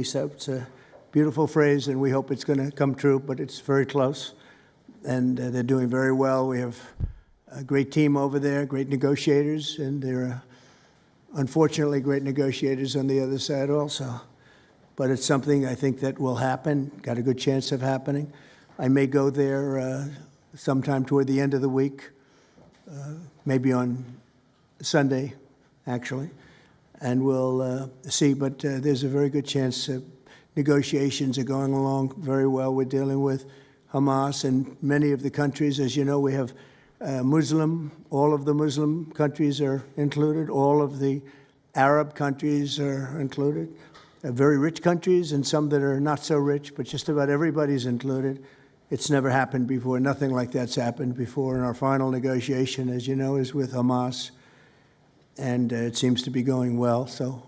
So it's a beautiful phrase, and we hope it's going to come true, but it's very close. And they're doing very well. We have a great team over there, great negotiators, and there are unfortunately great negotiators on the other side also. But it's something I think that will happen, got a good chance of happening. I may go there sometime toward the end of the week, maybe on Sunday, actually, and we'll see. But there's a very good chance negotiations are going along very well. We're dealing with Hamas and many of the countries. As you know, we have all of the Muslim countries are included. All of the Arab countries are included. Very rich countries and some that are not so rich, but just about everybody's included. It's never happened before. Nothing like that's happened before. And our final negotiation, as you know, is with Hamas. And it seems to be going well. So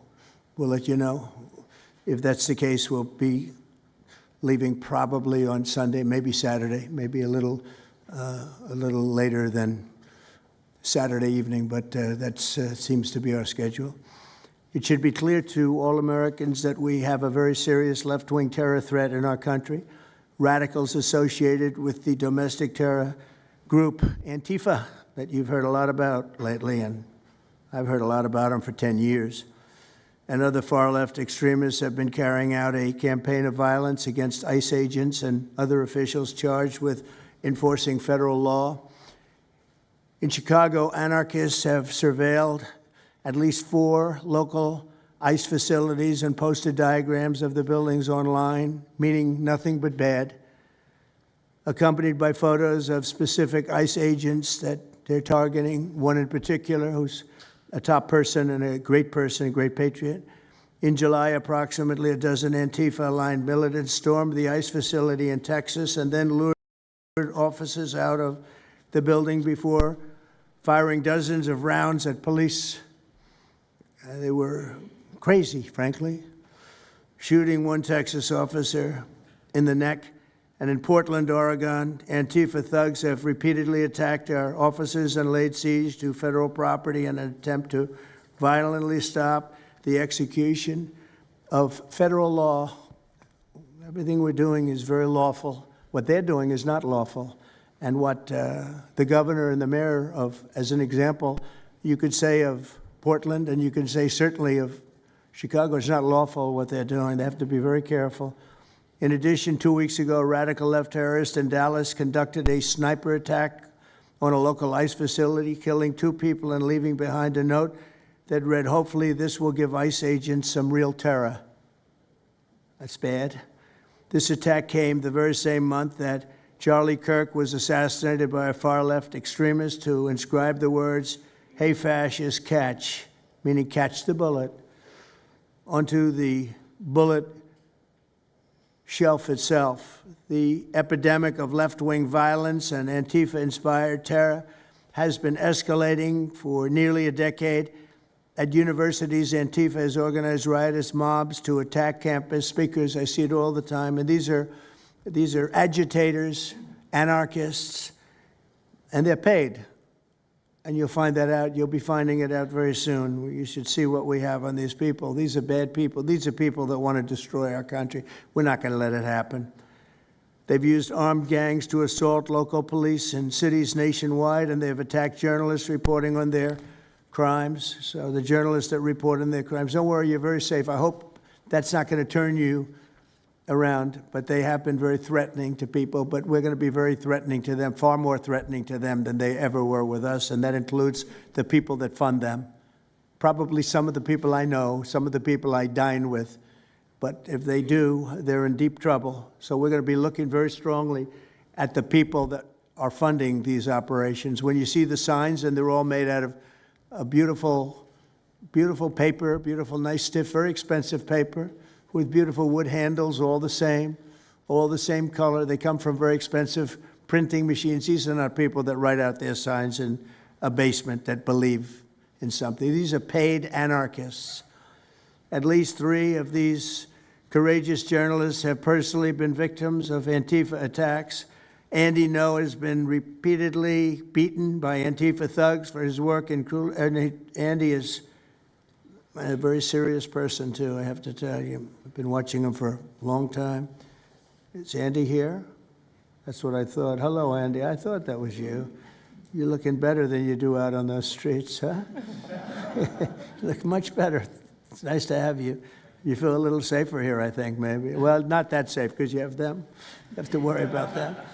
we'll let you know. If that's the case, we'll be leaving probably on Sunday, maybe Saturday, maybe a little later than Saturday evening, but that seems to be our schedule. It should be clear to all Americans that we have a very serious left-wing terror threat in our country. Radicals associated with the domestic terror group ANTIFA that you've heard a lot about lately, and I've heard a lot about them for 10 years. And other far-left extremists have been carrying out a campaign of violence against ICE agents and other officials charged with enforcing federal law. In Chicago, anarchists have surveilled at least 4 local ICE facilities and posted diagrams of the buildings online, meaning nothing but bad, accompanied by photos of specific ICE agents that they're targeting, one in particular who's a top person and a great patriot. In July, approximately a dozen Antifa-aligned militants stormed the ICE facility in Texas and then lured officers out of the building before firing dozens of rounds at police. They were crazy, frankly, shooting one Texas officer in the neck. And in Portland, Oregon, Antifa thugs have repeatedly attacked our officers and laid siege to federal property in an attempt to violently stop the execution of federal law. Everything we're doing is very lawful. What they're doing is not lawful. And what the governor and the mayor of, as an example, you could say of Portland, and you can say certainly of Chicago, it's not lawful what they're doing. They have to be very careful. In addition, 2 weeks ago, a radical left terrorist in Dallas conducted a sniper attack on a local ICE facility, killing 2 people and leaving behind a note that read, "Hopefully this will give ICE agents some real terror." That's bad. This attack came the very same month that Charlie Kirk was assassinated by a far-left extremist who inscribed the words, "Hey, fascist, catch," meaning catch the bullet, onto the bullet shelf itself. The epidemic of left-wing violence and Antifa-inspired terror has been escalating for nearly a decade. At universities, Antifa has organized riotous mobs to attack campus speakers. I see it all the time. And these are agitators, anarchists, and they're paid. And you'll find that out. You'll be finding it out very soon. You should see what we have on these people. These are bad people. These are people that want to destroy our country. We're not going to let it happen. They've used armed gangs to assault local police in cities nationwide, and they've attacked journalists reporting on their crimes. So the journalists that report on their crimes, don't worry, you're very safe. I hope that's not going to turn you around, but they have been very threatening to people, but we're going to be very threatening to them, far more threatening to them than they ever were with us, and that includes the people that fund them. Probably some of the people I know, some of the people I dine with, but if they do, they're in deep trouble. So we're going to be looking very strongly at the people that are funding these operations. When you see the signs, and they're all made out of a beautiful, beautiful paper, beautiful, nice, stiff, very expensive paper, with beautiful wood handles, all the same color. They come from very expensive printing machines. These are not people that write out their signs in a basement that believe in something. These are paid anarchists. At least 3 of these courageous journalists have personally been victims of Antifa attacks. Andy Ngo has been repeatedly beaten by Antifa thugs for his work in Andy is and a very serious person, too, I have to tell you. I've been watching him for a long time. Is Andy here? That's what I thought. Hello, Andy. I thought that was you. You're looking better than you do out on those streets, huh? You look much better. It's nice to have you. You feel a little safer here, I think, maybe. Well, not that safe, because you have them. You have to worry about that.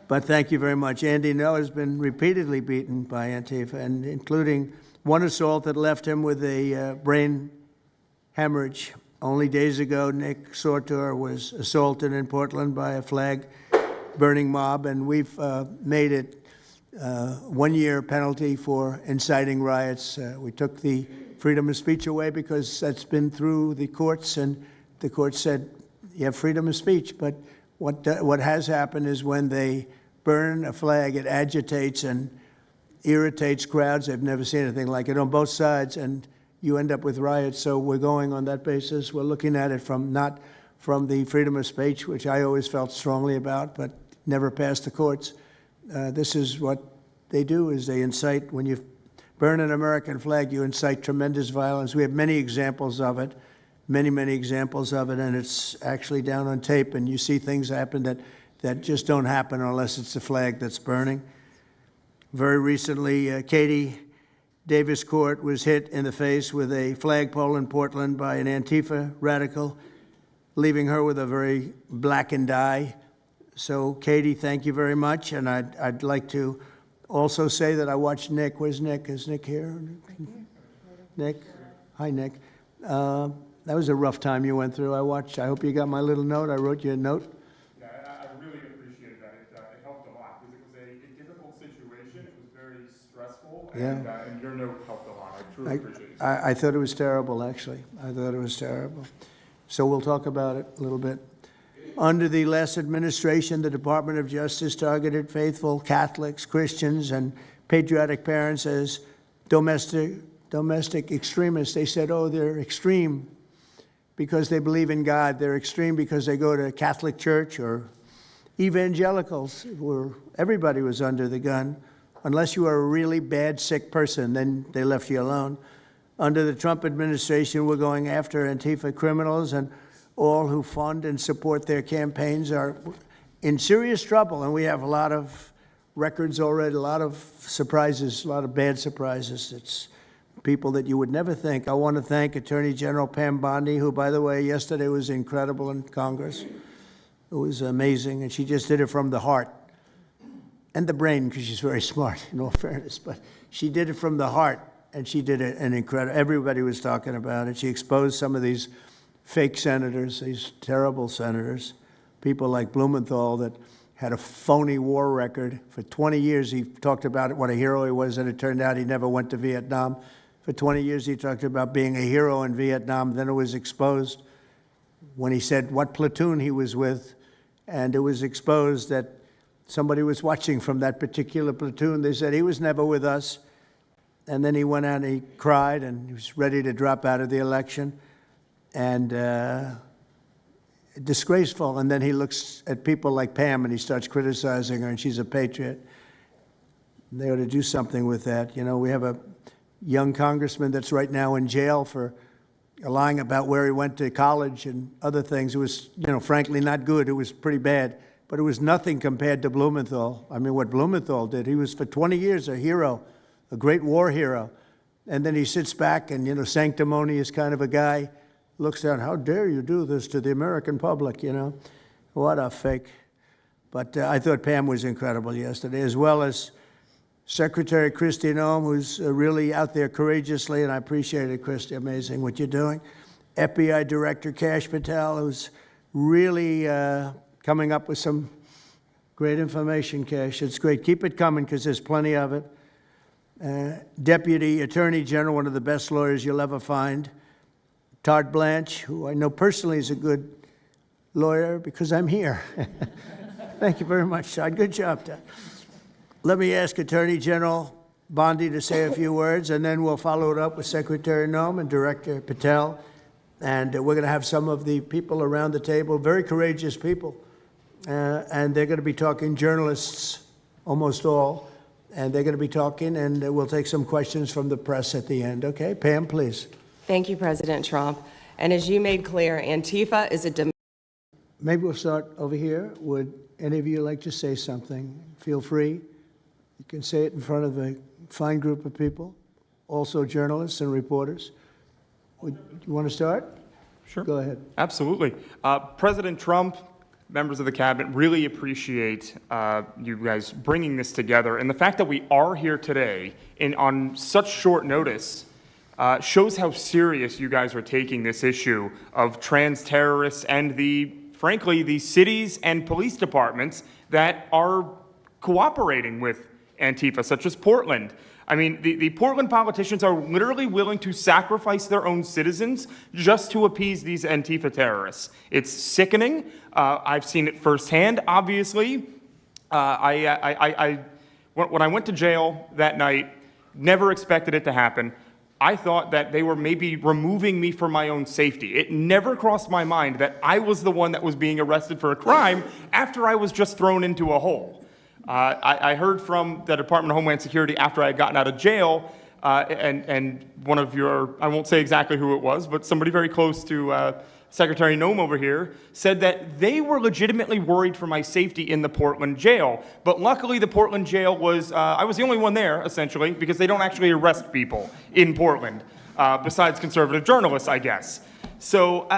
But thank you very much. Andy Ngo has been repeatedly beaten by Antifa, and including one assault that left him with a brain hemorrhage. Only days ago, Nick Sortor was assaulted in Portland by a flag-burning mob, and we've made it 1-year penalty for inciting riots. We took the freedom of speech away because that's been through the courts, and the court said you have freedom of speech. But what has happened is when they burn a flag, it agitates and irritates crowds. I've never seen anything like it on both sides, and you end up with riots. So we're going on that basis. We're looking at it not from the freedom of speech, which I always felt strongly about, but never passed the courts. This is what they do, is they incite. When you burn an American flag, you incite tremendous violence. We have many examples of it, many examples of it, and it's actually down on tape, and you see things happen that just don't happen unless it's the flag that's burning. Very recently, Katie Davis Court was hit in the face with a flagpole in Portland by an Antifa radical, leaving her with a very blackened eye. So, Katie, thank you very much. And I'd like to also say that I watched Nick. Where's Nick? Is Nick here? Nick? Hi, Nick. That was a rough time you went through. I hope you got my little note. I wrote you a note. Yeah, I really appreciated that. It helped a lot because it was a difficult situation. It was very stressful, and your note helped a lot. I truly appreciate it. I thought it was terrible, actually. I thought it was terrible. So we'll talk about it a little bit. Under the last administration, the Department of Justice targeted faithful Catholics, Christians, and patriotic parents as domestic extremists. They said, oh, they're extreme because they believe in God. They're extreme because they go to Catholic church, or evangelicals, where everybody was under the gun. Unless you are a really bad, sick person, then they left you alone. Under the Trump administration, we're going after Antifa criminals, and all who fund and support their campaigns are in serious trouble. And we have a lot of records already, a lot of surprises, a lot of bad surprises. It's people that you would never think. I want to thank Attorney General Pam Bondi, who, by the way, yesterday was incredible in Congress. It was amazing, and she just did it from the heart and the brain, because she's very smart, in all fairness. But she did it from the heart, and she did it an incredible. Everybody was talking about it. She exposed some of these fake senators, these terrible senators, people like Blumenthal that had a phony war record. For 20 years, he talked about it, what a hero he was, and it turned out he never went to Vietnam. For 20 years, he talked about being a hero in Vietnam. Then it was exposed when he said what platoon he was with, and it was exposed that somebody was watching from that particular platoon. They said he was never with us. And then he went out and he cried, and he was ready to drop out of the election. And disgraceful. And then he looks at people like Pam and he starts criticizing her, and she's a patriot. They ought to do something with that. You know, we have a young congressman that's right now in jail for lying about where he went to college and other things. It was, you know, frankly not good. It was pretty bad. But it was nothing compared to Blumenthal. I mean, what Blumenthal did, he was for 20 years a hero, a great war hero. And then he sits back and, you know, sanctimonious kind of a guy, looks down, how dare you do this to the American public, you know? What a fake. But I thought Pam was incredible yesterday, as well as Secretary Kristi Noem, who's really out there courageously, and I appreciate it, Kristi, amazing what you're doing. FBI Director Kash Patel, who's really coming up with some great information, Kash. It's great. Keep it coming, because there's plenty of it. Deputy Attorney General, one of the best lawyers you'll ever find, Todd Blanche, who I know personally is a good lawyer because I'm here. Thank you very much, Todd. Good job, Todd. Let me ask Attorney General Bondi to say a few words, and then we'll follow it up with Secretary Noem and Director Patel. And we're going to have some of the people around the table, very courageous people. And they're going to be talking, journalists, almost all. And they're going to be talking, and we'll take some questions from the press at the end. Okay, Pam, please. Thank you, President Trump. And as you made clear, Antifa is a Maybe we'll start over here. Would any of you like to say something? Feel free. You can say it in front of a fine group of people, also journalists and reporters. You want to start? Sure. Go ahead. Absolutely. President Trump, members of the cabinet, really appreciate you guys bringing this together. And the fact that we are here today on such short notice shows how serious you guys are taking this issue of trans terrorists and frankly, the cities and police departments that are cooperating with Antifa, such as Portland. I mean, the Portland politicians are literally willing to sacrifice their own citizens just to appease these Antifa terrorists. It's sickening. I've seen it firsthand, obviously. When I went to jail that night, never expected it to happen. I thought that they were maybe removing me for my own safety. It never crossed my mind that I was the one that was being arrested for a crime after I was just thrown into a hole. I heard from the Department of Homeland Security after I had gotten out of jail, and one of your, I won't say exactly who it was, but somebody very close to Secretary Noem over here, said that they were legitimately worried for my safety in the Portland jail. But luckily, the Portland jail was, I was the only one there, essentially, because they don't actually arrest people in Portland, besides conservative journalists, I guess. So,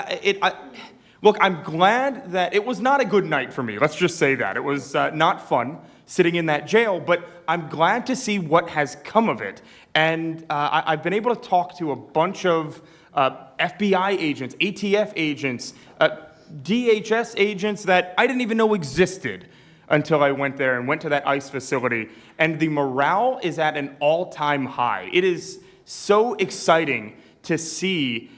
look, I'm glad that it was not a good night for me. Let's just say that. It was not fun sitting in that jail, but I'm glad to see what has come of it. And I've been able to talk to a bunch of FBI agents, ATF agents, DHS agents that I didn't even know existed until I went there and went to that ICE facility. And the morale is at an all-time high. It is so exciting to see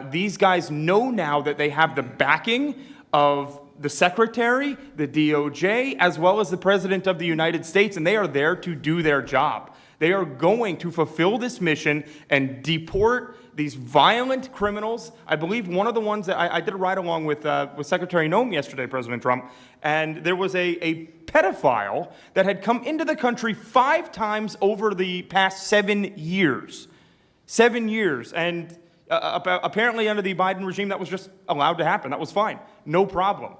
these guys know now that they have the backing of the Secretary, the DOJ, as well as the President of the United States, and they are there to do their job. They are going to fulfill this mission and deport these violent criminals. I believe one of the ones that I did a ride-along with Secretary Noem yesterday, President Trump, and there was a pedophile that had come into the country 5 times over the past 7 years. 7 years, and apparently under the Biden regime that was just allowed to happen. That was fine, no problem.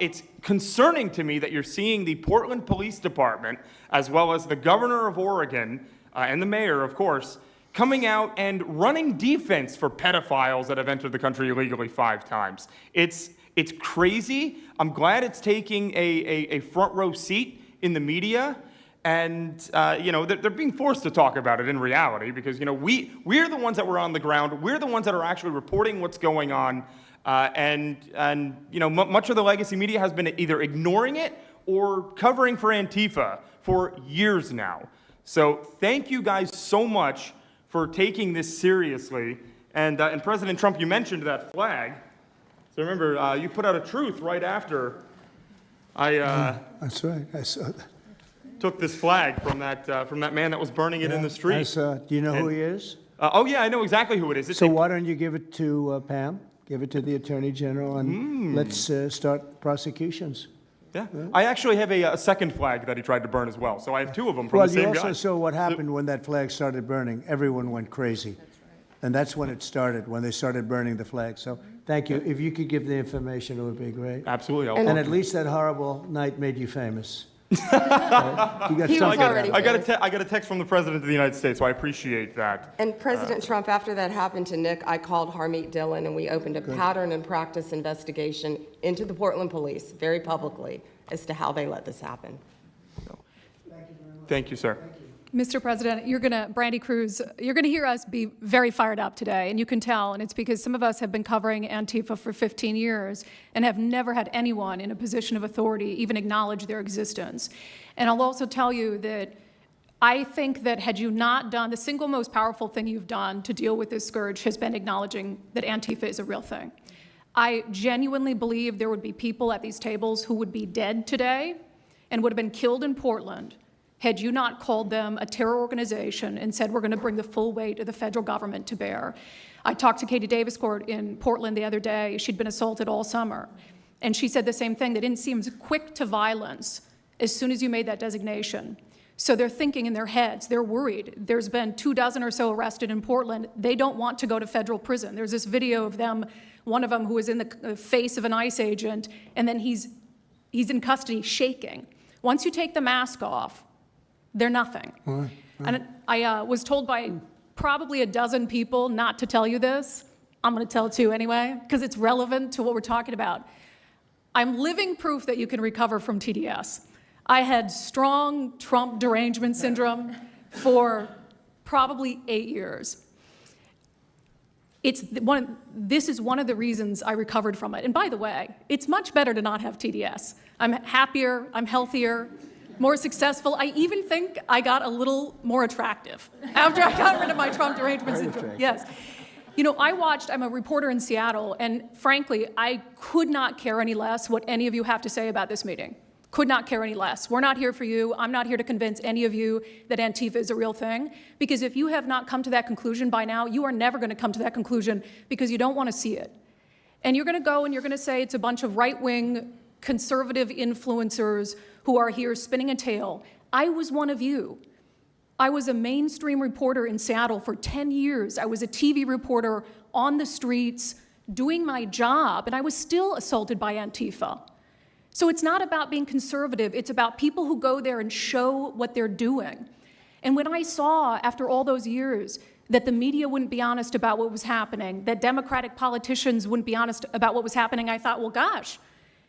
It's concerning to me that you're seeing the Portland Police Department, as well as the governor of Oregon, and the mayor, of course, coming out and running defense for pedophiles that have entered the country illegally 5 times. It's crazy. I'm glad it's taking a front row seat in the media. And, they're being forced to talk about it in reality because, we're the ones that were on the ground. We're the ones that are actually reporting what's going on. Much of the legacy media has been either ignoring it or covering for Antifa for years now. So thank you guys so much for taking this seriously. And President Trump, you mentioned that flag. So remember, you put out a truth right after That's right. I saw that. Took this flag from that man that was burning it in the street. I saw it. Do you know who he is? Oh, yeah, I know exactly who it is. So why don't you give it to Pam? Give it to the Attorney General, and let's start prosecutions. Yeah. I actually have a second flag that he tried to burn as well. So I have 2 of them from the same guy. Well, you also saw what happened when that flag started burning. Everyone went crazy. That's right. And that's when it started, when they started burning the flag. So thank you. If you could give the information, it would be great. Absolutely. And at least that horrible night made you famous. You got He was already I got a text from the President of the United States, so I appreciate that. And President Trump, after that happened to Nick, I called Harmeet Dillon and we opened a pattern and practice investigation into the Portland police very publicly as to how they let this happen. Thank you, sir. Mr. President, Brandy Cruz, you're going to hear us be very fired up today, and you can tell, and it's because some of us have been covering Antifa for 15 years and have never had anyone in a position of authority even acknowledge their existence. And I'll also tell you that I think that had you not done, the single most powerful thing you've done to deal with this scourge has been acknowledging that Antifa is a real thing. I genuinely believe there would be people at these tables who would be dead today and would have been killed in Portland had you not called them a terror organization and said, we're going to bring the full weight of the federal government to bear. I talked to Katie Daviscourt in Portland the other day. She'd been assaulted all summer. And she said the same thing, that it seems quick to violence as soon as you made that designation. So they're thinking in their heads, they're worried. There's been 24 or so arrested in Portland. They don't want to go to federal prison. There's this video of them, one of them who is in the face of an ICE agent, and then he's in custody shaking. Once you take the mask off, they're nothing. Right. And I was told by probably a dozen people not to tell you this. I'm going to tell it to you anyway, because it's relevant to what we're talking about. I'm living proof that you can recover from TDS. I had strong Trump derangement syndrome for probably 8 years. This is one of the reasons I recovered from it. And by the way, it's much better to not have TDS. I'm happier, I'm healthier, more successful. I even think I got a little more attractive after I got rid of my Trump derangement syndrome. Yes. You know, I'm a reporter in Seattle, and frankly, I could not care any less what any of you have to say about this meeting. Could not care any less. We're not here for you. I'm not here to convince any of you that Antifa is a real thing, because if you have not come to that conclusion by now, you are never going to come to that conclusion because you don't want to see it. And you're going to go and you're going to say it's a bunch of right-wing conservative influencers who are here spinning a tale. I was one of you. I was a mainstream reporter in Seattle for 10 years. I was a TV reporter on the streets doing my job, and I was still assaulted by Antifa. So it's not about being conservative, it's about people who go there and show what they're doing. And when I saw, after all those years, that the media wouldn't be honest about what was happening, that Democratic politicians wouldn't be honest about what was happening, I thought, well, gosh,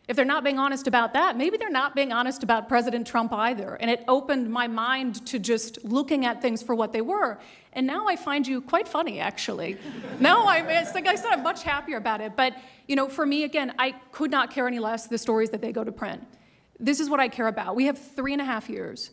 if they're not being honest about that, maybe they're not being honest about President Trump either. And it opened my mind to just looking at things for what they were. And now I find you quite funny, actually. Now, like I said, I'm much happier about it. But, you know, for me, again, I could not care any less the stories that they go to print. This is what I care about. We have 3.5 years.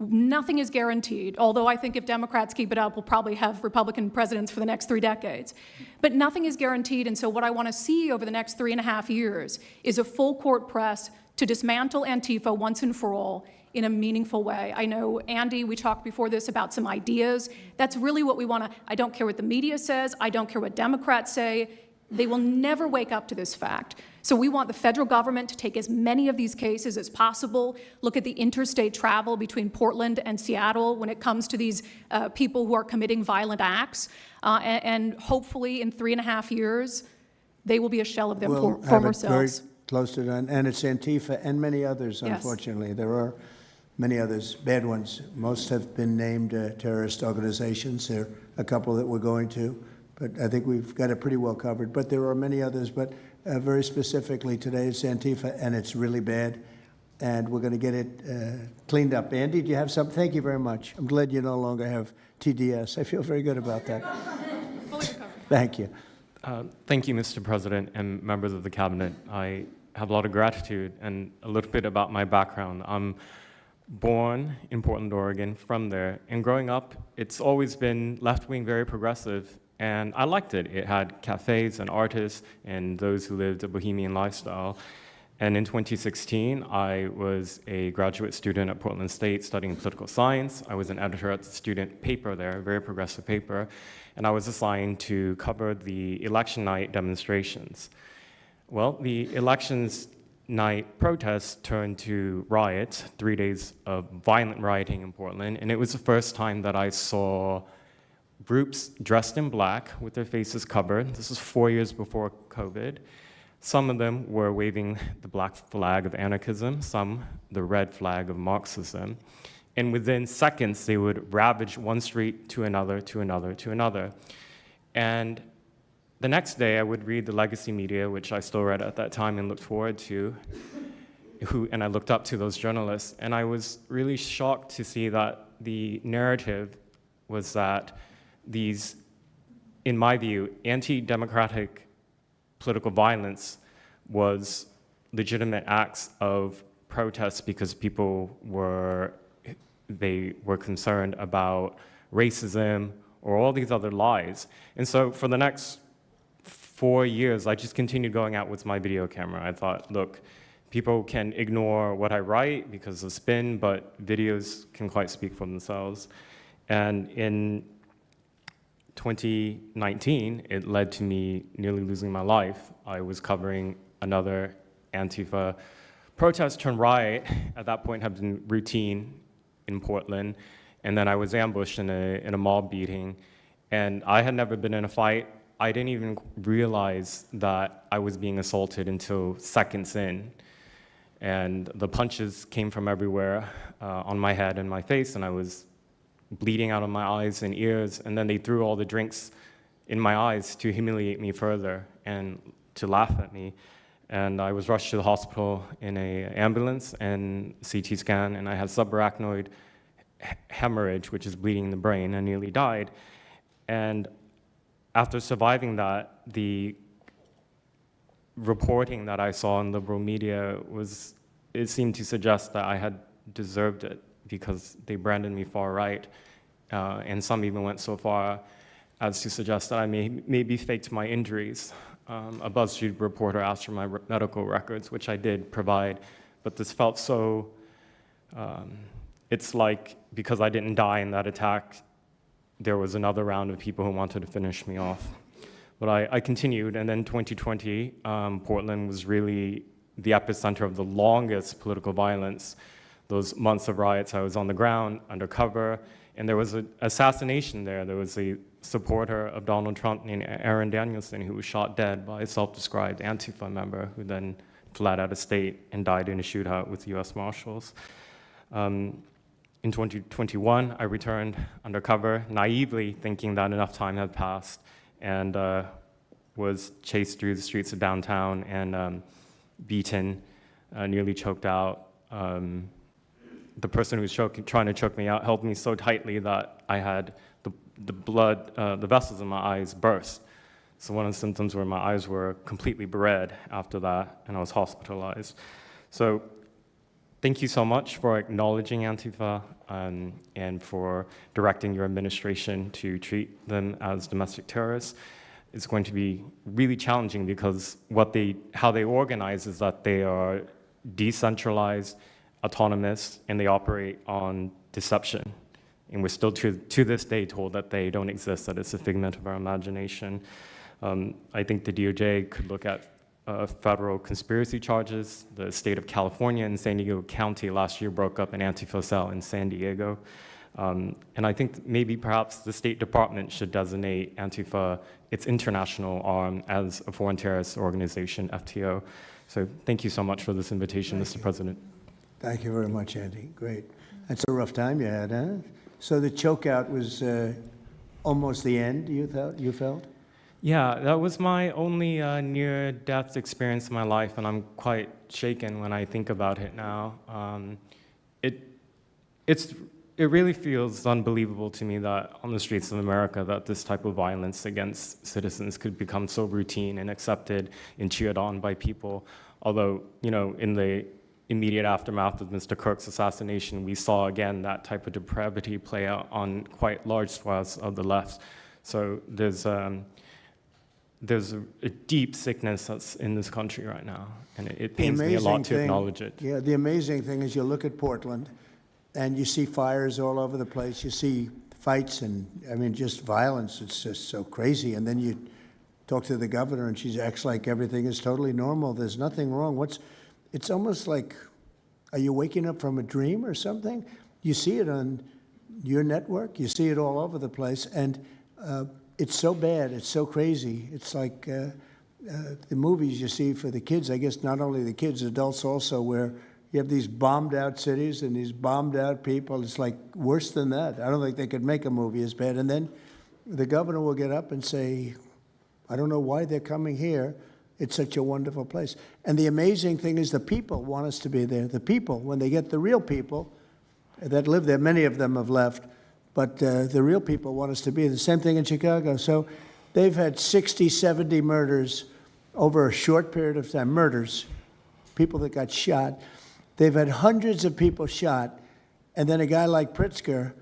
Nothing is guaranteed, although I think if Democrats keep it up, we'll probably have Republican presidents for the next 3 decades. But nothing is guaranteed, and so what I want to see over the next 3.5 years is a full court press to dismantle Antifa once and for all in a meaningful way. I know, Andy, we talked before this about some ideas. That's really what we want to, I don't care what the media says, I don't care what Democrats say, they will never wake up to this fact. So we want the federal government to take as many of these cases as possible, look at the interstate travel between Portland and Seattle when it comes to these people who are committing violent acts, and hopefully in 3.5 years, they will be a shell of their former selves. Very close to that, and it's Antifa and many others, unfortunately. Yes. There are many others, bad ones. Most have been named terrorist organizations. There are a couple that we're going to, but I think we've got it pretty well covered. But there are many others, but very specifically today it's Antifa, and it's really bad, and we're going to get it cleaned up. Andy, do you have something? Thank you very much. I'm glad you no longer have TDS. I feel very good about that. Fully recovered. Thank you. Thank you, Mr. President and members of the Cabinet. I have a lot of gratitude, and a little bit about my background. I'm born in Portland, Oregon, from there, and growing up, it's always been left-wing, very progressive, and I liked it. It had cafes and artists and those who lived a bohemian lifestyle. And in 2016, I was a graduate student at Portland State studying political science. I was an editor at the student paper there, a very progressive paper, and I was assigned to cover the election night demonstrations. Well, the elections night protests turned to riots, 3 days of violent rioting in Portland, and it was the first time that I saw groups dressed in black with their faces covered. This was 4 years before COVID. Some of them were waving the black flag of anarchism, some the red flag of Marxism. And within seconds, they would ravage one street to another, to another, to another. And the next day, I would read the legacy media, which I still read at that time and looked forward to, and I looked up to those journalists. And I was really shocked to see that the narrative was that these, in my view, anti-democratic political violence was legitimate acts of protest because people were concerned about racism or all these other lies. And so for the next 4 years, I just continued going out with my video camera. I thought, look, people can ignore what I write because of spin, but videos can quite speak for themselves. And in 2019, it led to me nearly losing my life. I was covering another Antifa protest turned riot. At that point, had been routine in Portland, and then I was ambushed in a mob beating. And I had never been in a fight. I didn't even realize that I was being assaulted until seconds in. And the punches came from everywhere on my head and my face, and I was bleeding out of my eyes and ears. And then they threw all the drinks in my eyes to humiliate me further and to laugh at me. And I was rushed to the hospital in an ambulance and CT scan, and I had subarachnoid hemorrhage, which is bleeding in the brain, and nearly died. And after surviving that, the reporting that I saw in liberal media it seemed to suggest that I had deserved it because they branded me far right. And some even went so far as to suggest that I maybe faked my injuries. A BuzzFeed reporter asked for my medical records, which I did provide, but this felt so, it's like because I didn't die in that attack, there was another round of people who wanted to finish me off. But I continued, and then 2020, Portland was really the epicenter of the longest political violence. Those months of riots, I was on the ground, undercover, and there was an assassination there. There was a supporter of Donald Trump named Aaron Danielson who was shot dead by a self-described ANTIFA member who then fled out of state and died in a shootout with US Marshals. In 2021, I returned undercover, naively thinking that enough time had passed, and was chased through the streets of downtown and beaten, nearly choked out. The person who was trying to choke me out held me so tightly that I had the blood, the vessels in my eyes burst. So one of the symptoms were my eyes were completely red after that, and I was hospitalized. So thank you so much for acknowledging Antifa and for directing your administration to treat them as domestic terrorists. It's going to be really challenging because how they organize is that they are decentralized, autonomous, and they operate on deception. And we're still to this day told that they don't exist, that it's a figment of our imagination. I think the DOJ could look at federal conspiracy charges. The state of California and San Diego County last year broke up an Antifa cell in San Diego. And I think maybe perhaps the State Department should designate Antifa, its international arm, as a foreign terrorist organization, FTO. So thank you so much for this invitation, Mr. President. Thank you very much, Andy. Great. That's a rough time you had, huh? So the chokeout was almost the end, you felt? Yeah, that was my only near-death experience in my life, and I'm quite shaken when I think about it now. It really feels unbelievable to me that on the streets of America that this type of violence against citizens could become so routine and accepted and cheered on by people. Although, in the immediate aftermath of Mr. Kirk's assassination, we saw again that type of depravity play out on quite large swaths of the left. So there's a deep sickness that's in this country right now, and it pains me a lot to acknowledge it. Yeah, the amazing thing is you look at Portland, and you see fires all over the place. You see fights and, just violence. It's just so crazy. And then you talk to the governor, and she acts like everything is totally normal. There's nothing wrong. It's almost like, are you waking up from a dream or something? You see it on your network. You see it all over the place. And it's so bad. It's so crazy. It's like the movies you see for the kids, I guess not only the kids, adults also, where you have these bombed out cities and these bombed out people. It's like worse than that. I don't think they could make a movie as bad. And then the governor will get up and say, I don't know why they're coming here. It's such a wonderful place. And the amazing thing is the people want us to be there. The people, when they get the real people that live there, many of them have left, but the real people want us to be there. The same thing in Chicago. So they've had 60, 70 murders over a short period of time. Murders, people that got shot. They've had hundreds of people shot, and then a guy like Pritzker,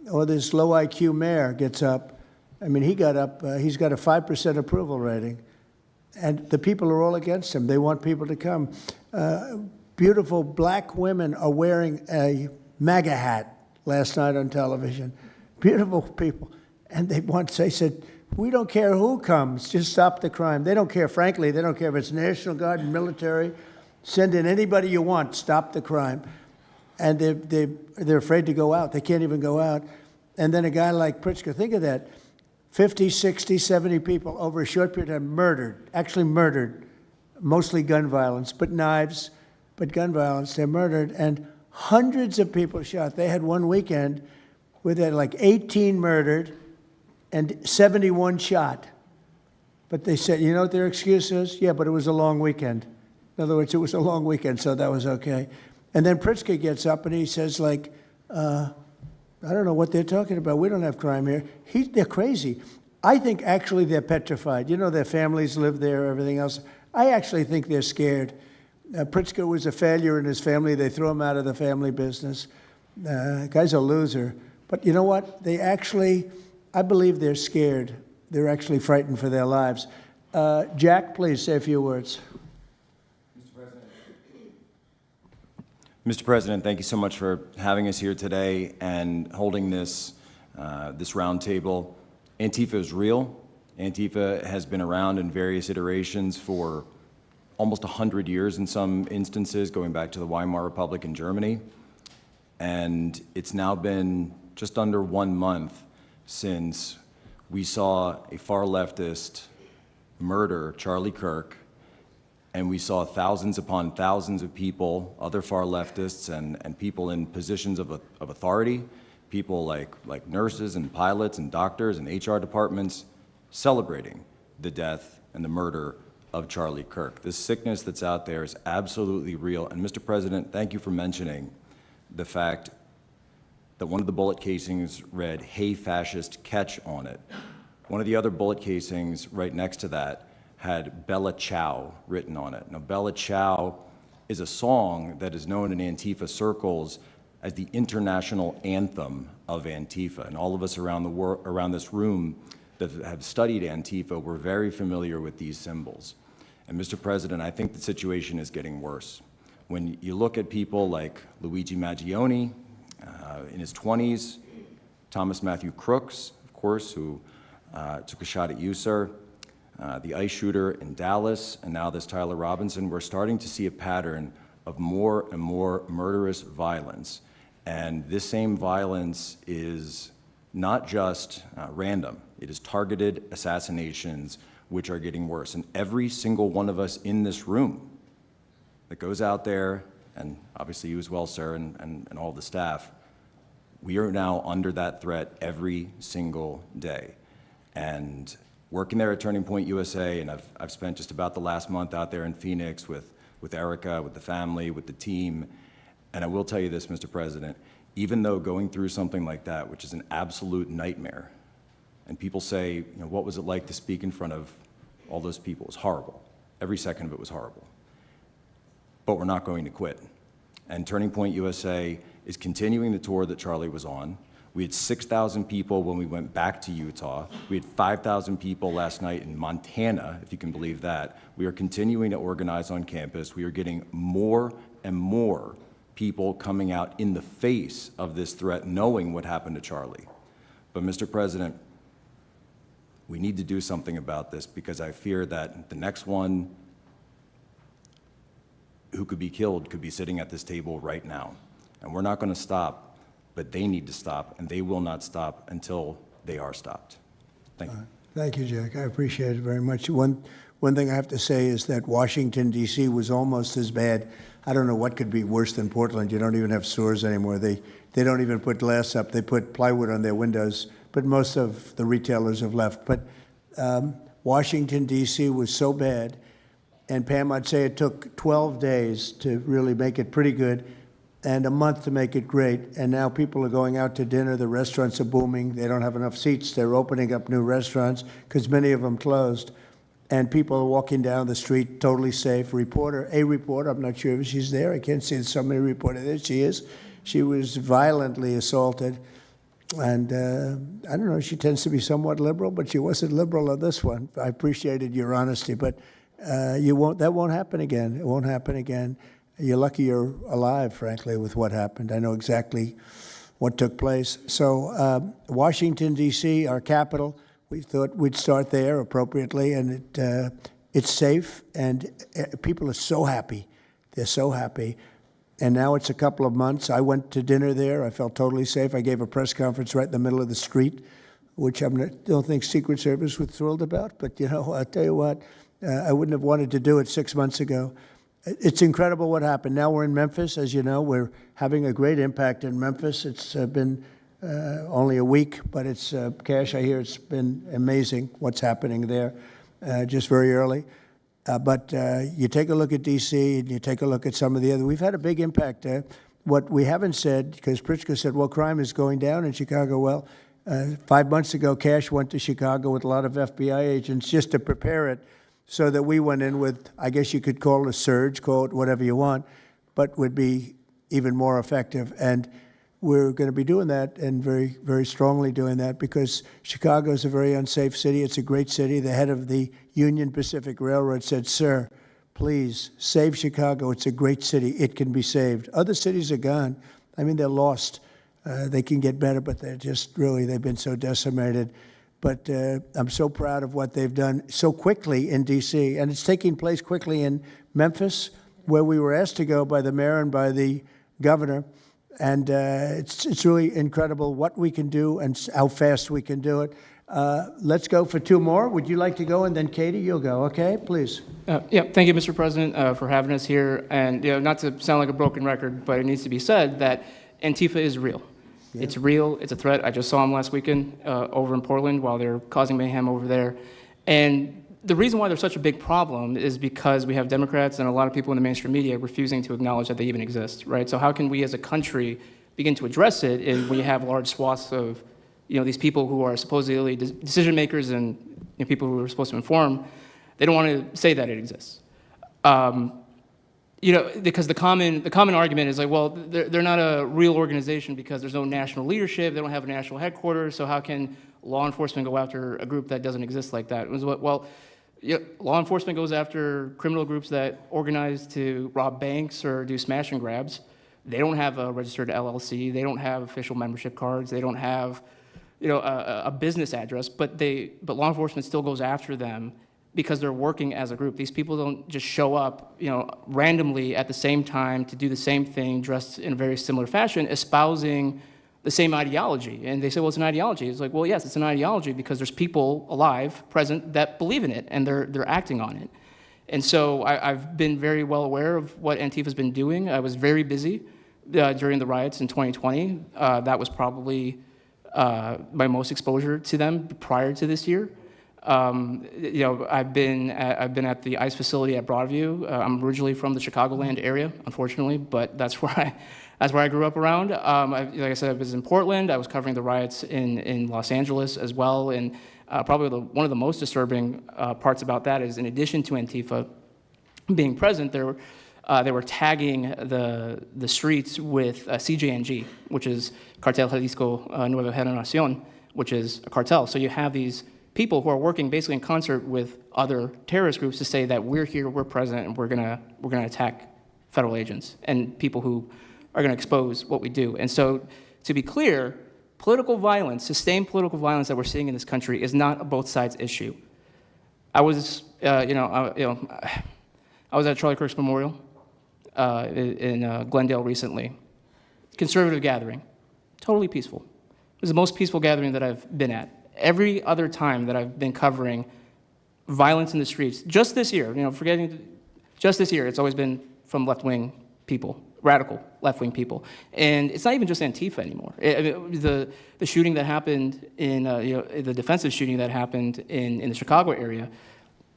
or this low IQ mayor, gets up. He got up, he's got a 5% approval rating, and the people are all against him. They want people to come. Beautiful black women are wearing a MAGA hat last night on television. Beautiful people. And they said, we don't care who comes, just stop the crime. They don't care, frankly, they don't care if it's National Guard and military. Send in anybody you want, stop the crime. and they're afraid to go out. They can't even go out. And then a guy like Pritzker, think of that, 50, 60, 70 people over a short period of time murdered, actually murdered, mostly gun violence, but knives, but gun violence, they're murdered, and hundreds of people shot. They had one weekend where they had like 18 murdered and 71 shot. But they said, you know what their excuse is? Yeah, but it was a long weekend. In other words, it was a long weekend, so that was okay. And then Pritzker gets up and he says, like, I don't know what they're talking about. We don't have crime here. They're crazy. I think actually they're petrified. You know, their families live there, everything else. I actually think they're scared. Pritzker was a failure in his family. They threw him out of the family business. Guy's a loser. But you know what? They actually, I believe they're scared. They're actually frightened for their lives. Jack, please say a few words. Mr. President, thank you so much for having us here today and holding this roundtable. Antifa is real. Antifa has been around in various iterations for almost 100 years in some instances, going back to the Weimar Republic in Germany. And it's now been just under 1 month since we saw a far leftist murder Charlie Kirk, and we saw thousands upon thousands of people, other far leftists and people in positions of authority, people like nurses and pilots and doctors and HR departments, celebrating the death and the murder of Charlie Kirk. This sickness that's out there is absolutely real. And Mr. President, thank you for mentioning the fact that one of the bullet casings read, "Hey fascist, catch" on it. One of the other bullet casings right next to that had Bella Ciao written on it. Now, Bella Ciao is a song that is known in Antifa circles as the international anthem of Antifa. And all of us around this room that have studied Antifa, we're very familiar with these symbols. And Mr. President, I think the situation is getting worse. When you look at people like Luigi Maggioni, in his 20s, Thomas Matthew Crooks, of course, who took a shot at you, sir, the ICE shooter in Dallas, and now this Tyler Robinson, we're starting to see a pattern of more and more murderous violence. And this same violence is not just random. It is targeted assassinations, which are getting worse. And every single one of us in this room that goes out there, and obviously you as well, sir, and all the staff, we are now under that threat every single day. And working there at Turning Point USA, and I've spent just about the last month out there in Phoenix with Erica, with the family, with the team. And I will tell you this, Mr. President, even though going through something like that, which is an absolute nightmare, and people say, you know, what was it like to speak in front of all those people? It was horrible. Every second of it was horrible. But we're not going to quit. And Turning Point USA is continuing the tour that Charlie was on. We had 6,000 people when we went back to Utah. We had 5,000 people last night in Montana, if you can believe that. We are continuing to organize on campus. We are getting more and more people coming out in the face of this threat, knowing what happened to Charlie. But Mr. President, we need to do something about this, because I fear that the next one who could be killed could be sitting at this table right now. And we're not going to stop, but they need to stop, and they will not stop until they are stopped. Thank you. Thank you, Jack. I appreciate it very much. One thing I have to say is that Washington, D.C. was almost as bad. I don't know what could be worse than Portland. You don't even have stores anymore. They don't even put glass up. They put plywood on their windows, but most of the retailers have left. But Washington, D.C. was so bad, and Pam, I'd say it took 12 days to really make it pretty good, and a month to make it great. And now people are going out to dinner. The restaurants are booming. They don't have enough seats. They're opening up new restaurants because many of them closed. And people are walking down the street totally safe. A reporter, I'm not sure if she's there. I can't see somebody reported it. She is. She was violently assaulted. And I don't know, she tends to be somewhat liberal, but she wasn't liberal on this one. I appreciated your honesty, but that won't happen again. It won't happen again. You're lucky you're alive, frankly, with what happened. I know exactly what took place. So Washington, D.C., our capital, we thought we'd start there appropriately, and it's safe, and people are so happy. They're so happy. And now it's a couple of months. I went to dinner there. I felt totally safe. I gave a press conference right in the middle of the street, which I don't think Secret Service was thrilled about. But, you know, I'll tell you what, I wouldn't have wanted to do it 6 months ago. It's incredible what happened. Now we're in Memphis. As you know, we're having a great impact in Memphis. It's been only a week, but it's, Cash, I hear it's been amazing what's happening there, just very early. But you take a look at D.C. and you take a look at some of the other. We've had a big impact. What we haven't said, because Pritzker said, well, crime is going down in Chicago. Well, 5 months ago, Cash went to Chicago with a lot of FBI agents just to prepare it so that we went in with, I guess you could call it a surge, call it whatever you want, but would be even more effective. And we're going to be doing that and very, very strongly doing that because Chicago is a very unsafe city. It's a great city. The head of the Union Pacific Railroad said, sir, please save Chicago. It's a great city. It can be saved. Other cities are gone. I mean, they're lost. They can get better, but they're just really, they've been so decimated. But I'm so proud of what they've done so quickly in D.C. And it's taking place quickly in Memphis, where we were asked to go by the mayor and by the governor. And it's really incredible what we can do and how fast we can do it. Let's go for two more. Would you like to go? And then Katie, you'll go. Okay, please. Yeah, thank you, Mr. President, for having us here. And not to sound like a broken record, but it needs to be said that Antifa is real. Yeah. It's real. It's a threat. I just saw them last weekend over in Portland while they're causing mayhem over there. And the reason why they're such a big problem is because we have Democrats and a lot of people in the mainstream media refusing to acknowledge that they even exist, right? So how can we as a country begin to address it when you have large swaths of, these people who are supposedly decision makers and people who are supposed to inform, they don't want to say that it exists. Because the common argument is like, well, they're not a real organization because there's no national leadership, they don't have a national headquarters, so how can law enforcement go after a group that doesn't exist like that? Well, law enforcement goes after criminal groups that organize to rob banks or do smash and grabs. They don't have a registered LLC. They don't have official membership cards. They don't have, a business address. But law enforcement still goes after them because they're working as a group. These people don't just show up, randomly at the same time to do the same thing, dressed in a very similar fashion, espousing the same ideology. And they say, well, it's an ideology. It's like, well, yes, it's an ideology because there's people alive, present, that believe in it, and they're acting on it. And so I've been very well aware of what Antifa's been doing. I was very busy during the riots in 2020. That was probably my most exposure to them prior to this year. I've been at the ICE facility at Broadview. I'm originally from the Chicagoland area, unfortunately, but that's where I grew up around. Like I said, I was in Portland. I was covering the riots in Los Angeles as well. And probably one of the most disturbing parts about that is, in addition to Antifa being present, they were tagging the streets with CJNG, which is Cartel Jalisco Nueva Generación, which is a cartel. So you have these people who are working basically in concert with other terrorist groups to say that we're here, we're present, and we're gonna attack federal agents and people who are gonna expose what we do. And so, to be clear, political violence, sustained political violence that we're seeing in this country is not a both sides issue. I was, I was at Charlie Kirk's memorial in Glendale recently. Conservative gathering, totally peaceful. It was the most peaceful gathering that I've been at. Every other time that I've been covering violence in the streets, just this year, just this year, it's always been from left-wing people, radical left-wing people. And it's not even just Antifa anymore. The shooting that happened the defensive shooting that happened in the Chicago area,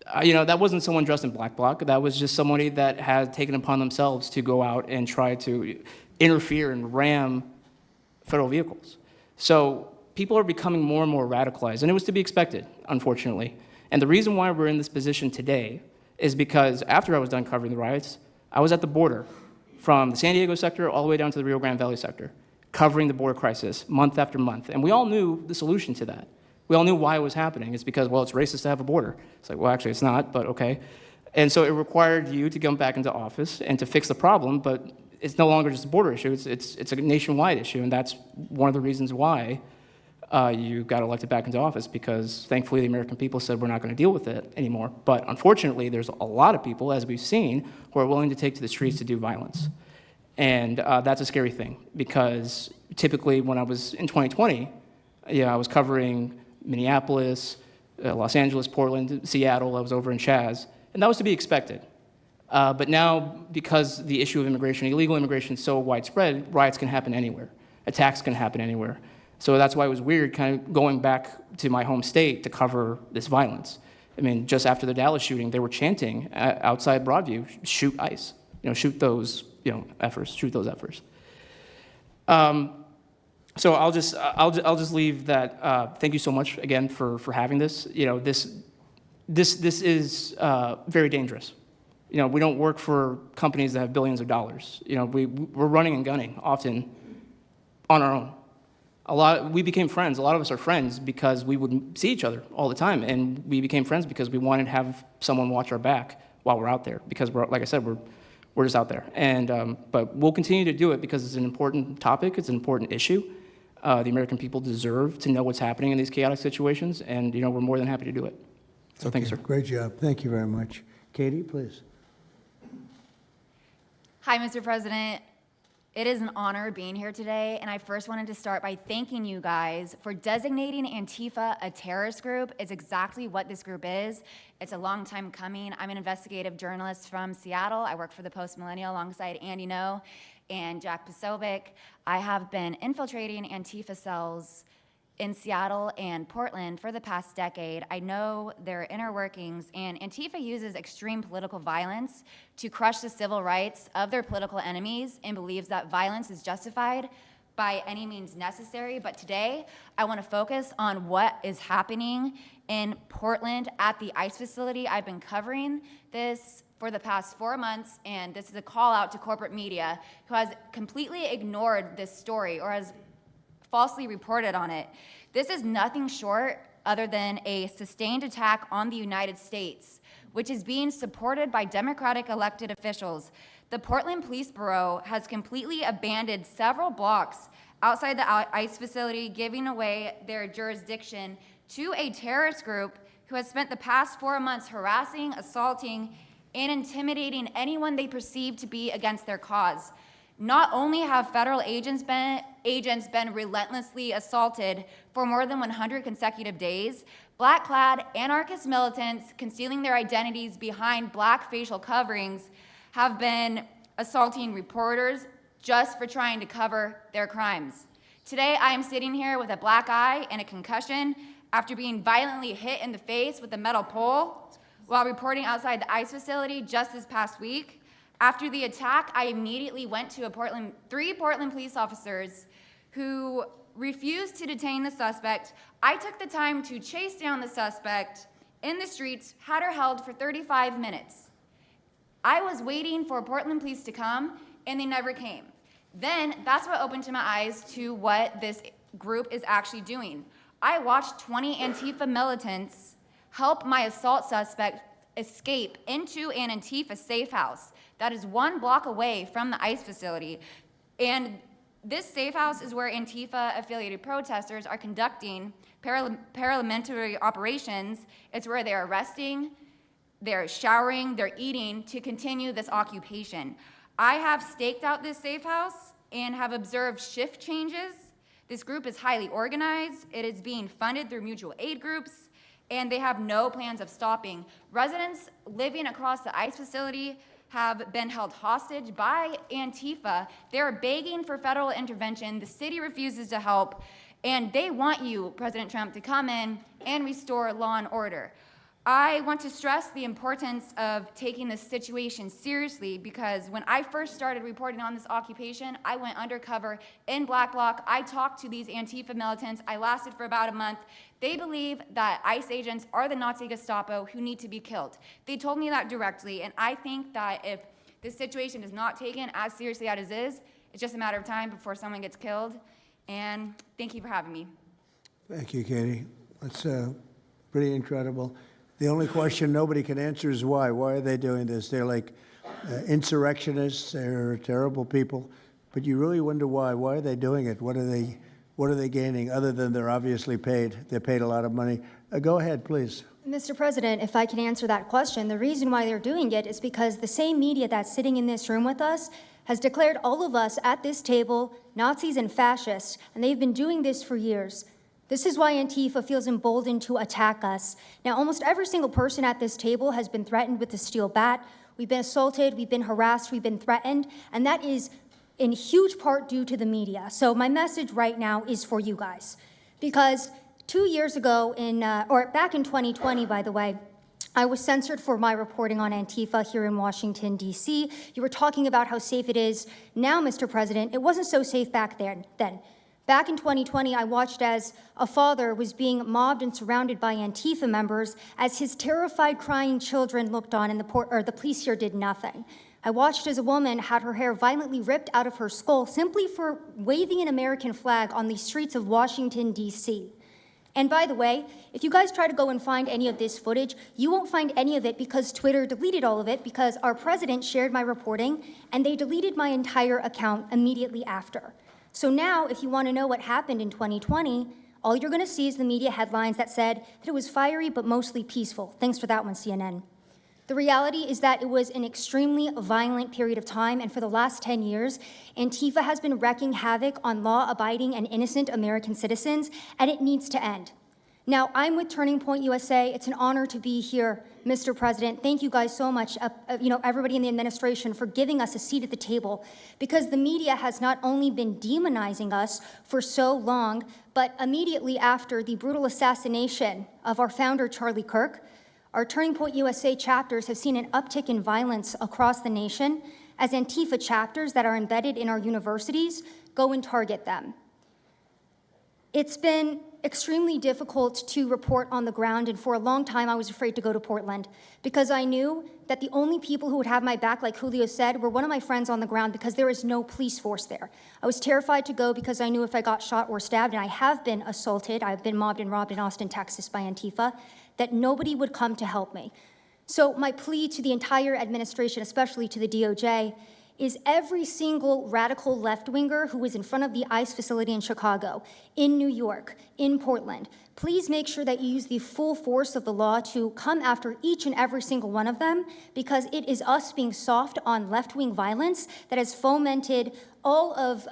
that wasn't someone dressed in black bloc. That was just somebody that had taken upon themselves to go out and try to interfere and ram federal vehicles. So people are becoming more and more radicalized, and it was to be expected, unfortunately. And the reason why we're in this position today is because after I was done covering the riots, I was at the border from the San Diego sector all the way down to the Rio Grande Valley sector, covering the border crisis month after month. And we all knew the solution to that. We all knew why it was happening. It's because, well, it's racist to have a border. It's like, well, actually, it's not, but okay. And so it required you to come back into office and to fix the problem, but it's no longer just a border issue. It's a nationwide issue, and that's one of the reasons why you got elected back into office, because thankfully the American people said we're not going to deal with it anymore. But unfortunately, there's a lot of people, as we've seen, who are willing to take to the streets to do violence. And that's a scary thing, because typically when I was in 2020, I was covering Minneapolis, Los Angeles, Portland, Seattle. I was over in Chaz, and that was to be expected. But now, because the issue of immigration, illegal immigration, is so widespread, riots can happen anywhere. Attacks can happen anywhere. So that's why it was weird kind of going back to my home state to cover this violence. I mean, just after the Dallas shooting, they were chanting outside Broadview, shoot ICE, shoot those, efforts, shoot those efforts. So I'll just leave that. Thank you so much again for having this. This is very dangerous. We don't work for companies that have billions of dollars. We're running and gunning often on our own. We became friends. A lot of us are friends because we would see each other all the time, and we became friends because we wanted to have someone watch our back while we're out there. Because like I said, we're just out there. And but we'll continue to do it because it's an important topic. It's an important issue. The American people deserve to know what's happening in these chaotic situations, and we're more than happy to do it. So thank you, sir. Great job. Thank you very much. Katie, please. Hi, Mr. President. It is an honor being here today, and I first wanted to start by thanking you guys for designating Antifa a terrorist group. It's exactly what this group is. It's a long time coming. I'm an investigative journalist from Seattle. I work for the Post Millennial alongside Andy No and Jack Posobiec. I have been infiltrating Antifa cells in Seattle and Portland for the past decade. I know their inner workings, and Antifa uses extreme political violence to crush the civil rights of their political enemies and believes that violence is justified by any means necessary. But today, I want to focus on what is happening in Portland at the ICE facility. I've been covering this for the past 4 months, and this is a call out to corporate media who has completely ignored this story or has falsely reported on it. This is nothing short other than a sustained attack on the United States, which is being supported by Democratic elected officials. The Portland Police Bureau has completely abandoned several blocks outside the ICE facility, giving away their jurisdiction to a terrorist group who has spent the past 4 months harassing, assaulting, and intimidating anyone they perceive to be against their cause. Not only have federal agents been relentlessly assaulted for more than 100 consecutive days, black-clad anarchist militants concealing their identities behind black facial coverings have been assaulting reporters just for trying to cover their crimes. Today, I am sitting here with a black eye and a concussion after being violently hit in the face with a metal pole while reporting outside the ICE facility just this past week. After the attack, I immediately went to three Portland police officers who refused to detain the suspect. I took the time to chase down the suspect in the streets, had her held for 35 minutes. I was waiting for Portland police to come, and they never came. Then that's what opened my eyes to what this group is actually doing. I watched 20 Antifa militants help my assault suspect escape into an Antifa safe house that is 1 block away from the ICE facility. And this safe house is where Antifa-affiliated protesters are conducting paramilitary operations. It's where they're arresting, they're showering, they're eating to continue this occupation. I have staked out this safe house and have observed shift changes. This group is highly organized. It is being funded through mutual aid groups, and they have no plans of stopping. Residents living across the ICE facility have been held hostage by Antifa. They're begging for federal intervention. The city refuses to help, and they want you, President Trump, to come in and restore law and order. I want to stress the importance of taking this situation seriously because when I first started reporting on this occupation, I went undercover in Black Bloc. I talked to these Antifa militants. I lasted for about a month. They believe that ICE agents are the Nazi Gestapo who need to be killed. They told me that directly, and I think that if this situation is not taken as seriously as it is, it's just a matter of time before someone gets killed. And thank you for having me. Thank you, Katie. That's pretty incredible. The only question nobody can answer is why. Why are they doing this? They're like insurrectionists. They're terrible people. But you really wonder why. Why are they doing it? What are they gaining other than they're obviously paid? They're paid a lot of money. Go ahead, please. Mr. President, if I can answer that question, the reason why they're doing it is because the same media that's sitting in this room with us has declared all of us at this table Nazis and fascists, and they've been doing this for years. This is why Antifa feels emboldened to attack us. Now, almost every single person at this table has been threatened with a steel bat. We've been assaulted, we've been harassed, we've been threatened, and that is in huge part due to the media. So my message right now is for you guys. Because 2 years ago, back in 2020, by the way, I was censored for my reporting on Antifa here in Washington, D.C. You were talking about how safe it is now, Mr. President. It wasn't so safe back then. Back in 2020, I watched as a father was being mobbed and surrounded by Antifa members as his terrified, crying children looked on and the police here did nothing. I watched as a woman had her hair violently ripped out of her skull simply for waving an American flag on the streets of Washington, D.C. And by the way, if you guys try to go and find any of this footage, you won't find any of it because Twitter deleted all of it because our president shared my reporting and they deleted my entire account immediately after. So now, if you want to know what happened in 2020, all you're going to see is the media headlines that said that it was fiery but mostly peaceful. Thanks for that one, CNN. The reality is that it was an extremely violent period of time, and for the last 10 years, Antifa has been wreaking havoc on law-abiding and innocent American citizens, and it needs to end. Now, I'm with Turning Point USA. It's an honor to be here, Mr. President. Thank you guys so much, everybody in the administration, for giving us a seat at the table, because the media has not only been demonizing us for so long, but immediately after the brutal assassination of our founder, Charlie Kirk, our Turning Point USA chapters have seen an uptick in violence across the nation as Antifa chapters that are embedded in our universities go and target them. It's been extremely difficult to report on the ground, and for a long time I was afraid to go to Portland because I knew that the only people who would have my back, like Julio said, were one of my friends on the ground because there is no police force there. I was terrified to go because I knew if I got shot or stabbed, and I have been assaulted, I've been mobbed and robbed in Austin, Texas by Antifa, that nobody would come to help me. So my plea to the entire administration, especially to the DOJ, is every single radical left-winger who is in front of the ICE facility in Chicago, in New York, in Portland, please make sure that you use the full force of the law to come after each and every single one of them, because it is us being soft on left-wing violence that has fomented all of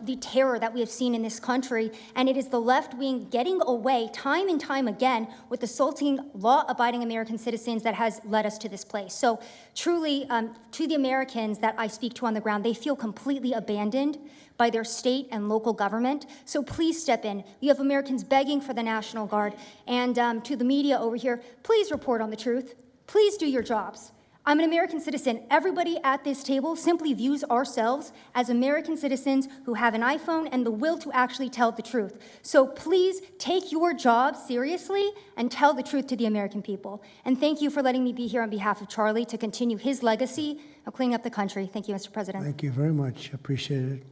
the terror that we have seen in this country, and it is the left wing getting away time and time again with assaulting law-abiding American citizens that has led us to this place. So truly, to the Americans that I speak to on the ground, they feel completely abandoned by their state and local government. So please step in. You have Americans begging for the National Guard, and to the media over here, please report on the truth. Please do your jobs. I'm an American citizen. Everybody at this table simply views ourselves as American citizens who have an iPhone and the will to actually tell the truth. So please take your job seriously and tell the truth to the American people. And thank you for letting me be here on behalf of Charlie to continue his legacy of cleaning up the country. Thank you, Mr. President. Thank you very much. Appreciate it.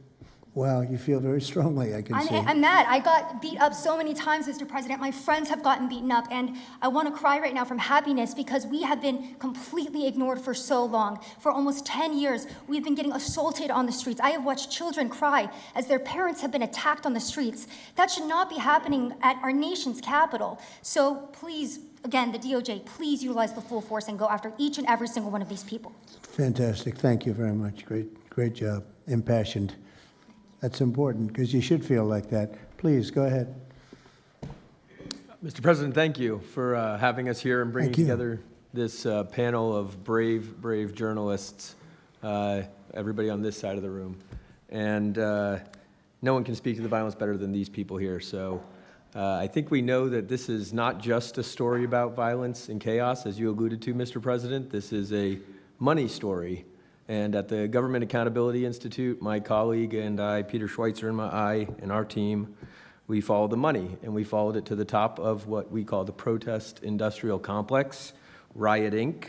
Wow, you feel very strongly, I can see. I'm mad. I got beat up so many times, Mr. President. My friends have gotten beaten up, and I want to cry right now from happiness because we have been completely ignored for so long. For almost 10 years, we've been getting assaulted on the streets. I have watched children cry as their parents have been attacked on the streets. That should not be happening at our nation's capital. So please, again, the DOJ, please utilize the full force and go after each and every single one of these people. Fantastic. Thank you very much. Great job. Impassioned. That's important because you should feel like that. Please, go ahead. Mr. President, thank you for having us here and bringing together this panel of brave journalists, everybody on this side of the room. And no one can speak to the violence better than these people here. So I think we know that this is not just a story about violence and chaos, as you alluded to, Mr. President. This is a money story. And at the Government Accountability Institute, my colleague and I, Peter Schweitzer and our team, we followed the money, and we followed it to the top of what we call the protest industrial complex, Riot Inc.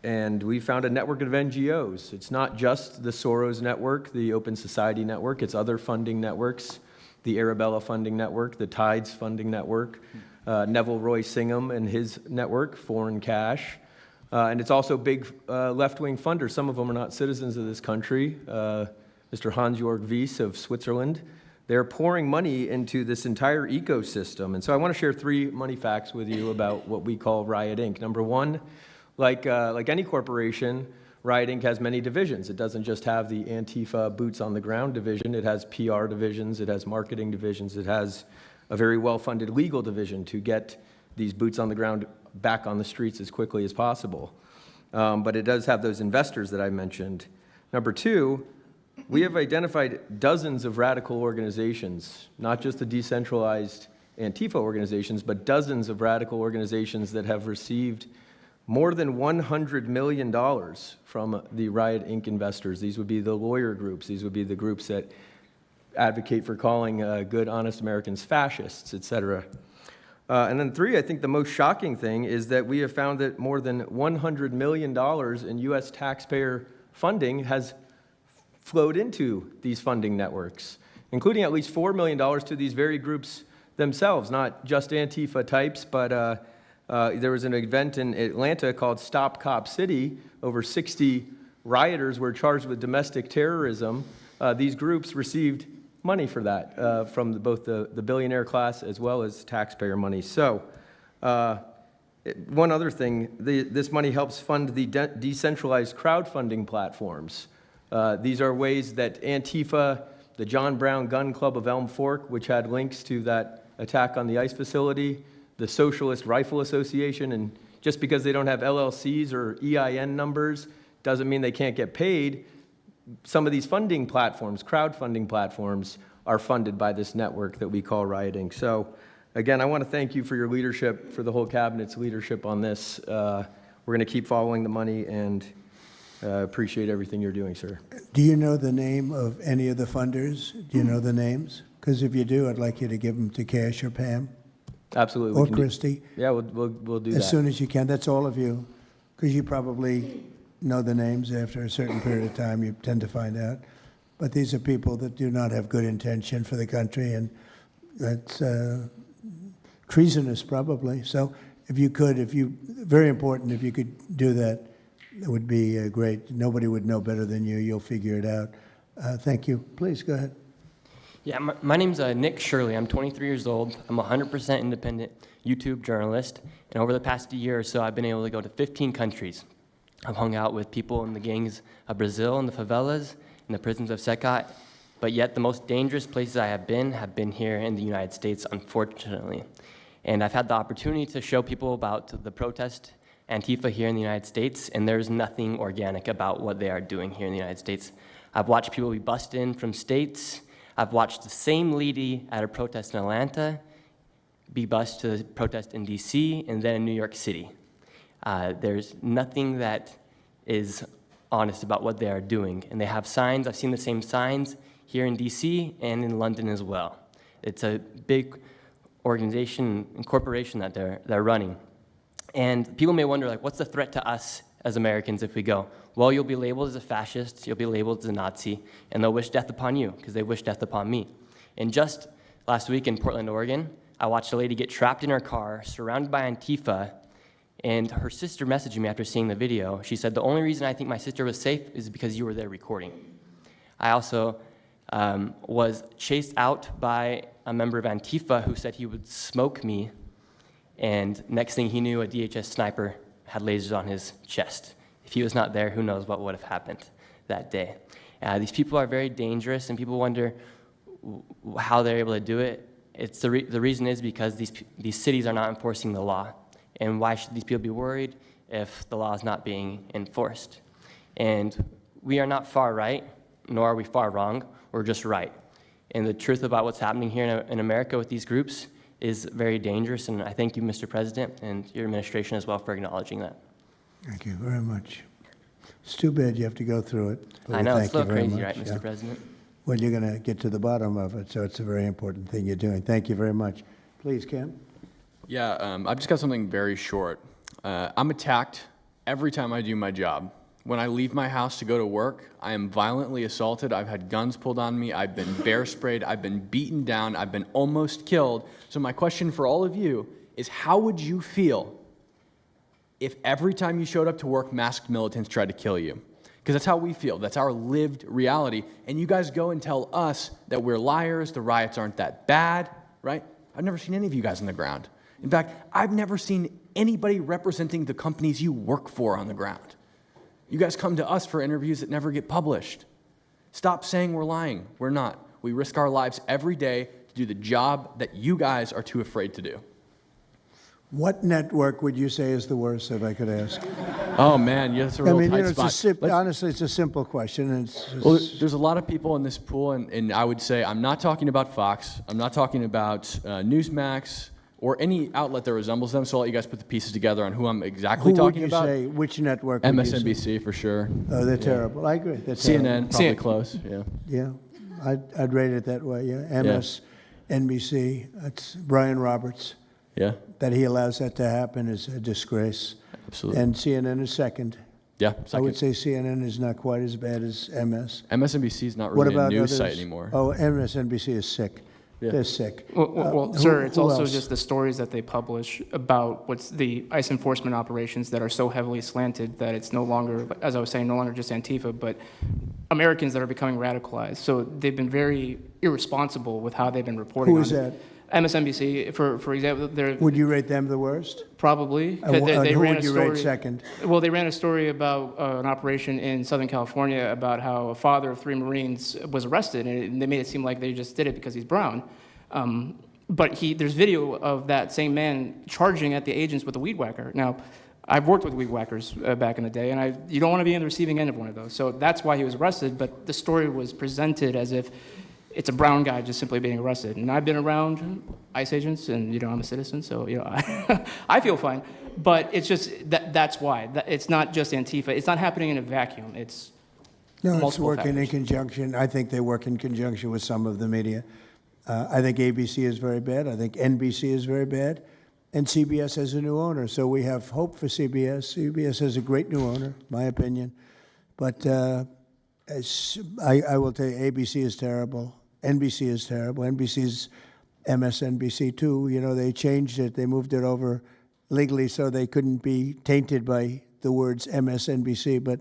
And we found a network of NGOs. It's not just the Soros network, the Open Society network, it's other funding networks, the Arabella funding network, the Tides funding network, Neville Roy Singham and his network, Foreign Cash. And it's also big left-wing funders. Some of them are not citizens of this country. Mr. Hans-Jörg Wyss of Switzerland. They're pouring money into this entire ecosystem. And so I want to share 3 money facts with you about what we call Riot Inc. Number one, like any corporation, Riot Inc. has many divisions. It doesn't just have the Antifa boots on the ground division. It has PR divisions. It has marketing divisions. It has a very well-funded legal division to get these boots on the ground back on the streets as quickly as possible. But it does have those investors that I mentioned. Number two, we have identified dozens of radical organizations, not just the decentralized Antifa organizations, but dozens of radical organizations that have received more than $100 million from the Riot Inc. investors. These would be the lawyer groups. These would be the groups that advocate for calling good, honest Americans fascists, et cetera. And then three, I think the most shocking thing is that we have found that more than $100 million in U.S. taxpayer funding has flowed into these funding networks, including at least $4 million to these very groups themselves, not just Antifa types, but there was an event in Atlanta called Stop Cop City. Over 60 rioters were charged with domestic terrorism. These groups received money for that from both the billionaire class as well as taxpayer money. So one other thing, this money helps fund the decentralized crowdfunding platforms. These are ways that Antifa, the John Brown Gun Club of Elm Fork, which had links to that attack on the ICE facility, the Socialist Rifle Association, and just because they don't have LLCs or EIN numbers doesn't mean they can't get paid. Some of these funding platforms, crowdfunding platforms, are funded by this network that we call Riot Inc. So again, I want to thank you for your leadership, for the whole cabinet's leadership on this. We're going to keep following the money and appreciate everything you're doing, sir. Do you know the name of any of the funders? Do you know the names? Because if you do, I'd like you to give them to Cash or Pam. Absolutely. Or Christy. Yeah, we'll do that. As soon as you can. That's all of you. Because you probably know the names after a certain period of time. You tend to find out. But these are people that do not have good intention for the country, and that's treasonous probably. So if you could, very important, if you could do that, it would be great. Nobody would know better than you. You'll figure it out. Thank you. Please, go ahead. Yeah, my name's Nick Shirley. I'm 23 years old. I'm a 100% independent YouTube journalist. And over the past year or so, I've been able to go to 15 countries. I've hung out with people in the gangs of Brazil, in the favelas, in the prisons of Secot. But yet the most dangerous places I have been here in the United States, unfortunately. And I've had the opportunity to show people about the protest Antifa here in the United States, and there's nothing organic about what they are doing here in the United States. I've watched people be bussed in from states. I've watched the same lady at a protest in Atlanta be bused to protest in DC and then in New York City. There's nothing that is honest about what they are doing. And they have signs. I've seen the same signs here in DC and in London as well. It's a big organization and corporation that they're running. And people may wonder, like, what's the threat to us as Americans if we go? Well, you'll be labeled as a fascist, you'll be labeled as a Nazi, and they'll wish death upon you, because they wish death upon me. And just last week in Portland, Oregon, I watched a lady get trapped in her car, surrounded by Antifa, and her sister messaged me after seeing the video. She said, the only reason I think my sister was safe is because you were there recording. I also was chased out by a member of Antifa who said he would smoke me, and next thing he knew, a DHS sniper had lasers on his chest. If he was not there, who knows what would have happened that day. These people are very dangerous, and people wonder how they're able to do it. The reason is because these cities are not enforcing the law. And why should these people be worried if the law is not being enforced? And we are not far right, nor are we far wrong. We're just right. And the truth about what's happening here in America with these groups is very dangerous, and I thank you, Mr. President, and your administration as well for acknowledging that. Thank you very much. It's too bad you have to go through it. I know, it's a little crazy, much. right, Mr. President? Well, you're going to get to the bottom of it, so it's a very important thing you're doing. Thank you very much. Please, Cam. Yeah, I've just got something very short. I'm attacked every time I do my job. When I leave my house to go to work, I am violently assaulted. I've had guns pulled on me. I've been bear sprayed. I've been beaten down. I've been almost killed. So my question for all of you is, how would you feel if every time you showed up to work, masked militants tried to kill you? Because that's how we feel. That's our lived reality. And you guys go and tell us that we're liars, the riots aren't that bad, right? I've never seen any of you guys on the ground. In fact, I've never seen anybody representing the companies you work for on the ground. You guys come to us for interviews that never get published. Stop saying we're lying. We're not. We risk our lives every day to do the job that you guys are too afraid to do. What network would you say is the worst, if I could ask? Oh, man, that's a real tight spot. Honestly, it's a simple question. And it's just, well, there's a lot of people in this pool, and I would say I'm not talking about Fox. I'm not talking about Newsmax or any outlet that resembles them, so I'll let you guys put the pieces together on who I'm exactly talking about. Who would you say, which network would you say? MSNBC, for sure. Oh, they're terrible. I agree. They're CNN, probably close, yeah. Yeah, I'd rate it that way, yeah. MSNBC, that's Brian Roberts. Yeah. That he allows that to happen is a disgrace. Absolutely. And CNN is second. Yeah, second. I would say CNN is not quite as bad as MS. MSNBC is not What really a about news others? site anymore. Oh, MSNBC is sick. Yeah. They're sick. Well, sir, it's who also else? just the stories that they publish about what's the ICE enforcement operations that are so heavily slanted that it's no longer, as I was saying, no longer just Antifa, but Americans that are becoming radicalized. So they've been very irresponsible with how they've been reporting Who on is it. that? MSNBC, for example, they're Would you rate them the worst? probably. Who would you rate second? Well, they ran a story about an operation in Southern California about how a father of 3 Marines was arrested, and they made it seem like they just did it because he's brown. But there's video of that same man charging at the agents with a weed whacker. Now, I've worked with weed whackers back in the day, and you don't want to be on the receiving end of one of those. So that's why he was arrested, but the story was presented as if it's a brown guy just simply being arrested. And I've been around ICE agents, and I'm a citizen, so I feel fine. But it's just that's why. It's not just Antifa. It's not happening in a vacuum. It's It's working factors. in conjunction. I think they work in conjunction with some of the media. I think ABC is very bad. I think NBC is very bad. And CBS has a new owner, so we have hope for CBS. CBS has a great new owner, my opinion. But I will tell you, ABC is terrible. NBC is terrible. NBC's MSNBC too. They changed it. They moved it over legally so they couldn't be tainted by the words MSNBC, but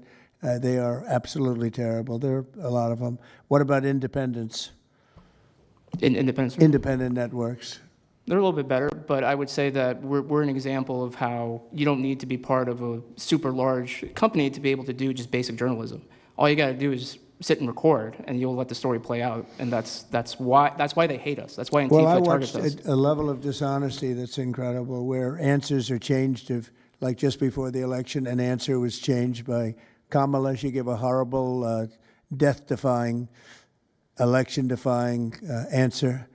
they are absolutely terrible. There are a lot of them. What about independents? Independent networks. They're a little bit better, but I would say that we're an example of how you don't need to be part of a super large company to be able to do just basic journalism. All you got to do is sit and record, and you'll let the story play out, and that's why they hate us. That's why Antifa targets us. Well, I watched a level of dishonesty that's incredible, where answers are changed. Like just before the election, an answer was changed by Kamala. She gave a horrible, death-defying, election-defying answer,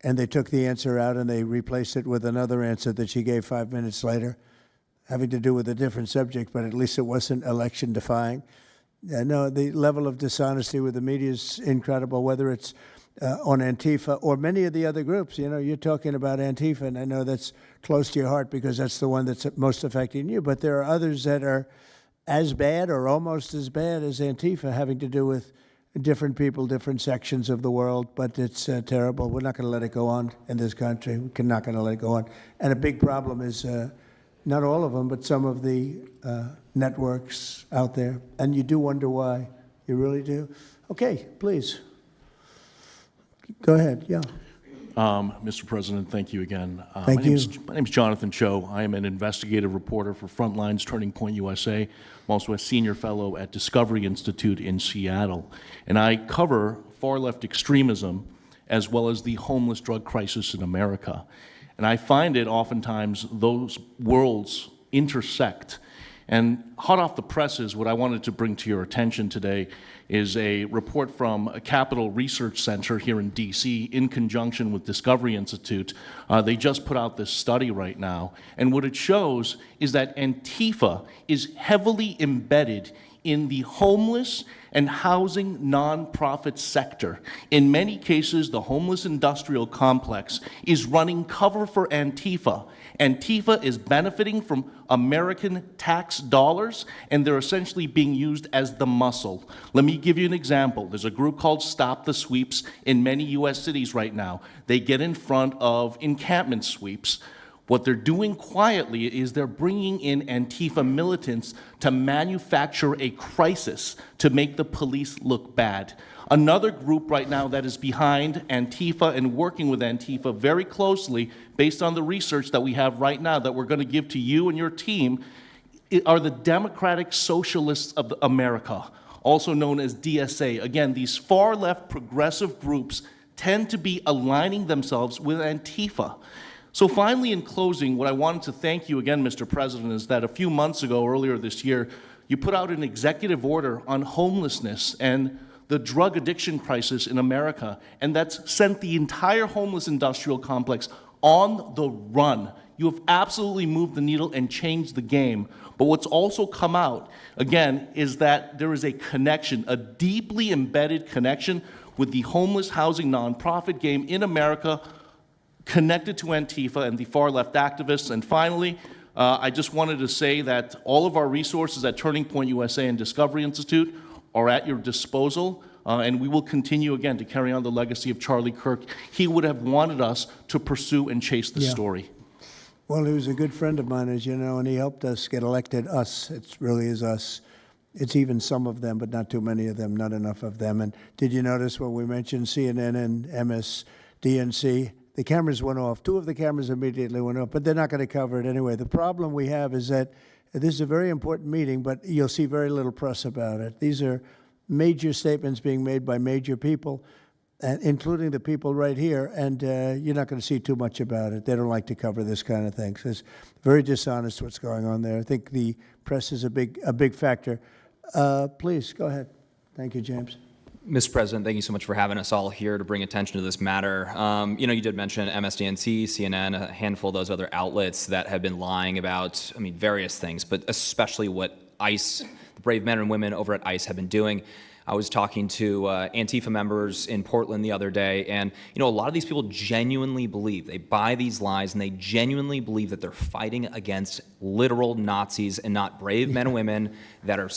and they took the answer out and they replaced it with another answer that she gave 5 minutes later, having to do with a different subject, but at least it wasn't election-defying. No, the level of dishonesty with the media is incredible, whether it's on Antifa or many of the other groups. You're talking about Antifa, and I know that's close to your heart because that's the one that's most affecting you, but there are others that are as bad or almost as bad as Antifa, having to do with different people, different sections of the world, but it's terrible. We're not going to let it go on in this country. We're not going to let it go on. And a big problem is not all of them, but some of the networks out there. And you do wonder why. You really do. Okay, please. Go ahead, yeah. Mr. President, thank you again. Thank you. My name is Jonathan Cho. I am an investigative reporter for Frontlines Turning Point USA. I'm also a senior fellow at Discovery Institute in Seattle. And I cover far-left extremism as well as the homeless drug crisis in America. And I find it oftentimes those worlds intersect. And hot off the presses, what I wanted to bring to your attention today is a report from a Capital Research Center here in DC in conjunction with Discovery Institute. They just put out this study right now. And what it shows is that Antifa is heavily embedded in the homeless and housing nonprofit sector. In many cases, the homeless industrial complex is running cover for Antifa. Antifa is benefiting from American tax dollars, and they're essentially being used as the muscle. Let me give you an example. There's a group called Stop the Sweeps in many U.S. cities right now. They get in front of encampment sweeps. What they're doing quietly is they're bringing in Antifa militants to manufacture a crisis to make the police look bad. Another group right now that is behind Antifa and working with Antifa very closely, based on the research that we have right now that we're going to give to you and your team, are the Democratic Socialists of America, also known as DSA. Again, these far-left progressive groups tend to be aligning themselves with Antifa. So finally, in closing, what I wanted to thank you again, Mr. President, is that a few months ago, earlier this year, you put out an executive order on homelessness and the drug addiction crisis in America, and that's sent the entire homeless industrial complex on the run. You have absolutely moved the needle and changed the game. But what's also come out, again, is that there is a connection, a deeply embedded connection with the homeless housing nonprofit game in America, connected to Antifa and the far-left activists. And finally, I just wanted to say that all of our resources at Turning Point USA and Discovery Institute are at your disposal, and we will continue, again, to carry on the legacy of Charlie Kirk. He would have wanted us to pursue and chase the story. Well, he was a good friend of mine, as you know, and he helped us get elected. Us, it really is us. It's even some of them, but not too many of them, not enough of them. And did you notice when we mentioned CNN and MSDNC, the cameras went off. 2 of the cameras immediately went off, but they're not going to cover it anyway. The problem we have is that this is a very important meeting, but you'll see very little press about it. These are major statements being made by major people, including the people right here, and you're not going to see too much about it. They don't like to cover this kind of thing. So it's very dishonest what's going on there. I think the press is a big factor. Please, go ahead. Thank you, James. Mr. President, thank you so much for having us all here to bring attention to this matter. You did mention MSDNC, CNN, a handful of those other outlets that have been lying about, various things, but especially what ICE, the brave men and women over at ICE have been doing. I was talking to Antifa members in Portland the other day, and a lot of these people genuinely believe, they buy these lies, and they genuinely believe that they're fighting against literal Nazis and not brave men and women that are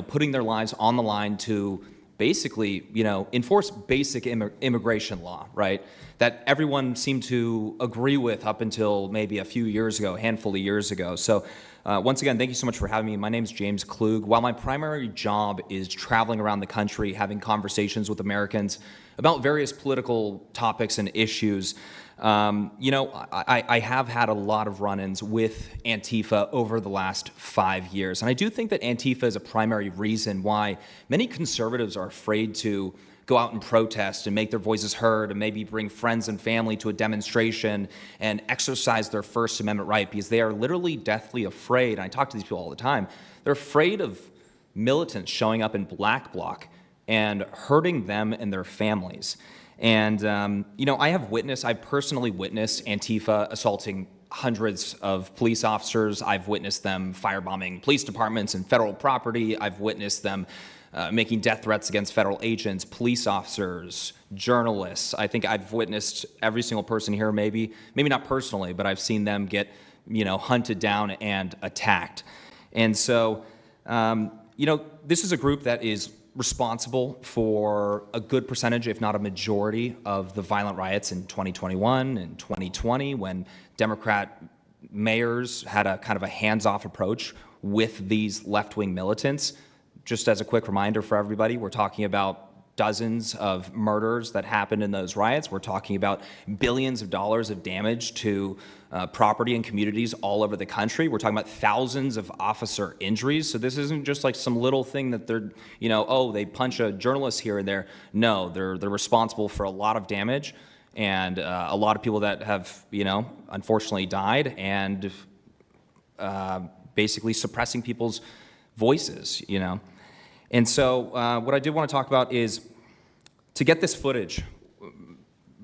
putting their lives on the line to basically, enforce basic immigration law, right? That everyone seemed to agree with up until maybe a few years ago, a handful of years ago. So once again, thank you so much for having me. My name is James Klug. While my primary job is traveling around the country, having conversations with Americans about various political topics and issues, I have had a lot of run-ins with Antifa over the last 5 years. And I do think that Antifa is a primary reason why many conservatives are afraid to go out and protest and make their voices heard and maybe bring friends and family to a demonstration and exercise their First Amendment right, because they are literally deathly afraid. And I talk to these people all the time. They're afraid of militants showing up in black bloc and hurting them and their families. And, I've personally witnessed Antifa assaulting hundreds of police officers. I've witnessed them firebombing police departments and federal property. I've witnessed them making death threats against federal agents, police officers, journalists. I think I've witnessed every single person here, maybe not personally, but I've seen them get, hunted down and attacked. And so, this is a group that is responsible for a good percentage, if not a majority, of the violent riots in 2021 and 2020, when Democrat mayors had a kind of a hands-off approach with these left-wing militants. Just as a quick reminder for everybody, we're talking about dozens of murders that happened in those riots. We're talking about billions of dollars of damage to property and communities all over the country. We're talking about thousands of officer injuries. So this isn't just like some little thing that they're, they punch a journalist here and there. No, they're responsible for a lot of damage and a lot of people that have, unfortunately died and basically suppressing people's voices, And so what I did want to talk about is to get this footage,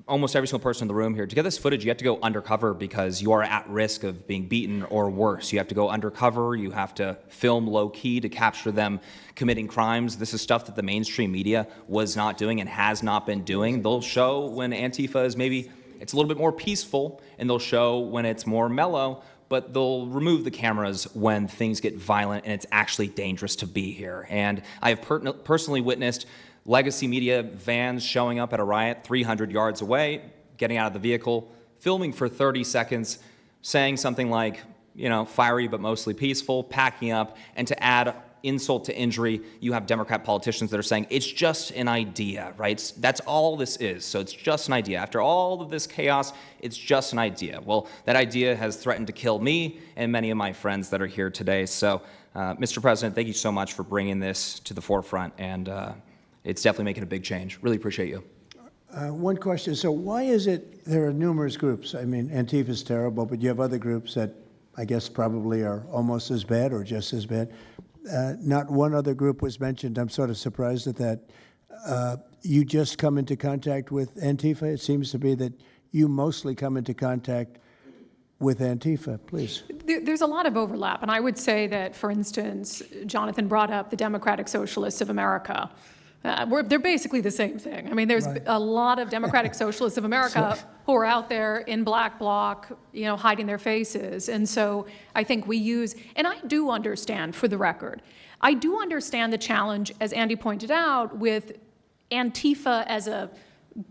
almost every single person in the room here, to get this footage, you have to go undercover because you are at risk of being beaten or worse. You have to go undercover. You have to film low-key to capture them committing crimes. This is stuff that the mainstream media was not doing and has not been doing. They'll show when Antifa is maybe, it's a little bit more peaceful, and they'll show when it's more mellow, but they'll remove the cameras when things get violent and it's actually dangerous to be here. And I have personally witnessed legacy media vans showing up at a riot 300 yards away, getting out of the vehicle, filming for 30 seconds, saying something like, fiery but mostly peaceful, packing up, and to add, insult to injury. You have Democrat politicians that are saying it's just an idea, right? That's all this is. So it's just an idea. After all of this chaos, it's just an idea. Well, that idea has threatened to kill me and many of my friends that are here today. So, Mr. President, thank you so much for bringing this to the forefront, and it's definitely making a big change. Really appreciate you. One question. So why is it there are numerous groups? I mean, Antifa is terrible, but you have other groups that I guess probably are almost as bad or just as bad. Not one other group was mentioned. I'm sort of surprised at that. You just come into contact with Antifa? It seems to be that you mostly come into contact with Antifa. Please. There's a lot of overlap, and I would say that, for instance, Jonathan brought up the Democratic Socialists of America. They're basically the same thing. I mean, there's a lot of Democratic Socialists of America who are out there in black bloc, hiding their faces. And so I think we use, and I do understand, for the record, I do understand the challenge, as Andy pointed out, with Antifa as a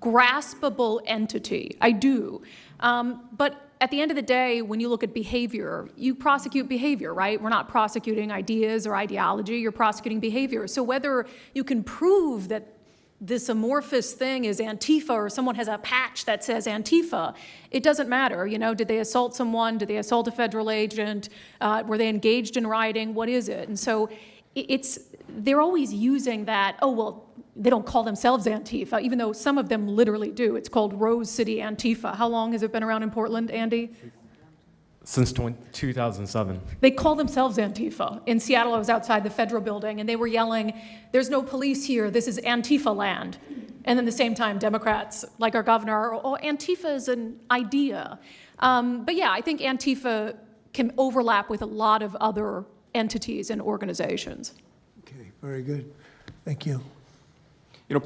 graspable entity. I do. But at the end of the day, when you look at behavior, you prosecute behavior, right? We're not prosecuting ideas or ideology, you're prosecuting behavior. So whether you can prove that this amorphous thing is Antifa or someone has a patch that says Antifa, it doesn't matter. Did they assault someone? Did they assault a federal agent? Were they engaged in rioting? What is it? And so they're always using that, oh, well, they don't call themselves Antifa, even though some of them literally do. It's called Rose City Antifa. How long has it been around in Portland, Andy? Since 2007. They call themselves Antifa. In Seattle, I was outside the federal building, and they were yelling, "There's no police here, this is Antifa land." And then at the same time, Democrats, like our governor, oh, Antifa is an idea. But yeah, I think Antifa can overlap with a lot of other entities and organizations. Okay, very good. Thank you.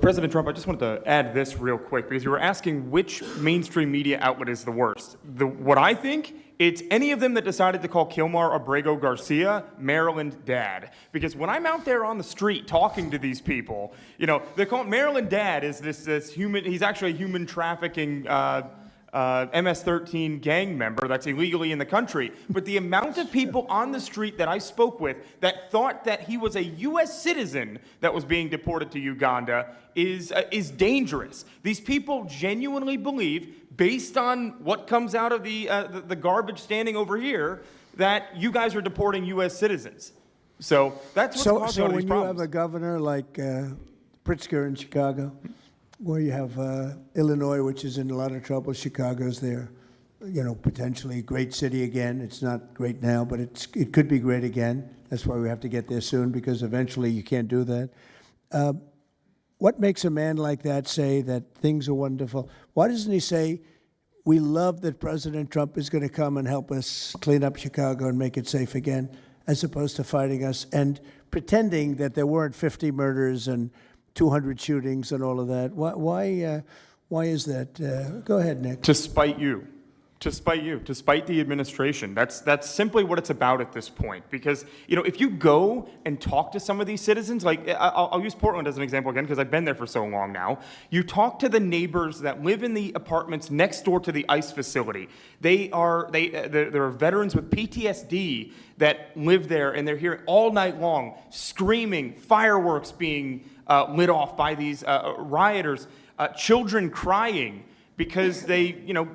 President Trump, I just wanted to add this real quick, because you were asking which mainstream media outlet is the worst. What I think, it's any of them that decided to call Kilmar Abrego Garcia Maryland Dad. Because when I'm out there on the street talking to these people, they call Maryland Dad is this human, he's actually a human trafficking MS-13 gang member that's illegally in the country. But the amount of people on the street that I spoke with that thought that he was a U.S. citizen that was being deported to Uganda is dangerous. These people genuinely believe, based on what comes out of the garbage standing over here, that you guys are deporting U.S. citizens. So that's what's causing all these problems. So when you have a governor like Pritzker in Chicago, where you have Illinois, which is in a lot of trouble. Chicago's there, potentially a great city again. It's not great now, but it could be great again. That's why we have to get there soon, because eventually you can't do that. What makes a man like that say that things are wonderful? Why doesn't he say, we love that President Trump is going to come and help us clean up Chicago and make it safe again, as opposed to fighting us and pretending that there weren't 50 murders and 200 shootings and all of that? Why is that? Go ahead, Nick. To spite you. To spite the administration. That's simply what it's about at this point. Because, if you go and talk to some of these citizens, like I'll use Portland as an example again, because I've been there for so long now. You talk to the neighbors that live in the apartments next door to the ICE facility. There are veterans with PTSD that live there, and they're here all night long, screaming, fireworks being lit off by these rioters, children crying because they,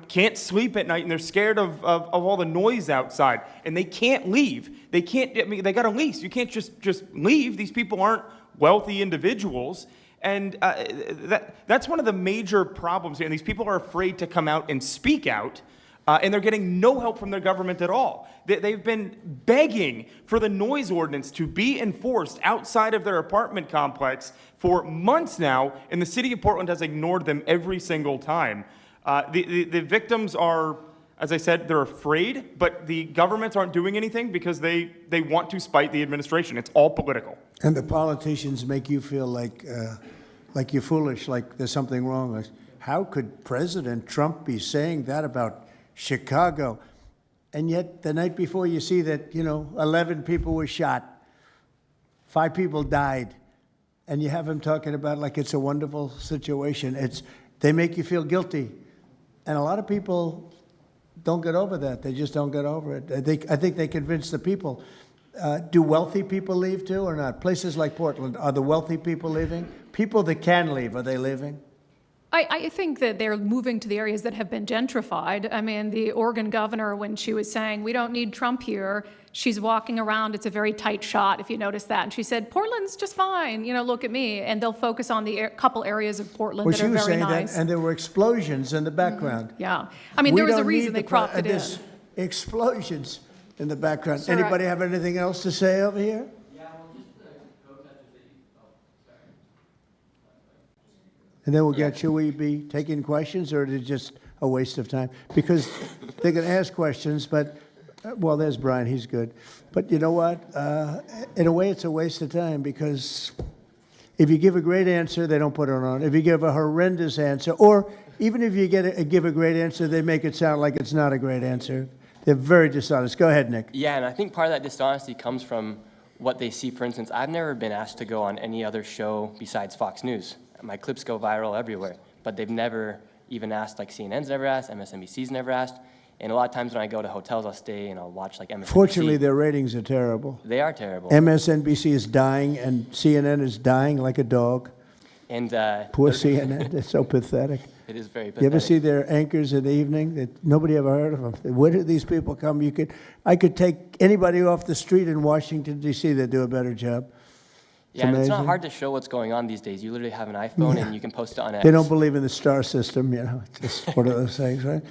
can't sleep at night and they're scared of all the noise outside, and they can't leave. They they got a lease. You can't just leave. These people aren't wealthy individuals, and that's one of the major problems here. And these people are afraid to come out and speak out, and they're getting no help from their government at all. They've been begging for the noise ordinance to be enforced outside of their apartment complex for months now, and the city of Portland has ignored them every single time. The victims are, as I said, they're afraid, but the governments aren't doing anything because they want to spite the administration. It's all political. And the politicians make you feel like you're foolish, like there's something wrong. Like, how could President Trump be saying that about Chicago? And yet the night before you see that, 11 people were shot, 5 people died, and you have him talking about like it's a wonderful situation. They make you feel guilty. And a lot of people don't get over that. They just don't get over it. I think they convince the people. Do wealthy people leave too or not? Places like Portland, are the wealthy people leaving? People that can leave, are they leaving? I think that they're moving to the areas that have been gentrified. I mean, the Oregon governor, when she was saying, we don't need Trump here, she's walking around, it's a very tight shot, if you notice that. And she said, Portland's just fine, you know, look at me. And they'll focus on the couple areas of Portland that are very nice. Well, she was saying that, and there were explosions in the background. Yeah. I mean, there was a reason they cropped it in. There's explosions in the background. Sir, Anybody have anything else to say over here? And then we'll get, should we be taking questions, or is it just a waste of time? Because they can ask questions, but, well, there's Brian, he's good. But you know what? In a way, it's a waste of time, because if you give a great answer, they don't put it on. If you give a horrendous answer, or even if you give a great answer, they make it sound like it's not a great answer. They're very dishonest. Go ahead, Nick. Yeah, and I think part of that dishonesty comes from what they see. For instance, I've never been asked to go on any other show besides Fox News. My clips go viral everywhere, but they've never even asked, like CNN's never asked, MSNBC's never asked. And a lot of times when I go to hotels, I'll stay and I'll watch like MSNBC. Fortunately, their ratings are terrible. They are terrible. MSNBC is dying, and CNN is dying like a dog. And Poor CNN, it's so pathetic. It is very pathetic. You ever see their anchors in the evening? Nobody ever heard of them. Where did these people come? I could take anybody off the street in Washington, D.C. that do a better job. Yeah, and it's not hard to show what's going on these days. You literally have an iPhone and you can post it on X. They don't believe in the star system, you know. It's just one of those things, right?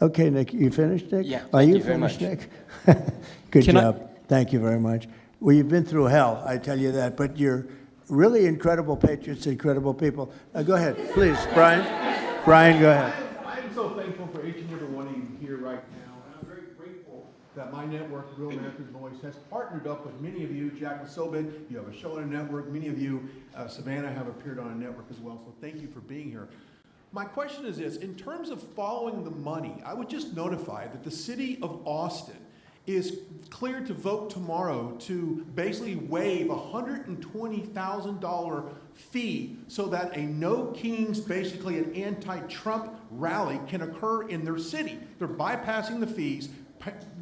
Okay, Nick, you finished, Nick? Yeah, Are thank you you very finished, much. Nick? Good job. Thank you very much. Well, you've been through hell, I tell you that, but you're really incredible patriots, incredible people. Go ahead, please, Brian. Brian, go ahead. I'm so thankful for each and every one of you here right now, and I'm very grateful that my network, Real America's Voice, has partnered up with many of you. Jack Sobin, you have a show on a network. Many of you, Savannah, have appeared on a network as well, so thank you for being here. My question is this: in terms of following the money, I would just notify that the city of Austin is cleared to vote tomorrow to basically waive a $120,000 fee so that a No Kings, basically an anti-Trump rally, can occur in their city. They're bypassing the fees,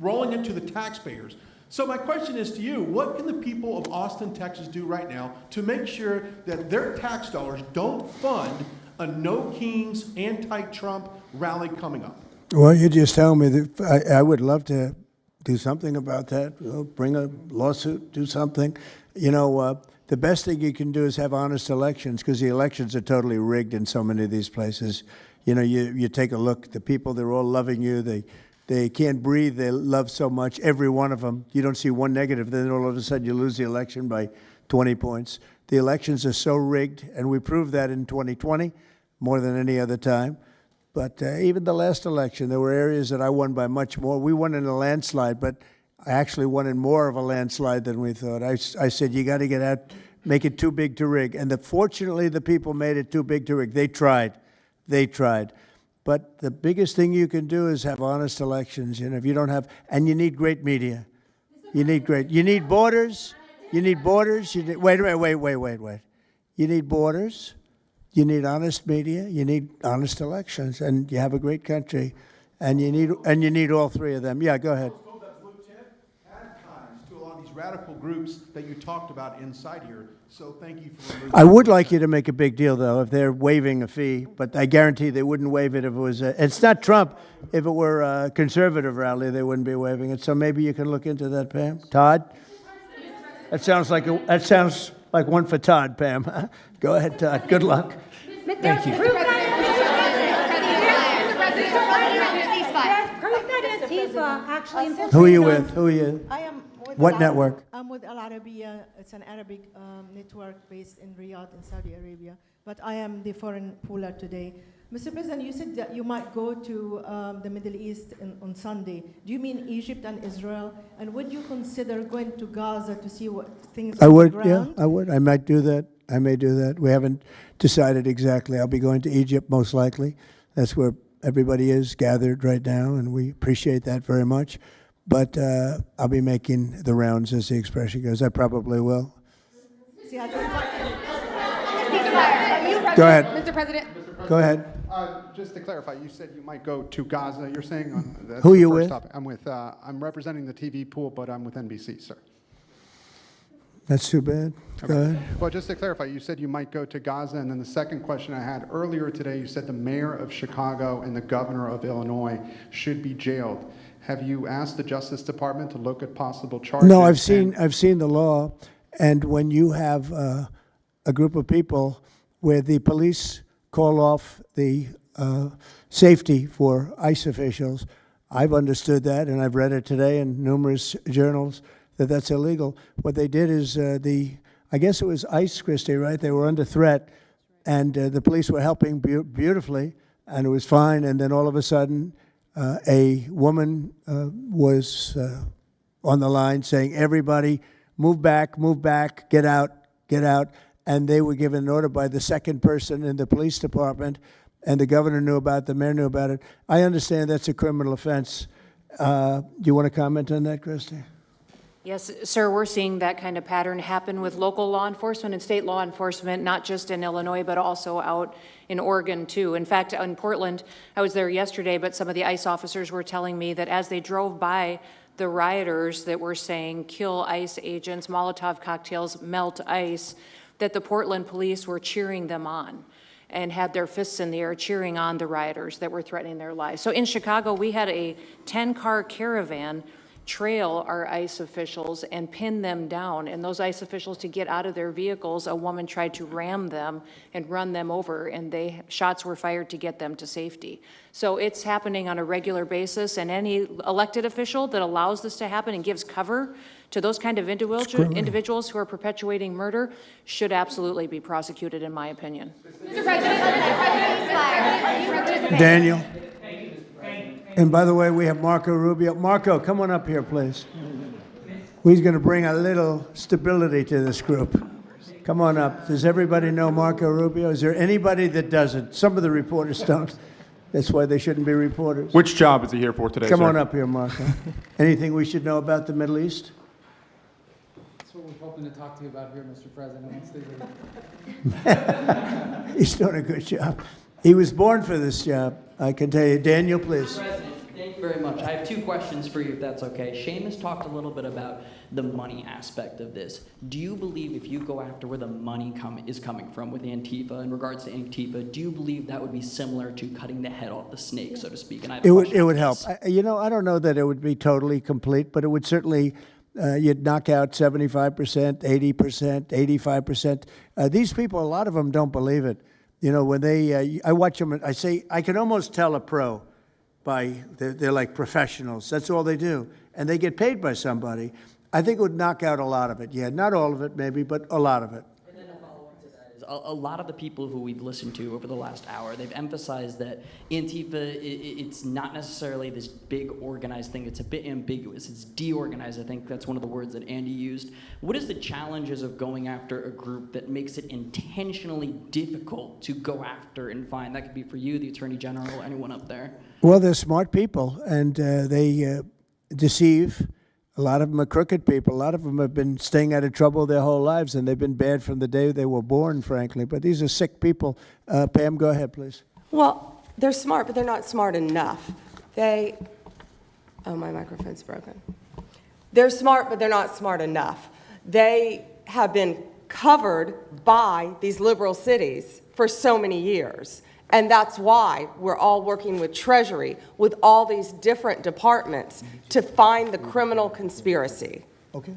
rolling it to the taxpayers. So my question is to you: what can the people of Austin, Texas do right now to make sure that their tax dollars don't fund a No Kings anti-Trump rally coming up? Well, you just tell me that I would love to do something about that. Bring a lawsuit, do something. You know, the best thing you can do is have honest elections, because the elections are totally rigged in so many of these places. You know, you take a look, the people, they're all loving you. They can't breathe. They love so much, every one of them. You don't see one negative, then all of a sudden you lose the election by 20 points. The elections are so rigged, and we proved that in 2020 more than any other time. But even the last election, there were areas that I won by much more. We won in a landslide, but I actually won in more of a landslide than we thought. I said, you got to get out, make it too big to rig. And fortunately, the people made it too big to rig. They tried. But the biggest thing you can do is have honest elections. You know, if you don't have, and you need great media. You need borders. You need borders. You need, wait. You need borders. You need honest media, you need honest elections, and you have a great country, and you need all three of them. Yeah, go ahead. To a lot of these radical groups that you talked about inside here. So thank you for removing. I would like you to make a big deal, though, if they're waiving a fee, but I guarantee they wouldn't waive it if it was it's not Trump. If it were a conservative rally, they wouldn't be waiving it. So maybe you can look into that, Pam. Todd? That sounds like one for Todd, Pam. Go ahead, Todd. Good luck. Thank you. Proof that Antifa actually Who are you with? Who are you? I am with What network? I'm with Al Arabiya. It's an Arabic network based in Riyadh in Saudi Arabia. But I am the foreign puller today. Mr. President, you said that you might go to the Middle East on Sunday. Do you mean Egypt and Israel? And would you consider going to Gaza to see what things I on would, the ground? yeah, I would. I might do that. I may do that. We haven't decided exactly. I'll be going to Egypt most likely. That's where everybody is gathered right now, and we appreciate that very much. But I'll be making the rounds, as the expression goes. I probably will. See, I Go ahead. Mr. President. Go ahead. Just to clarify, you said you might go to Gaza. You're saying on Who are you with? Topic. I'm representing the TV pool, but I'm with NBC, sir. That's too bad. Go ahead. Well, just to clarify, you said you might go to Gaza, and then the second question I had earlier today, you said the mayor of Chicago and the governor of Illinois should be jailed. Have you asked the Justice Department to look at possible charges? No, I've seen the law, and when you have a group of people where the police call off the safety for ICE officials, I've understood that, and I've read it today in numerous journals, that that's illegal. What they did is I guess it was ICE, Christie, right? They were under threat, and the police were helping beautifully, and it was fine. And then all of a sudden, a woman was on the line saying, "Everybody, move back, get out, get out." And they were given an order by the second person in the police department, and the governor knew about it, the mayor knew about it. I understand that's a criminal offense. Do you want to comment on that, Christie? Yes, sir, we're seeing that kind of pattern happen with local law enforcement and state law enforcement, not just in Illinois, but also out in Oregon, too. In fact, in Portland, I was there yesterday, but some of the ICE officers were telling me that as they drove by the rioters that were saying, "Kill ICE agents, Molotov cocktails, melt ICE," that the Portland police were cheering them on and had their fists in the air cheering on the rioters that were threatening their lives. So in Chicago, we had a 10-car caravan trail our ICE officials and pin them down. And those ICE officials, to get out of their vehicles, a woman tried to ram them and run them over, and shots were fired to get them to safety. So it's happening on a regular basis, and any elected official that allows this to happen and gives cover to those kind of individuals who are perpetuating murder should absolutely be prosecuted, in my opinion. Mr. President, Daniel. And by the way, we have Marco Rubio. Marco, come on up here, please. He's going to bring a little stability to this group. Come on up. Does everybody know Marco Rubio? Is there anybody that doesn't? Some of the reporters don't. That's why they shouldn't be reporters. Which job is he here for today, Come sir? on up here, Marco. Anything we should know about the Middle East? That's what we're hoping to talk to you about here, Mr. President. He's doing a good job. He was born for this job, I can tell you. Daniel, please. President, thank you very much. I have two questions for you, if that's okay. Seamus talked a little bit about the money aspect of this. Do you believe if you go after where the money is coming from with Antifa, in regards to Antifa, do you believe that would be similar to cutting the head off the snake, so to speak? And I have It would help. I don't know that it would be totally complete, but it would certainly, you'd knock out 75%, 80%, 85%. These people, a lot of them don't believe it. You know, when I watch them, I say, I can almost tell a pro they're like professionals. That's all they do. And they get paid by somebody. I think it would knock out a lot of it. Yeah, not all of it maybe, but a lot of it. And then a follow-up to that is a lot of the people who we've listened to over the last hour, they've emphasized that Antifa, it's not necessarily this big organized thing. It's a bit ambiguous. It's deorganized. I think that's one of the words that Andy used. What is the challenges of going after a group that makes it intentionally difficult to go after and find? That could be for you, the Attorney General, anyone up there. Well, they're smart people, and they deceive. A lot of them are crooked people. A lot of them have been staying out of trouble their whole lives, and they've been bad from the day they were born, frankly. But these are sick people. Pam, go ahead, please. Well, they're smart, but they're not smart enough. Oh, my microphone's broken. They're smart, but they're not smart enough. They have been covered by these liberal cities for so many years. And that's why we're all working with Treasury, with all these different departments, to find the criminal conspiracy. Okay.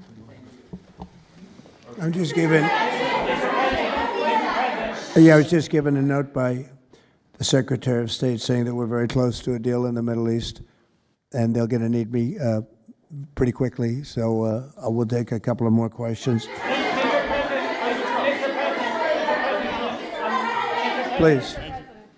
I'm just giving. I was just given a note by the Secretary of State saying that we're very close to a deal in the Middle East, and they're going to need me pretty quickly. So I will take a couple of more questions. Please.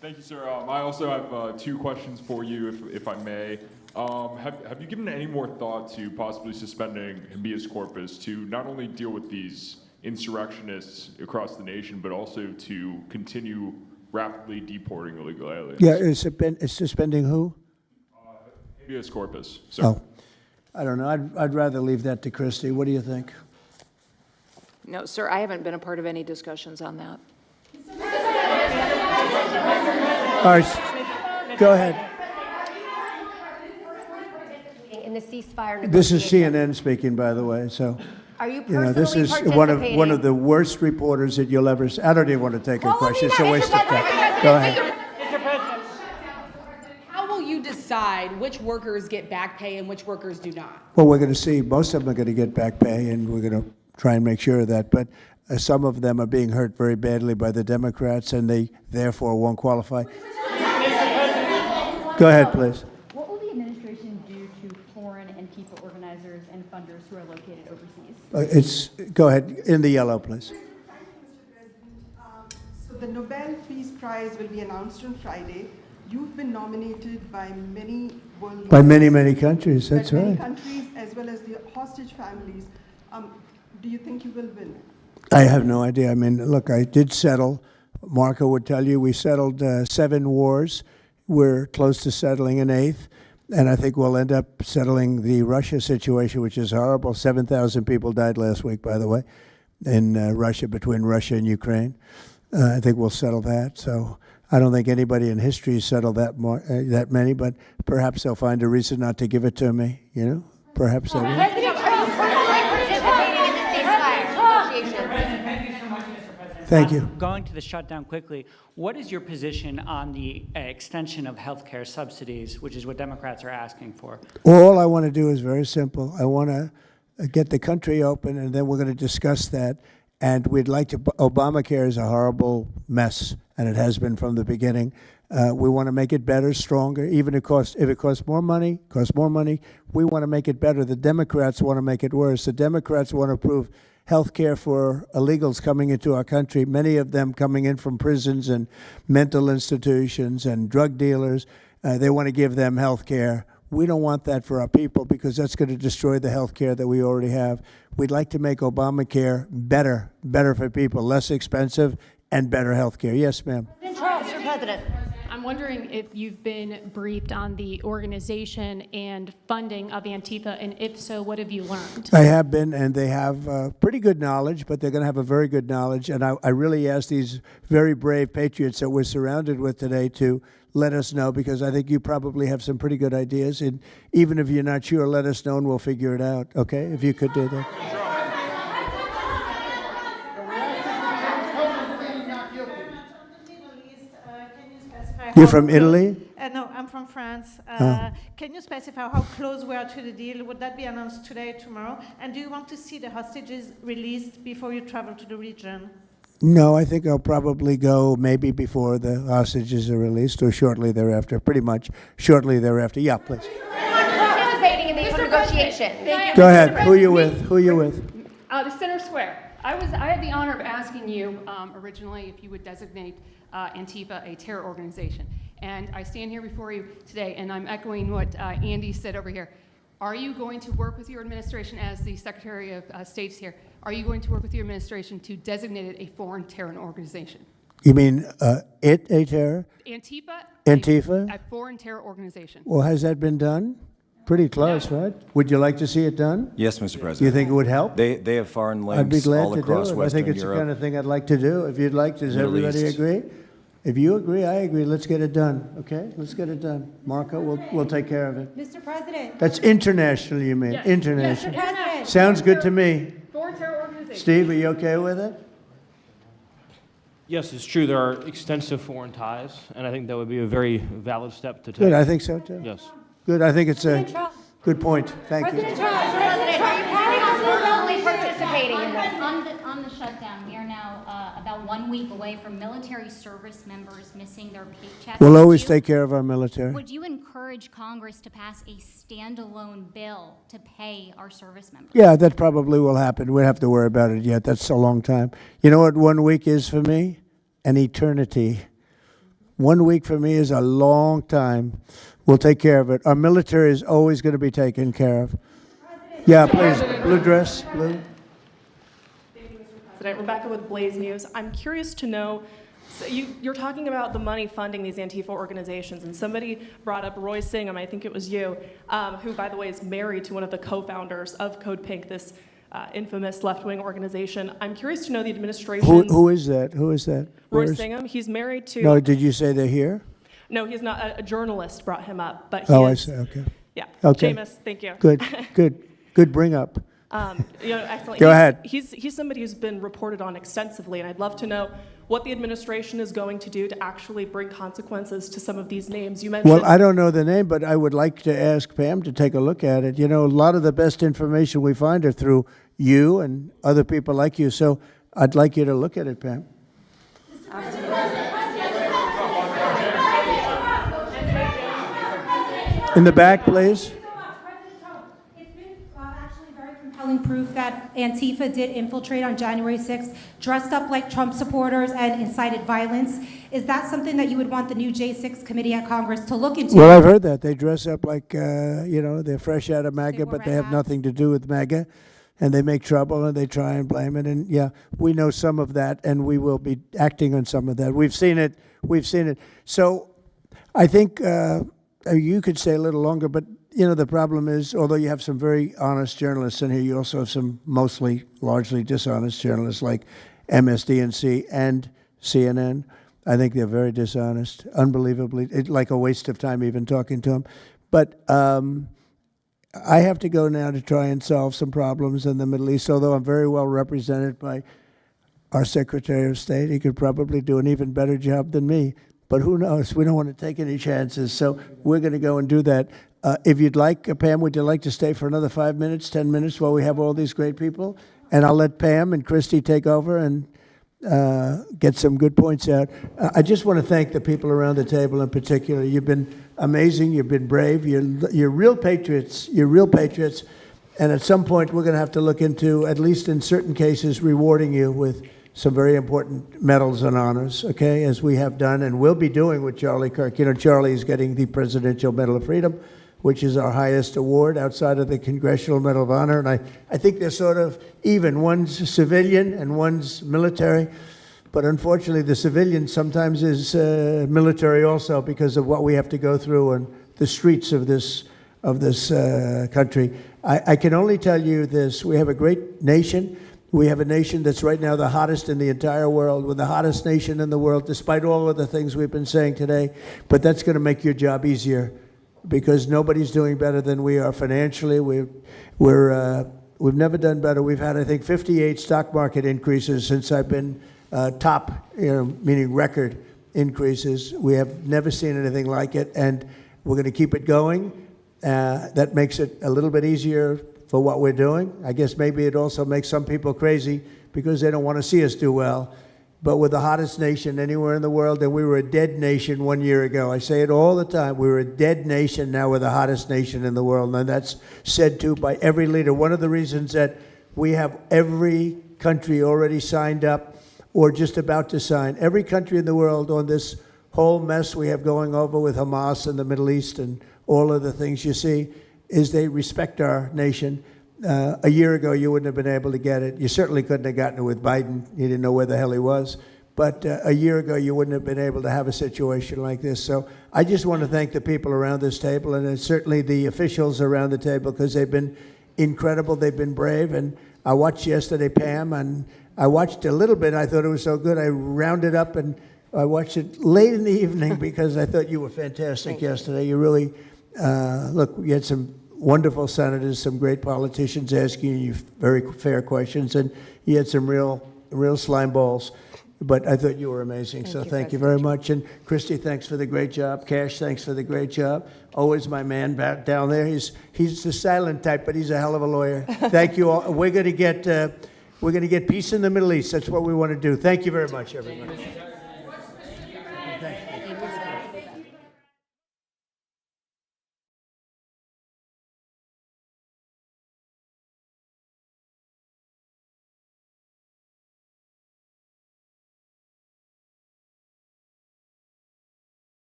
Thank you, sir. I also have two questions for you, if I may. Have you given any more thought to possibly suspending habeas corpus to not only deal with these insurrectionists across the nation, but also to continue rapidly deporting illegal aliens? Yeah, it's suspending who? Habeas corpus, sir. Oh, I don't know. I'd rather leave that to Christie. What do you think? No, sir, I haven't been a part of any discussions on that. All right, go ahead. In the ceasefire This is negotiations. CNN speaking, by the way. So, Are you You know, this personally is participating? one of the worst reporters that you'll ever see. I don't even want to take a question. It's a waste of time. Go ahead. How will you decide which workers get back pay and which workers do not? Well, we're going to see. Most of them are going to get back pay, and we're going to try and make sure of that. But some of them are being hurt very badly by the Democrats, and they therefore won't qualify. Go ahead, please. What will the administration do to foreign Antifa organizers and funders who are located overseas? Go ahead. In the yellow, please. So the Nobel Peace Prize will be announced on Friday. You've been nominated by many world leaders. By many, many countries. That's Many right. countries as well as the hostage families. Do you think you will win? I have no idea. I mean, look, I did settle. Marco would tell you we settled 7 wars. We're close to settling an 8th. And I think we'll end up settling the Russia situation, which is horrible. 7,000 people died last week, by the way, in Russia, between Russia and Ukraine. I think we'll settle that. So I don't think anybody in history has settled that many, but perhaps they'll find a reason not to give it to me, you know? Perhaps they will. President Trump personally participating in the ceasefire negotiations. Thank you. Going to the shutdown quickly, what is your position on the extension of health care subsidies, which is what Democrats are asking for? All I want to do is very simple. I want to get the country open, and then we're going to discuss that. And we'd like to, Obamacare is a horrible mess, and it has been from the beginning. We want to make it better, stronger, even if it costs more money, we want to make it better. The Democrats want to make it worse. The Democrats want to approve health care for illegals coming into our country, many of them coming in from prisons and mental institutions and drug dealers. They want to give them health care. We don't want that for our people because that's going to destroy the health care that we already have. We'd like to make Obamacare better for people, less expensive and better health care. Yes, ma'am. Mr. President. I'm wondering if you've been briefed on the organization and funding of Antifa, and if so, what have you learned? I have been, and they have pretty good knowledge, but they're going to have a very good knowledge. And I really ask these very brave patriots that we're surrounded with today to let us know, because I think you probably have some pretty good ideas. And even if you're not sure, let us know and we'll figure it out, okay? If you could do that. You're from Italy? No, I'm from France. Oh. Can you specify how close we are to the deal? Would that be announced today, tomorrow? And do you want to see the hostages released before you travel to the region? No, I think I'll probably go maybe before the hostages are released or shortly thereafter, pretty much shortly thereafter. Yeah, please. Participating in these negotiations. Go ahead. Who you with? Who you with? The Center Square. I had the honor of asking you originally if you would designate Antifa a terror organization. And I stand here before you today, and I'm echoing what Andy said over here. Are you going to work with your administration as the Secretary of State's here? Are you going to work with your administration to designate it a foreign terror organization? You mean a terror? Antifa? A foreign terror organization. Well, has that been done? Pretty close, right? Would you like to see it done? Yes, Mr. President. You think it would help? They have foreign I'd be links glad all to across do it. Western I think it's Europe. the kind of thing I'd like to do. If you'd like, does Middle everybody East. agree? If you agree, I agree. Let's get it done, okay? Let's get it done. Marco, we'll take care of it. Mr. President. That's international, you mean? Yes. International. Yes, Mr. President. Sounds good to me. Foreign terror organization. Steve, are you okay with it? Yes, it's true. There are extensive foreign ties, and I think that would be a very valid step to take. Good, I think so too. Yes. Good, I think it's a good point. Thank you. President, are you planning on personally participating in this? On the shutdown, we are now about 1 week away from military service members missing their paychecks. We'll always take care of our military. Would you encourage Congress to pass a standalone bill to pay our service members? Yeah, that probably will happen. We don't have to worry about it yet. That's a long time. You know what 1 week is for me? An eternity. 1 week for me is a long time. We'll take care of it. Our military is always going to be taken care of. Yeah, please. Blue dress, blue. President, Rebecca with Blaze News. I'm curious to know, so you're talking about the money funding these Antifa organizations, and somebody brought up Roy Singham, I think it was you, who, by the way, is married to one of the co-founders of Code Pink, this infamous left-wing organization. I'm curious to know the administration. Who is that? Who is that? Roy Where's- Singham. He's married to. No, did you say they're here? No, he's not. A journalist brought him up, but he Oh, I is- see. Okay. Yeah. Okay. Jameis, thank you. Good. Good. Good bring up. Excellent. Go ahead. He's somebody who's been reported on extensively, and I'd love to know what the administration is going to do to actually bring consequences to some of these names. You mentioned. Well, I don't know the name, but I would like to ask Pam to take a look at it. You know, a lot of the best information we find are through you and other people like you. So I'd like you to look at it, Pam. In the back, please. Compelling proof that Antifa did infiltrate on January 6th, dressed up like Trump supporters and incited violence. Is that something that you would want the new J6 committee at Congress to look into? Well, I've heard that. They dress up like, you know, they're fresh out of MAGA, but they have nothing to do with MAGA. And they make trouble and they try and blame it. And yeah, we know some of that and we will be acting on some of that. We've seen it. We've seen it. So I think you could stay a little longer, but you know, the problem is, although you have some very honest journalists in here, you also have some mostly, largely dishonest journalists like MSDNC and CNN. I think they're very dishonest, unbelievably. It's like a waste of time even talking to them. But I have to go now to try and solve some problems in the Middle East, although I'm very well represented by our Secretary of State. He could probably do an even better job than me. But who knows? We don't want to take any chances. So we're going to go and do that. If you'd like, Pam, would you like to stay for another 5 minutes, 10 minutes while we have all these great people? And I'll let Pam and Christy take over and get some good points out. I just want to thank the people around the table in particular. You've been amazing. You've been brave. You're real patriots. You're real patriots. And at some point, we're going to have to look into, at least in certain cases, rewarding you with some very important medals and honors, okay, as we have done and will be doing with Charlie Kirk. You know, Charlie is getting the Presidential Medal of Freedom, which is our highest award outside of the Congressional Medal of Honor. And I think they're sort of even. One's civilian and one's military. But unfortunately, the civilian sometimes is military also because of what we have to go through on the streets of this country. I can only tell you this. We have a great nation. We have a nation that's right now the hottest in the entire world. We're the hottest nation in the world, despite all of the things we've been saying today. But that's going to make your job easier, because nobody's doing better than we are financially. We've never done better. We've had, I think, 58 stock market increases since I've been top, meaning record increases. We have never seen anything like it, and we're going to keep it going. That makes it a little bit easier for what we're doing. I guess maybe it also makes some people crazy because they don't want to see us do well. But we're the hottest nation anywhere in the world, and we were a dead nation 1 year ago. I say it all the time. We were a dead nation. Now we're the hottest nation in the world, and that's said to by every leader. One of the reasons that we have every country already signed up or just about to sign, every country in the world on this whole mess we have going over with Hamas and the Middle East and all of the things you see, is they respect our nation. A year ago, you wouldn't have been able to get it. You certainly couldn't have gotten it with Biden. You didn't know where the hell he was. But a year ago, you wouldn't have been able to have a situation like this. So I just want to thank the people around this table, and certainly the officials around the table, because they've been incredible. They've been brave. And I watched yesterday, Pam, and I watched a little bit. I thought it was so good. I rounded up, and I watched it late in the evening because I thought you were fantastic yesterday. You really, look, you had some wonderful senators, some great politicians asking you very fair questions, and you had some real slime balls. But I thought you were amazing, so thank you very much. And Christy, thanks for the great job. Cash, thanks for the great job. Always my man back down there. He's the silent type, but he's a hell of a lawyer. Thank you all. We're going to get peace in the Middle East. That's what we want to do. Thank you very much, everybody.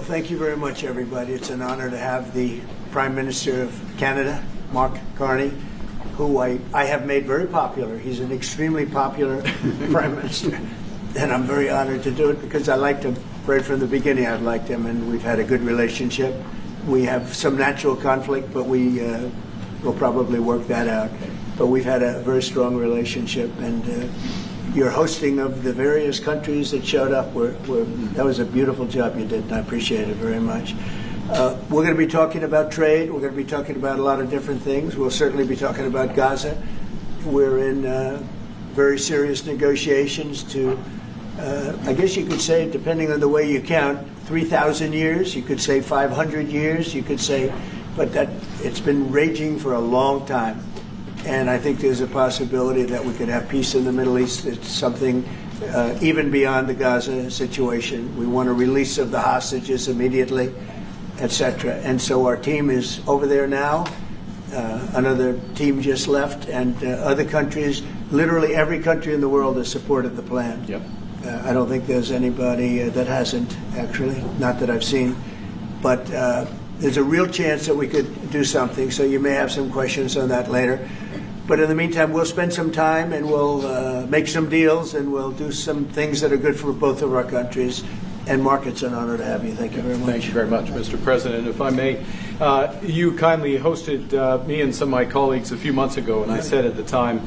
Well, thank you very much, everybody. It's an honor to have the Prime Minister of Canada, Mark Carney, who I have made very popular. He's an extremely popular Prime Minister, and I'm very honored to do it because I liked him right from the beginning. I've liked him, and we've had a good relationship. We have some natural conflict, but we will probably work that out. But we've had a very strong relationship, and your hosting of the various countries that showed up, that was a beautiful job you did, and I appreciate it very much. We're going to be talking about trade. We're going to be talking about a lot of different things. We'll certainly be talking about Gaza. We're in very serious negotiations to, I guess you could say, depending on the way you count, 3,000 years. You could say 500 years. You could say, but that it's been raging for a long time. And I think there's a possibility that we could have peace in the Middle East. It's something even beyond the Gaza situation. We want a release of the hostages immediately, etc. And so our team is over there now. Another team just left, and other countries, literally every country in the world has supported the plan. Yep. I don't think there's anybody that hasn't, actually, not that I've seen. But there's a real chance that we could do something, so you may have some questions on that later. But in the meantime, we'll spend some time and we'll make some deals and we'll do some things that are good for both of our countries. And Mark, it's an honor to have you. Thank you very much. Thank you very much, Mr. President. If I may, you kindly hosted me and some of my colleagues a few months ago, and I said at the time,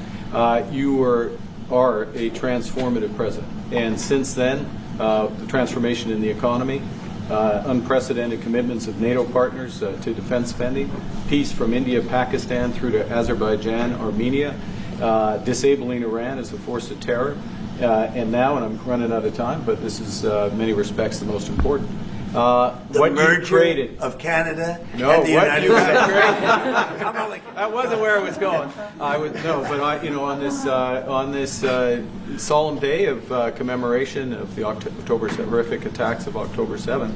you are a transformative president. And since then, the transformation in the economy, unprecedented commitments of NATO partners to defense spending, peace from India, Pakistan through to Azerbaijan, Armenia, disabling Iran as a force of terror, and now, and I'm running out of time, but this is in many respects the most important. The merger of Canada and the United States. That wasn't where I was going. On this solemn day of commemoration of the horrific attacks of October 7th,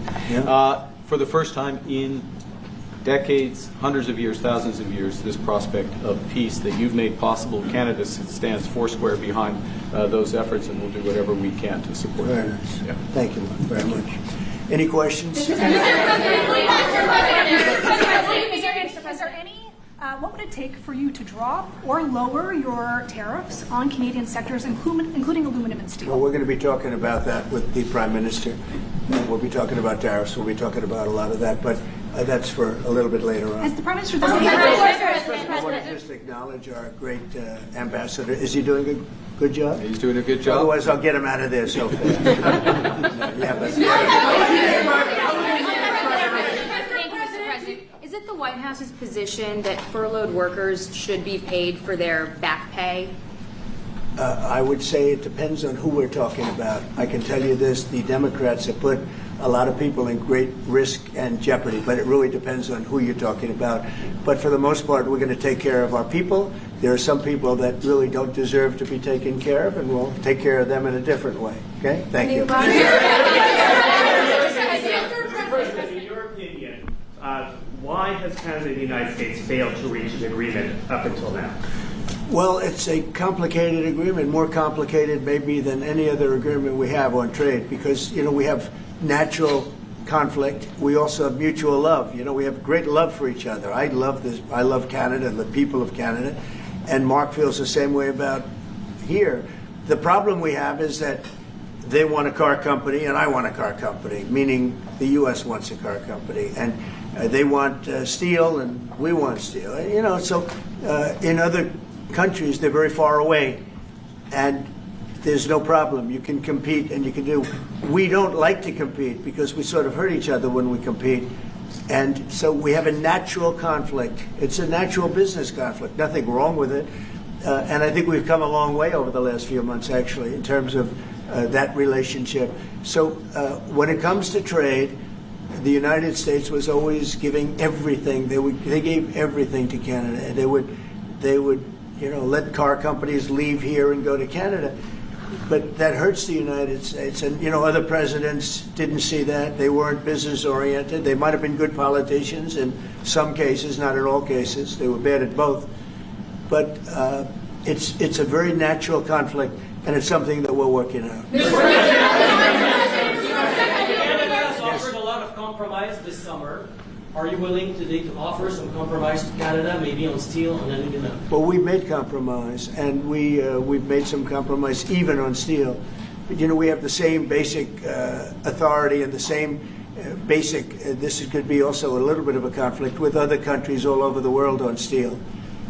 for the first time in decades, hundreds of years, thousands of years, this prospect of peace that you've made possible. Canada stands foursquare behind those efforts, and we'll do whatever we can to support them. Nice. Yeah. Thank you very much. Any questions? Is there any, what would it take for you to drop or lower your tariffs on Canadian sectors, including aluminum and steel? Well, we're going to be talking about that with the Prime Minister. We'll be talking about tariffs. We'll be talking about a lot of that, but that's for a little bit later on. Has the Prime Minister I want to just acknowledge our great ambassador. Is he doing a good job? He's doing a good job. Otherwise, I'll get him out of there so fast. Is it the White House's position that furloughed workers should be paid for their back pay? I would say it depends on who we're talking about. I can tell you this, the Democrats have put a lot of people in great risk and jeopardy, but it really depends on who you're talking about. But for the most part, we're going to take care of our people. There are some people that really don't deserve to be taken care of, and we'll take care of them in a different way. Okay? Thank you. Mr. President, in your opinion, why has Canada and the United States failed to reach an agreement up until now? Well, it's a complicated agreement, more complicated maybe than any other agreement we have on trade, because, we have natural conflict. We also have mutual love. We have great love for each other. I love this. I love Canada and the people of Canada, and Mark feels the same way about here. The problem we have is that they want a car company and I want a car company, meaning the U.S. wants a car company, and they want steel and we want steel. So in other countries, they're very far away, and there's no problem. You can compete and you can do. We don't like to compete because we sort of hurt each other when we compete. And so we have a natural conflict. It's a natural business conflict. Nothing wrong with it. And I think we've come a long way over the last few months, actually, in terms of that relationship. So when it comes to trade, the United States was always giving everything. They gave everything to Canada. And they would let car companies leave here and go to Canada. But that hurts the United States. And, other presidents didn't see that. They weren't business-oriented. They might have been good politicians in some cases, not in all cases. They were bad at both. But it's a very natural conflict, and it's something that we're working out. Canada has offered a lot of compromise this summer. Are you willing today to offer some compromise to Canada, maybe on steel, and aluminum? Well, we made compromise, and we've made some compromise even on steel. But, we have the same basic authority and the same basic, this could be also a little bit of a conflict with other countries all over the world on steel,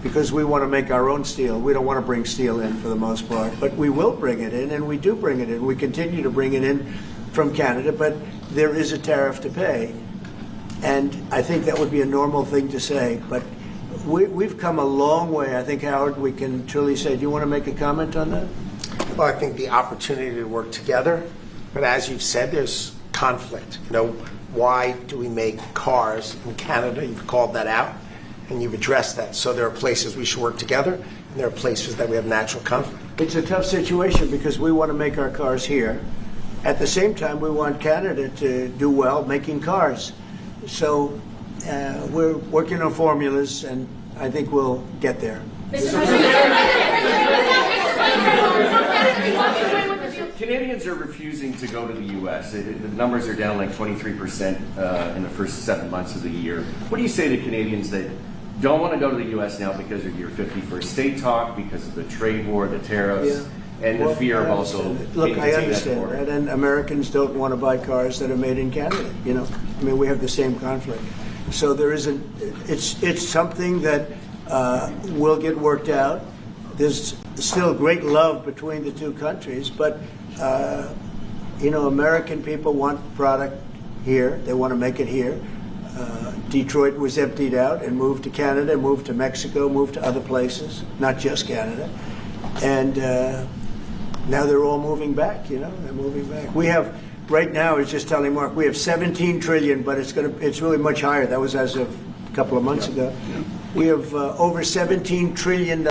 because we want to make our own steel. We don't want to bring steel in for the most part, but we will bring it in, and we do bring it in. We continue to bring it in from Canada, but there is a tariff to pay. And I think that would be a normal thing to say, but we've come a long way. I think, Howard, we can truly say, do you want to make a comment on that? Well, I think the opportunity to work together, but as you've said, there's conflict. Why do we make cars in Canada? You've called that out, and you've addressed that. So there are places we should work together, and there are places that we have natural conflict. It's a tough situation because we want to make our cars here. At the same time, we want Canada to do well making cars. So we're working on formulas, and I think we'll get there. Canadians are refusing to go to the U.S. The numbers are down like 23% in the first 7 months of the year. What do you say to Canadians that don't want to go to the U.S. now because of your 51st state talk, because of the trade war, the tariffs, and the fear of also... Look, I understand that, and Americans don't want to buy cars that are made in Canada. We have the same conflict. So there isn't... It's something that will get worked out. There's still great love between the two countries, but American people want product here. They want to make it here. Detroit was emptied out and moved to Canada, moved to Mexico, moved to other places, not just Canada. And now they're all moving back, they're moving back. We have, right now, I was just telling Mark, we have 17 trillion, but it's really much higher. That was as of a couple of months ago. We have over $17 trillion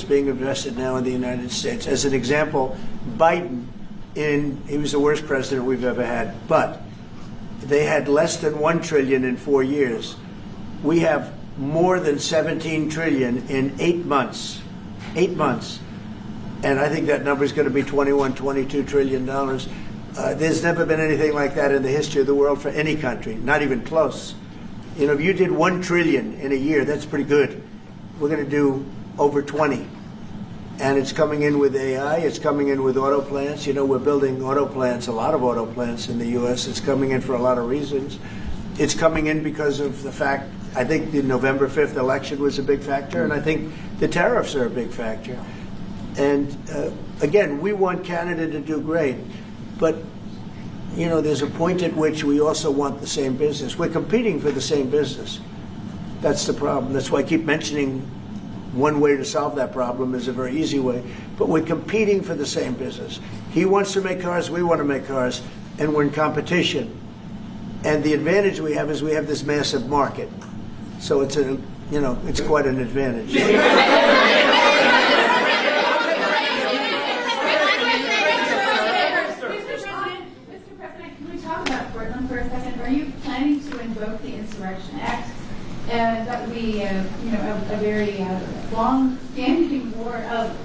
being invested now in the United States. As an example, Biden, he was the worst president we've ever had, but they had less than $1 trillion in 4 years. We have more than 17 trillion in 8 months. 8 months. And I think that number is going to be $21, $22 trillion. There's never been anything like that in the history of the world for any country, not even close. If you did 1 trillion in a year, that's pretty good. We're going to do over 20. And it's coming in with AI, it's coming in with auto plants. We're building auto plants, a lot of auto plants in the U.S. It's coming in for a lot of reasons. It's coming in because of the fact, I think the November 5th election was a big factor, and I think the tariffs are a big factor. And again, we want Canada to do great, but there's a point at which we also want the same business. We're competing for the same business. That's the problem. That's why I keep mentioning one way to solve that problem is a very easy way. But we're competing for the same business. He wants to make cars, we want to make cars, and we're in competition. And the advantage we have is we have this massive market. So it's it's quite an advantage. For a second, are you planning to invoke the Insurrection Act? That would be, a very long-standing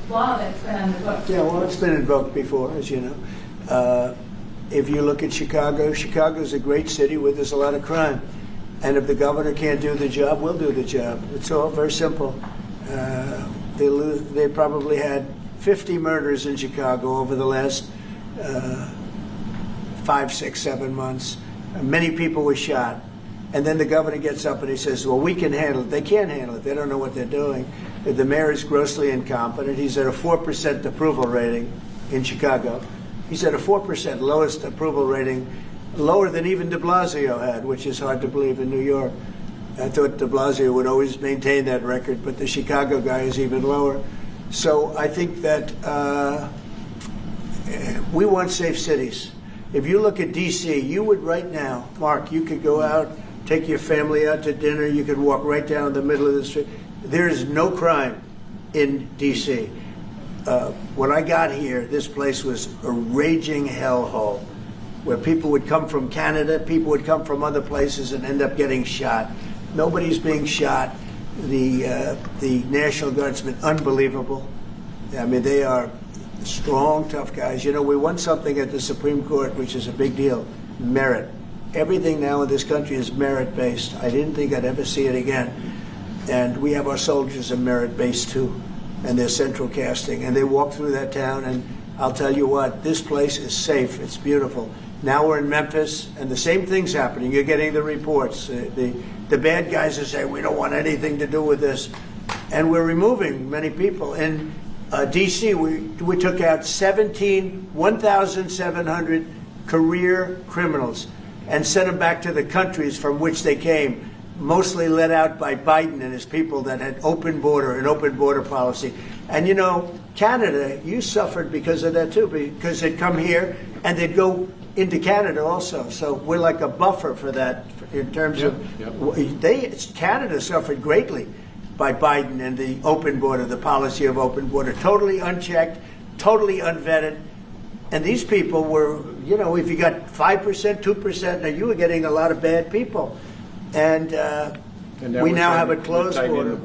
law that's been on the books. Yeah, well, it's been invoked before, as you know. If you look at Chicago, Chicago's a great city where there's a lot of crime. And if the governor can't do the job, we'll do the job. It's all very simple. They probably had 50 murders in Chicago over the last 5, 6, 7 months. Many people were shot. And then the governor gets up and he says, well, we can handle it. They can't handle it. They don't know what they're doing. The mayor is grossly incompetent. He's at a 4% approval rating in Chicago. He's at a 4%, lowest approval rating, lower than even de Blasio had, which is hard to believe in New York. I thought de Blasio would always maintain that record, but the Chicago guy is even lower. So I think that we want safe cities. If you look at D.C., you would right now, Mark, you could go out, take your family out to dinner, you could walk right down the middle of the street. There is no crime in D.C. When I got here, this place was a raging hellhole where people would come from Canada, people would come from other places and end up getting shot. Nobody's being shot. The National Guardsmen, unbelievable. I mean, they are strong, tough guys. We won something at the Supreme Court, which is a big deal, merit. Everything now in this country is merit-based. I didn't think I'd ever see it again. And we have our soldiers are merit-based too, and they're central casting. And they walk through that town, and I'll tell you what, this place is safe. It's beautiful. Now we're in Memphis, and the same thing's happening. You're getting the reports. The bad guys are saying, we don't want anything to do with this. And we're removing many people. In D.C., we took out 1,700 career criminals and sent them back to the countries from which they came, mostly led out by Biden and his people that had an open border policy. And you know, Canada, you suffered because of that too, because they'd come here and they'd go into Canada also. So we're like a buffer for that in terms of, Canada suffered greatly by Biden and the open border, the policy of open border, totally unchecked, totally unvetted. And these people were, you know, if you got 5%, 2%, now you were getting a lot of bad people. And we now have a closed border.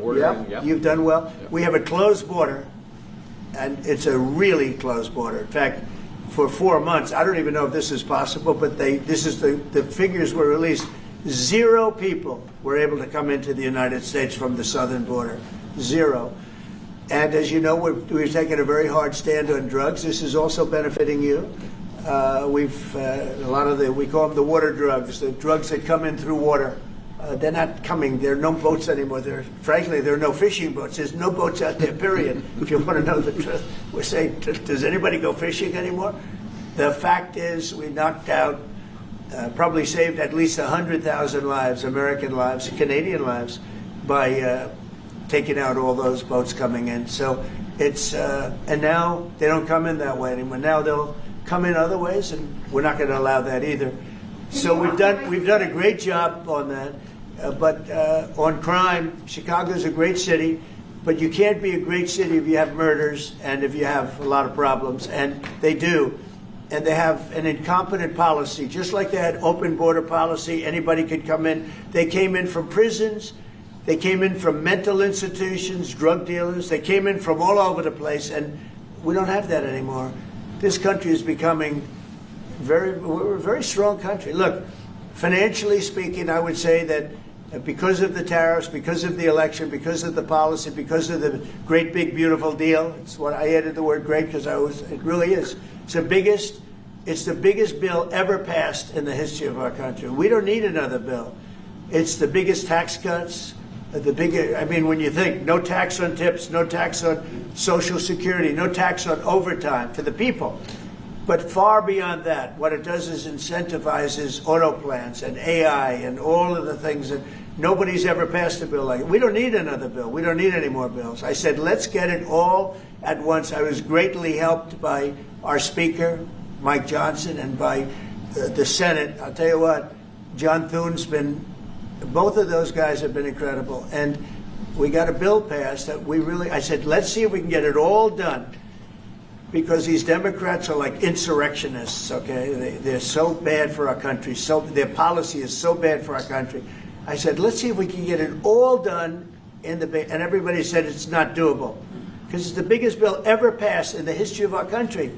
You've done well. Yep. We have a closed border, and it's a really closed border. In fact, for 4 months, I don't even know if this is possible, but the figures were released. 0 people were able to come into the United States from the southern border. 0. And as you know, we're taking a very hard stand on drugs. This is also benefiting you. A lot of we call them the water drugs, the drugs that come in through water. They're not coming. There are no boats anymore. Frankly, there are no fishing boats. There's no boats out there, period. If you want to know the truth, we're saying, does anybody go fishing anymore? The fact is, we knocked out, probably saved at least 100,000 lives, American lives, Canadian lives, by taking out all those boats coming in. So it's, and now they don't come in that way anymore. Now they'll come in other ways, and we're not going to allow that either. So we've done a great job on that. But on crime, Chicago's a great city, but you can't be a great city if you have murders and if you have a lot of problems, and they do. And they have an incompetent policy, just like they had open border policy. Anybody could come in. They came in from prisons. They came in from mental institutions, drug dealers. They came in from all over the place, and we don't have that anymore. This country is becoming we're a very strong country. Look, financially speaking, I would say that because of the tariffs, because of the election, because of the policy, because of the great big beautiful deal, it's what I added the word great because it really is. It's the biggest bill ever passed in the history of our country. We don't need another bill. It's the biggest tax cuts, when you think no tax on tips, no tax on Social Security, no tax on overtime for the people. But far beyond that, what it does is incentivizes auto plans and AI and all of the things that nobody's ever passed a bill like it. We don't need another bill. We don't need any more bills. I said, let's get it all at once. I was greatly helped by our Speaker, Mike Johnson, and by the Senate. I'll tell you what, John Thune's both of those guys have been incredible. And we got a bill passed that I said, let's see if we can get it all done. Because these Democrats are like insurrectionists, okay? They're so bad for our country. Their policy is so bad for our country. I said, let's see if we can get it all done and everybody said it's not doable. Because it's the biggest bill ever passed in the history of our country.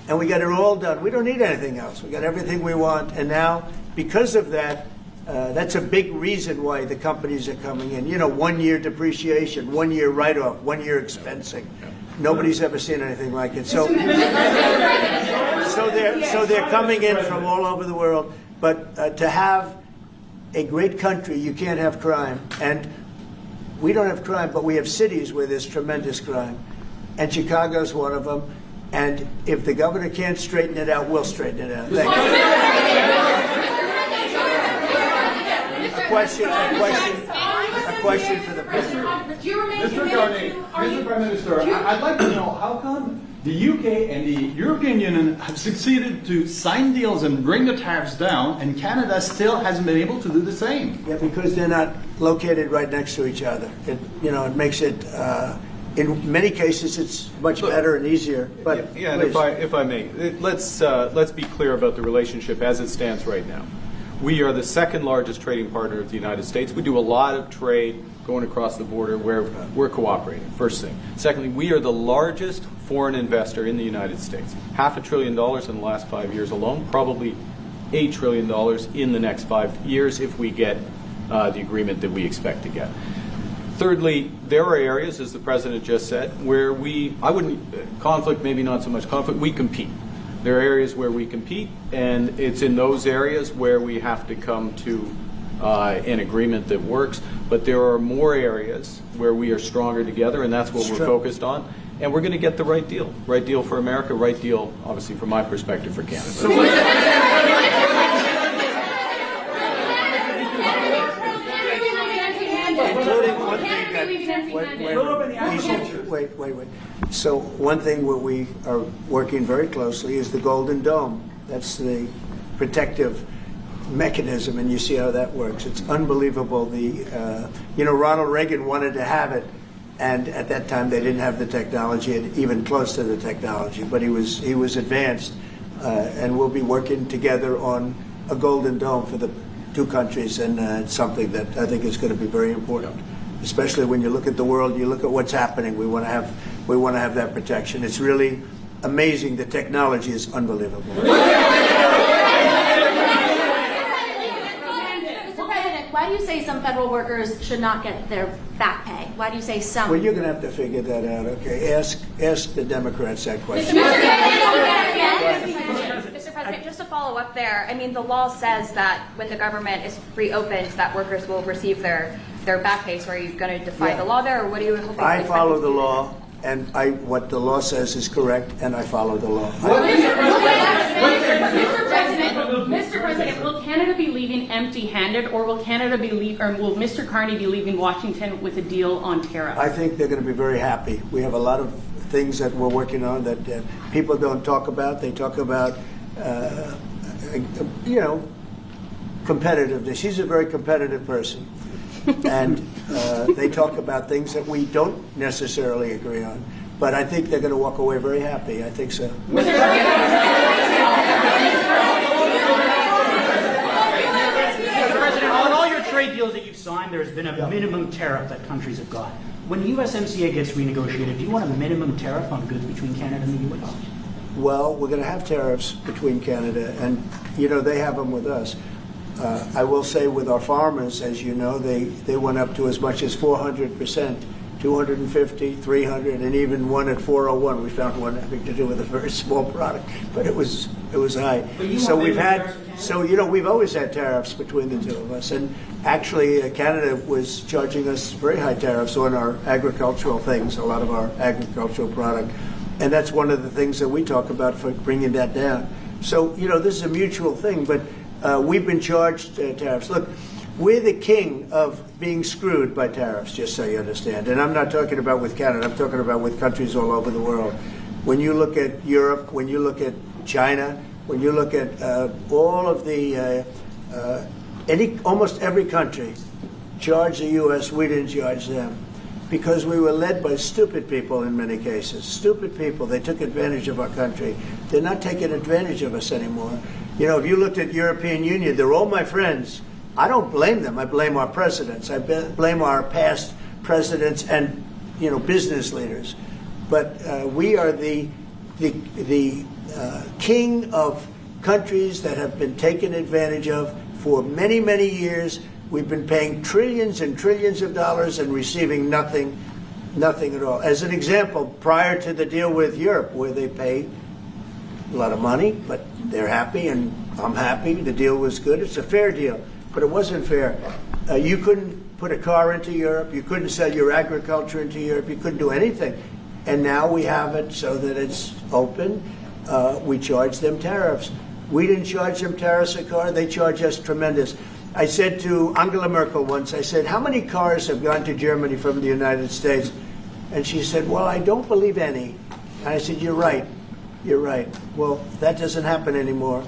And we got it all done. We don't need anything else. We got everything we want. And now, because of that, that's a big reason why the companies are coming in. 1 year depreciation, 1 year write-off, 1 year expensing. Nobody's ever seen anything like it. So they're coming in from all over the world. But to have a great country, you can't have crime. And we don't have crime, but we have cities where there's tremendous crime. And Chicago's one of them. And if the governor can't straighten it out, we'll straighten it out. Thank you. A question for the president. Mr. Carney, Mr. Prime Minister, I'd like to know how come the UK and the European Union have succeeded to sign deals and bring the tariffs down, and Canada still hasn't been able to do the same? Yeah, because they're not located right next to each other. It makes it, in many cases, it's much better and easier. But yeah, and if I may, let's be clear about the relationship as it stands right now. We are the second largest trading partner of the United States. We do a lot of trade going across the border where we're cooperating, first thing. Secondly, we are the largest foreign investor in the United States. $500 billion in the last 5 years alone, probably $8 trillion in the next 5 years if we get the agreement that we expect to get. Thirdly, there are areas, as the President just said, where conflict, maybe not so much conflict, we compete. There are areas where we compete, and it's in those areas where we have to come to an agreement that works. But there are more areas where we are stronger together, and that's what we're focused on. And we're going to get the right deal. Right deal for America, right deal, obviously, from my perspective, for Canada. Including one thing that, wait. So one thing where we are working very closely is the Golden Dome. That's the protective mechanism, and you see how that works. It's unbelievable. Ronald Reagan wanted to have it, and at that time they didn't have the technology, even close to the technology, but he was advanced, and we'll be working together on a Golden Dome for the two countries, and it's something that I think is going to be very important, especially when you look at the world, you look at what's happening. We want to have that protection. It's really amazing. The technology is unbelievable. Why do you say some federal workers should not get their back pay? Why do you say some? Well, you're going to have to figure that out, okay? Ask the Democrats that question. Mr. President, just to follow up there, I mean, the law says that when the government is reopened, that workers will receive their back pay. So are you going to defy the law there, or what do you hope? I follow the law, and what the law says is correct, and I follow the law. Mr. President, will Canada be leaving empty-handed, or will will Mr. Carney be leaving Washington with a deal on tariffs? I think they're going to be very happy. We have a lot of things that we're working on that people don't talk about. They talk about, competitiveness. He's a very competitive person. And they talk about things that we don't necessarily agree on. But I think they're going to walk away very happy. I think so. Mr. President, on all your trade deals that you've signed, there's been a minimum tariff that countries have got. When USMCA gets renegotiated, do you want a minimum tariff on goods between Canada and the U.S.? Well, we're going to have tariffs between Canada, and, they have them with us. I will say with our farmers, as you know, they went up to as much as 400%, 250, 300, and even one at 401. We found one having to do with a very small product, but it was high. So we've always had tariffs between the two of us, and actually Canada was charging us very high tariffs on our agricultural things, a lot of our agricultural product, and that's one of the things that we talk about for bringing that down. So this is a mutual thing, but we've been charged tariffs. Look, we're the king of being screwed by tariffs, just so you understand. And I'm not talking about with Canada. I'm talking about with countries all over the world. When you look at Europe, when you look at China, when you look at all of the, almost every country charged the U.S., we didn't charge them. Because we were led by stupid people in many cases. Stupid people. They took advantage of our country. They're not taking advantage of us anymore. If you looked at European Union, they're all my friends. I don't blame them. I blame our presidents. I blame our past presidents and, business leaders. But we are the king of countries that have been taken advantage of for many, many years. We've been paying trillions and trillions of dollars and receiving nothing at all. As an example, prior to the deal with Europe, where they pay a lot of money, but they're happy and I'm happy. The deal was good. It's a fair deal, but it wasn't fair. You couldn't put a car into Europe. You couldn't sell your agriculture into Europe. You couldn't do anything. And now we have it so that it's open. We charge them tariffs. We didn't charge them tariffs a car. They charge us tremendous. I said to Angela Merkel once, I said, how many cars have gone to Germany from the United States? And she said, well, I don't believe any. And I said, you're right. You're right. Well, that doesn't happen anymore.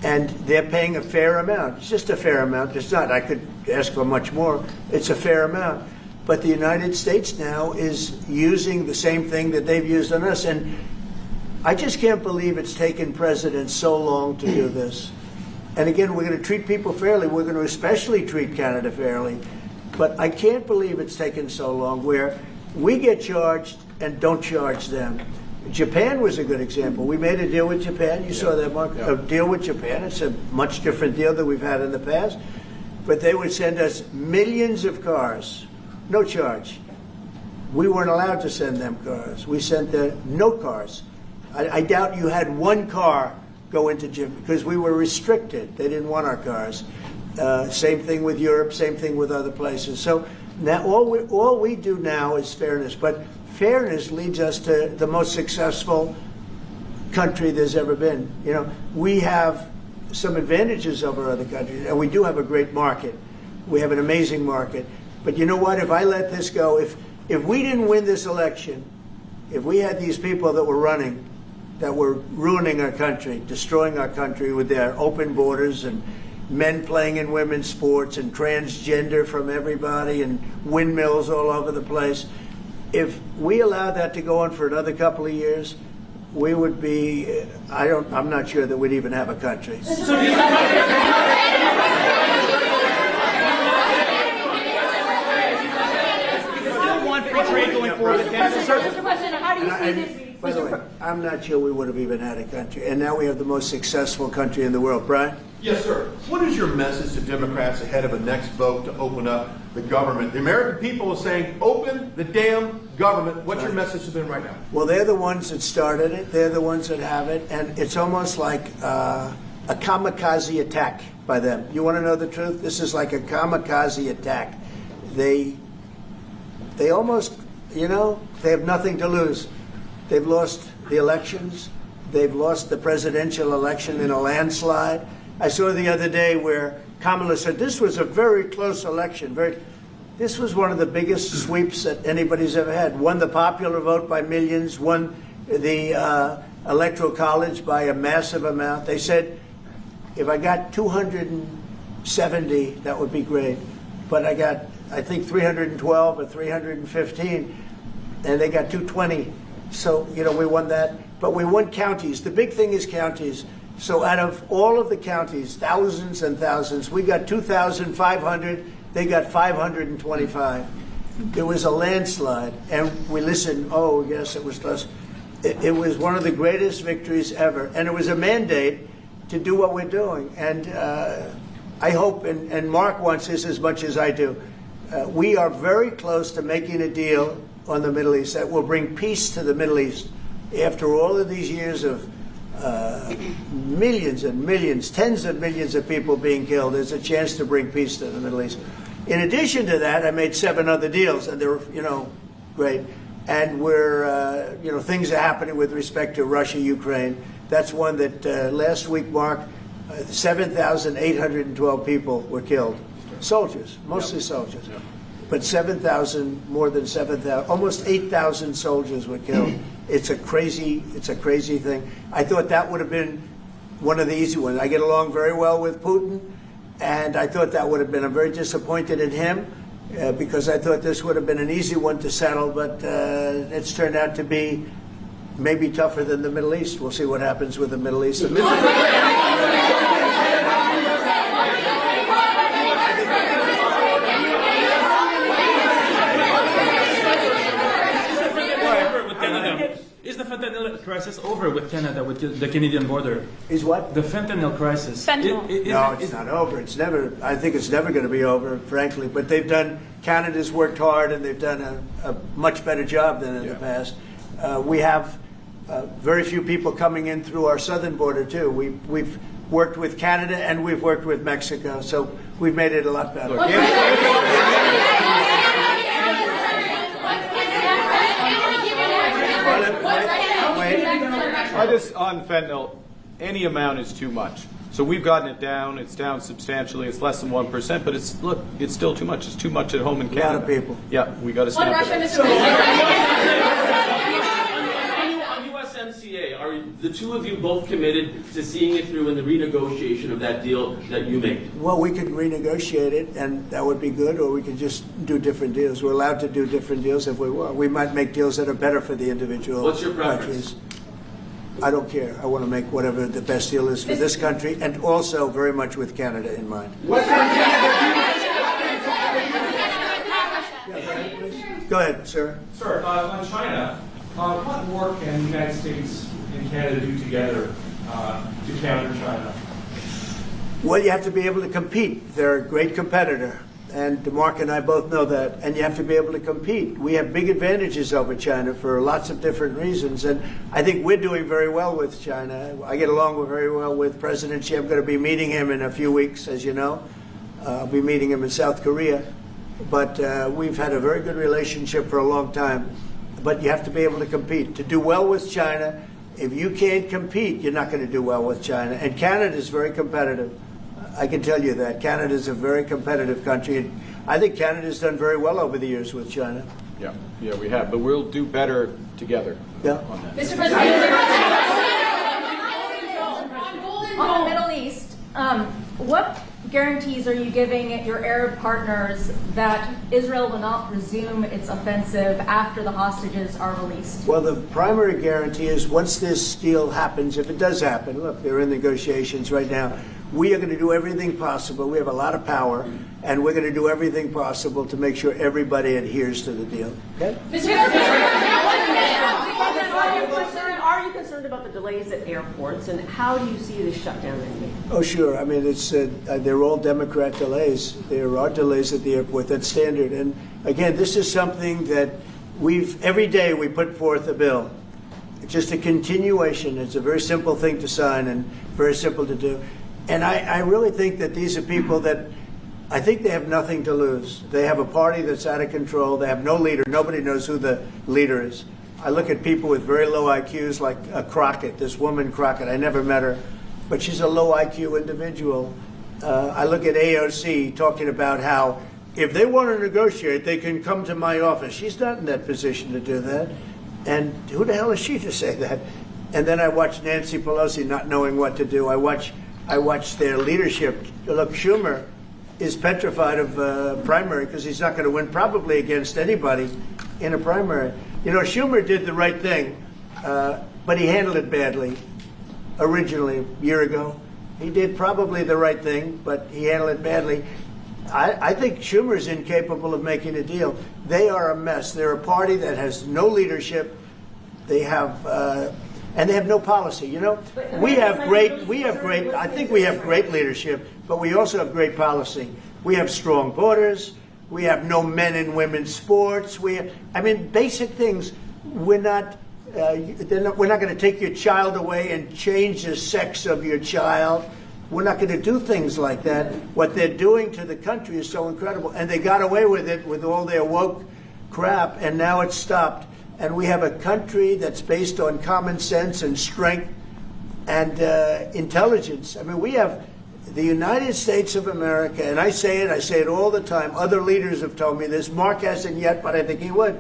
And they're paying a fair amount. It's just a fair amount. It's not, I could ask for much more. It's a fair amount. But the United States now is using the same thing that they've used on us. And I just can't believe it's taken presidents so long to do this. And again, we're going to treat people fairly. We're going to especially treat Canada fairly. But I can't believe it's taken so long where we get charged and don't charge them. Japan was a good example. We made a deal with Japan. You saw that, Mark? A deal with Japan. It's a much different deal than we've had in the past. But they would send us millions of cars, no charge. We weren't allowed to send them cars. We sent no cars. I doubt you had one car go into Japan because we were restricted. They didn't want our cars. Same thing with Europe, same thing with other places. So now all we do now is fairness. But fairness leads us to the most successful country there's ever been. You know, we have some advantages over other countries, and we do have a great market. We have an amazing market. But you know what? If I let this go, if we didn't win this election, if we had these people that were running, that were ruining our country, destroying our country with their open borders and men playing in women's sports and transgender from everybody and windmills all over the place, if we allowed that to go on for another couple of years, we would be, I'm not sure that we'd even have a country. Still want free trade going forward. Mr. President, how do you see this? By the way, I'm not sure we would have even had a country. And now we have the most successful country in the world. Brian? Yes, sir. What is your message to Democrats ahead of a next vote to open up the government? The American people are saying, open the damn government. What's your message to them right now? Well, they're the ones that started it. They're the ones that have it. And it's almost like a kamikaze attack by them. You want to know the truth? This is like a kamikaze attack. They almost, you know, they have nothing to lose. They've lost the elections. They've lost the presidential election in a landslide. I saw the other day where Kamala said this was a very close election. This was one of the biggest sweeps that anybody's ever had. Won the popular vote by millions, won the Electoral College by a massive amount. They said, if I got 270, that would be great. But I got, I think, 312 or 315, and they got 220. So, you know, we won that. But we won counties. The big thing is counties. So out of all of the counties, thousands and thousands, we got 2,500. They got 525. It was a landslide. And we listened. Oh, yes, it was close. It was one of the greatest victories ever. And it was a mandate to do what we're doing. And I hope, and Mark wants this as much as I do, we are very close to making a deal on the Middle East that will bring peace to the Middle East. After all of these years of millions and millions, tens of millions of people being killed, there's a chance to bring peace to the Middle East. In addition to that, I made 7 other deals, and they're, you know, great. And we're, you know, things are happening with respect to Russia, Ukraine. That's one that last week, Mark, 7,812 people were killed. Soldiers, mostly soldiers. But 7,000, more than 7,000, almost 8,000 soldiers were killed. It's a crazy thing. I thought that would have been one of the easy ones. I get along very well with Putin, and I thought that would have been, I'm very disappointed in him because I thought this would have been an easy one to settle, but it's turned out to be maybe tougher than the Middle East. We'll see what happens with the Middle East. Is the fentanyl crisis over with Canada, with the Canadian border? Is what? The fentanyl crisis. No, it's not over. It's never. I think it's never going to be over, frankly. But they've done. Canada's worked hard, and they've done a much better job than in the past. We have very few people coming in through our southern border too. We've worked with Canada and we've worked with Mexico, so we've made it a lot better. On fentanyl, any amount is too much. So we've gotten it down. It's down substantially. It's less than 1%, but it's still too much. It's too much at home in Canada. A lot of people. Yeah, we got to stop it. On USMCA, are the two of you both committed to seeing it through in the renegotiation of that deal that you made? Well, we could renegotiate it, and that would be good, or we could just do different deals. We're allowed to do different deals if we want. We might make deals that are better for the individual What's your preference? countries. I don't care. I want to make whatever the best deal is for this country, and also very much with Canada in mind. Go ahead, sir. Sir, on China, What work can the United States and Canada do together to counter China? Well, you have to be able to compete. They're a great competitor, and Mark and I both know that, and you have to be able to compete. We have big advantages over China for lots of different reasons, and I think we're doing very well with China. I get along very well with President Xi. I'm going to be meeting him in a few weeks, as you know. I'll be meeting him in South Korea. But we've had a very good relationship for a long time. But you have to be able to compete. To do well with China, if you can't compete, you're not going to do well with China. And Canada is very competitive. I can tell you that. Canada is a very competitive country. And I think Canada's done very well over the years with China. Yeah, we have. But we'll do better together Yeah. on that. Mr. President, on the Middle East, what guarantees are you giving your Arab partners that Israel will not resume its offensive after the hostages are released? Well, the primary guarantee is once this deal happens, if it does happen, look, they're in negotiations right now, we are going to do everything possible. We have a lot of power, and we're going to do everything possible to make sure everybody adheres to the deal. Okay? Are you concerned about the delays at airports, and how do you see this shutdown ending? Oh, sure. I mean, it's they're all Democrat delays. There are delays at the airport. That's standard. And again, this is something that every day we put forth a bill. It's just a continuation. It's a very simple thing to sign and very simple to do. And I really think that these are people that I think they have nothing to lose. They have a party that's out of control. They have no leader. Nobody knows who the leader is. I look at people with very low IQs like Crockett, this woman Crockett. I never met her, but she's a low IQ individual. I look at AOC talking about how if they want to negotiate, they can come to my office. She's not in that position to do that. And who the hell is she to say that? And then I watch Nancy Pelosi not knowing what to do. I watch their leadership. Look, Schumer is petrified of primary because he's not going to win probably against anybody in a primary. You know, Schumer did the right thing, but he handled it badly originally a year ago. He did probably the right thing, but he handled it badly. I think Schumer is incapable of making a deal. They are a mess. They're a party that has no leadership. They have, and they have no policy. You know, I think we have great leadership, but we also have great policy. We have strong borders. We have no men and women's sports. Basic things. We're not going to take your child away and change the sex of your child. We're not going to do things like that. What they're doing to the country is so incredible. And they got away with it with all their woke crap, and now it's stopped. And we have a country that's based on common sense and strength and intelligence. I mean, we have the United States of America, and I say it all the time. Other leaders have told me this. Mark hasn't yet, but I think he would.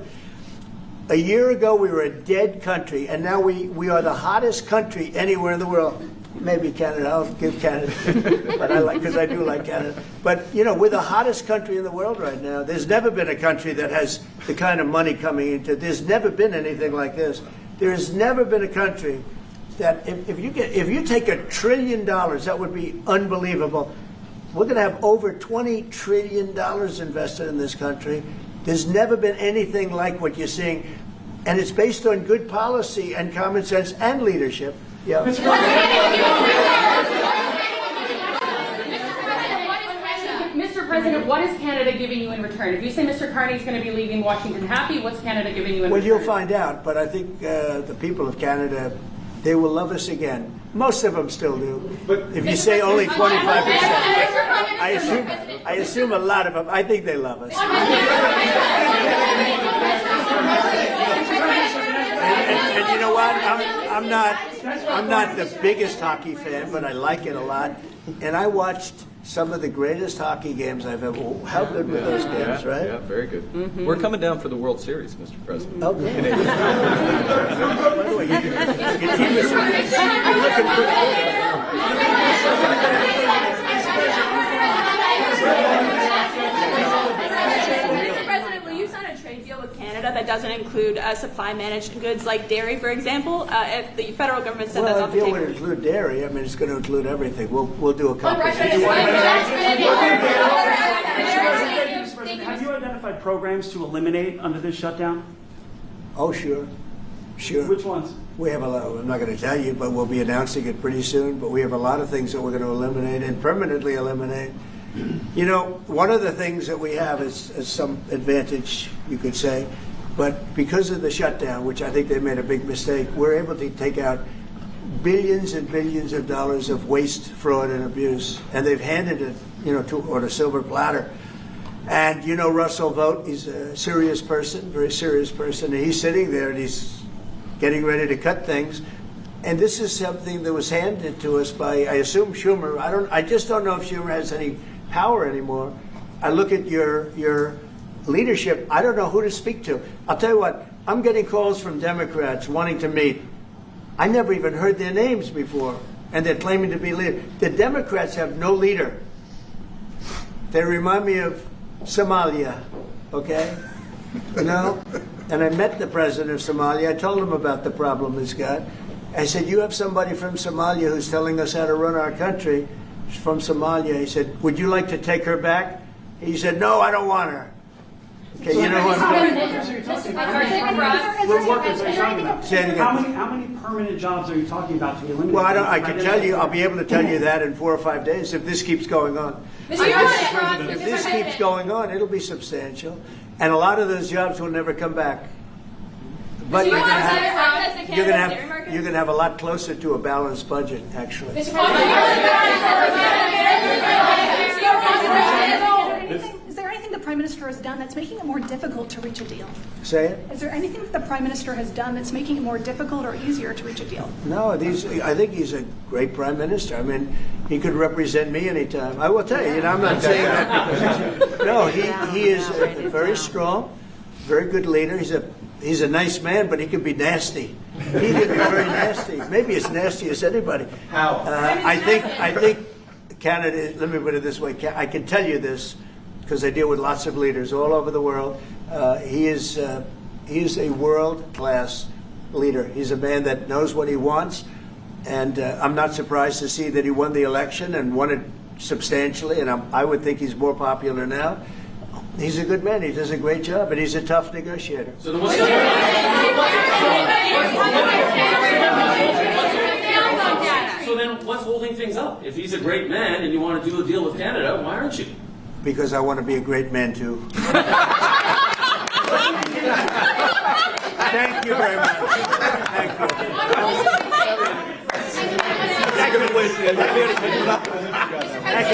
A year ago, we were a dead country, and now we are the hottest country anywhere in the world. Maybe Canada. I'll give Canada, but because I do like Canada. But you know, we're the hottest country in the world right now. There's never been a country that has the kind of money coming into it. There's never been anything like this. There's never been a country that if you take $1 trillion, that would be unbelievable. We're going to have over $20 trillion invested in this country. There's never been anything like what you're seeing, and it's based on good policy and common sense and leadership. Yeah. Mr. President, what is Canada giving you in return? If you say Mr. Carney is going to be leaving Washington happy, what's Canada giving you in return? Well, you'll find out, but I think the people of Canada, they will love us again. Most of them still do. But if you say only 25%, I assume a lot of them, I think they love us. And you know what? I'm not the biggest hockey fan, but I like it a lot. And I watched some of the greatest hockey games I've ever. How good were those games, right? Yeah, very good. Mm-hmm. We're coming down for the World Series, Mr. President. Okay. By the way, your team is looking pretty Canada that doesn't include supply managed goods like dairy, for example? If the federal government said that's off the table. Well, if it would include dairy, I mean, it's going to include everything. We'll do a comprehensive. Have you identified programs to eliminate under this shutdown? Oh, sure. Sure. Which ones? We have a lot, I'm not going to tell you, but we'll be announcing it pretty soon. But we have a lot of things that we're going to eliminate and permanently eliminate. You know, one of the things that we have is some advantage, you could say, but because of the shutdown, which I think they made a big mistake, we're able to take out billions and billions of dollars of waste, fraud, and abuse, and they've handed it, you know, on a silver platter. And you know Russell Vogt, he's a serious person, very serious person, and he's sitting there and he's getting ready to cut things. And this is something that was handed to us by, I assume, Schumer. I just don't know if Schumer has any power anymore. I look at your leadership, I don't know who to speak to. I'll tell you what, I'm getting calls from Democrats wanting to meet. I never even heard their names before, and they're claiming to be leaders. The Democrats have no leader. They remind me of Somalia, okay? You know? And I met the president of Somalia. I told him about the problem he's got. I said, you have somebody from Somalia who's telling us how to run our country. She's from Somalia. He said, would you like to take her back? He said, no, I don't want her. Okay, so you know what I'm talking about? We're working, so you're talking about. Say it again. How many permanent jobs are you talking about to be eliminated? Well, I can tell you, I'll be able to tell you that in 4 or 5 days if this keeps going on. If this keeps going on, it'll be substantial. And a lot of those jobs will never come back. But you're going to have a lot closer to a balanced budget, actually. Is there anything the Prime Minister has done that's making it more difficult to reach a deal? Say it? Is there anything that the Prime Minister has done that's making it more difficult or easier to reach a deal? No, I think he's a great Prime Minister. I mean, he could represent me anytime. I will tell you, I'm not saying that because, no, he is a very strong, very good leader. He's a nice man, but he can be nasty. He can be very nasty. Maybe as nasty as anybody. How? I think Canada, let me put it this way, I can tell you this because I deal with lots of leaders all over the world. He is a world-class leader. He's a man that knows what he wants, and I'm not surprised to see that he won the election and won it substantially, and I would think he's more popular now. He's a good man. He does a great job, and he's a tough negotiator. So then what's holding things up? If he's a great man and you want to do a deal with Canada, why aren't you? Because I want to be a great man, too. Thank you very much. Thank you. That could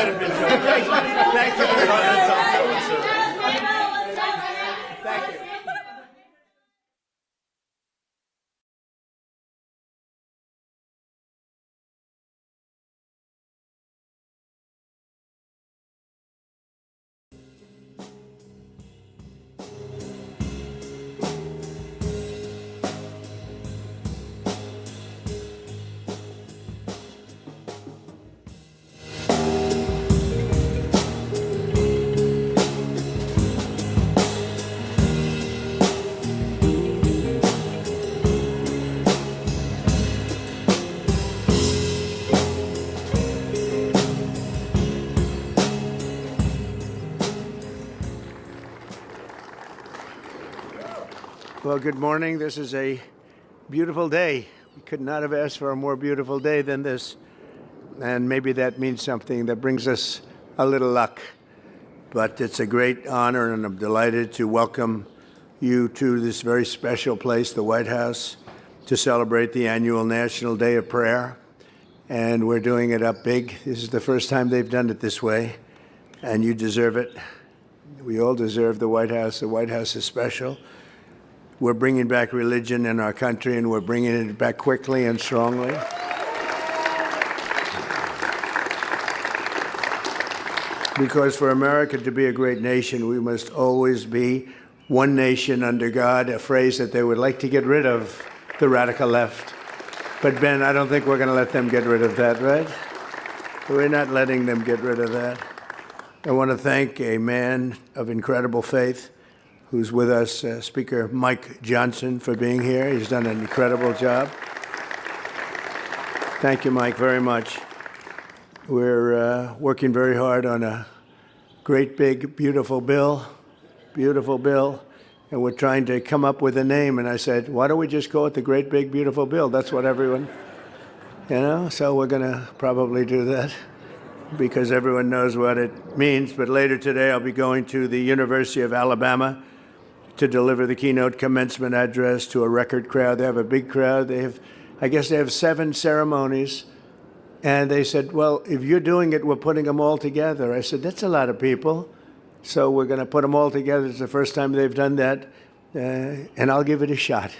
have been Thank you very much. Thank you. Well, good morning. This is a beautiful day. We could not have asked for a more beautiful day than this. And maybe that means something that brings us a little luck. But it's a great honor, and I'm delighted to welcome you to this very special place, the White House, to celebrate the annual National Day of Prayer. And we're doing it up big. This is the first time they've done it this way, and you deserve it. We all deserve the White House. The White House is special. We're bringing back religion in our country, and we're bringing it back quickly and strongly. Because for America to be a great nation, we must always be one nation under God, a phrase that they would like to get rid of, the radical left. But Ben, I don't think we're going to let them get rid of that, right? We're not letting them get rid of that. I want to thank a man of incredible faith who's with us, Speaker Mike Johnson, for being here. He's done an incredible job. Thank you, Mike, very much. We're working very hard on a great, big, beautiful bill, and we're trying to come up with a name. And I said, why don't we just call it the Great Big Beautiful Bill? That's what everyone, so we're going to probably do that because everyone knows what it means. But later today, I'll be going to the University of Alabama to deliver the keynote commencement address to a record crowd. They have a big crowd. I guess they have 7 ceremonies. And they said, well, if you're doing it, we're putting them all together. I said, that's a lot of people. So we're going to put them all together. It's the first time they've done that. And I'll give it a shot.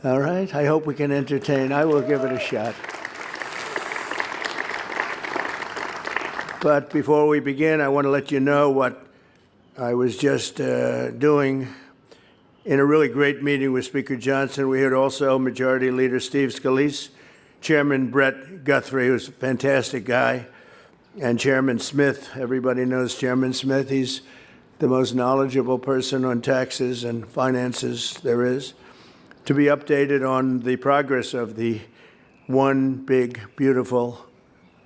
All right? I hope we can entertain. I will give it a shot. But before we begin, I want to let you know what I was just doing in a really great meeting with Speaker Johnson. We had also Majority Leader Steve Scalise, Chairman Brett Guthrie, who's a fantastic guy, and Chairman Smith. Everybody knows Chairman Smith. He's the most knowledgeable person on taxes and finances there is, to be updated on the progress of the One Big Beautiful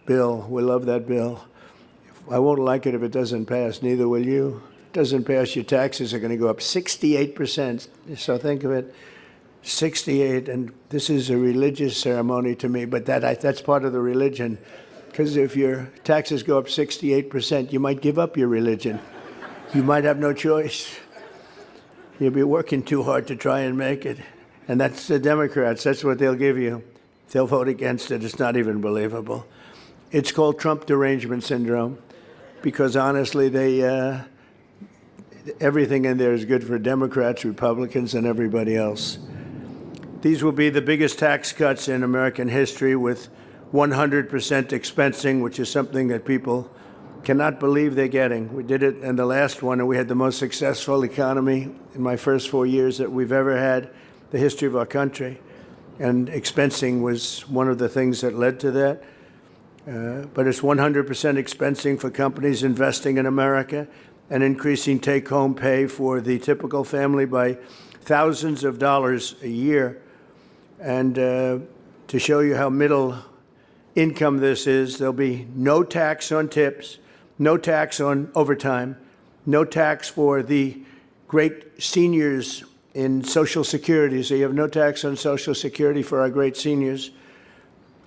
Bill. We love that bill. I won't like it if it doesn't pass. Neither will you. Doesn't pass, your taxes are going to go up 68%. So think of it, 68. And this is a religious ceremony to me, but that's part of the religion. Because if your taxes go up 68%, you might give up your religion. You might have no choice. You'll be working too hard to try and make it. And that's the Democrats. That's what they'll give you. They'll vote against it. It's not even believable. It's called Trump derangement syndrome because honestly, everything in there is good for Democrats, Republicans, and everybody else. These will be the biggest tax cuts in American history with 100% expensing, which is something that people cannot believe they're getting. We did it in the last one, and we had the most successful economy in my first 4 years that we've ever had, the history of our country. And expensing was one of the things that led to that. But it's 100% expensing for companies investing in America and increasing take-home pay for the typical family by thousands of dollars a year. And to show you how middle income this is, there'll be no tax on tips, no tax on overtime, no tax for the great seniors in Social Security. So you have no tax on Social Security for our great seniors.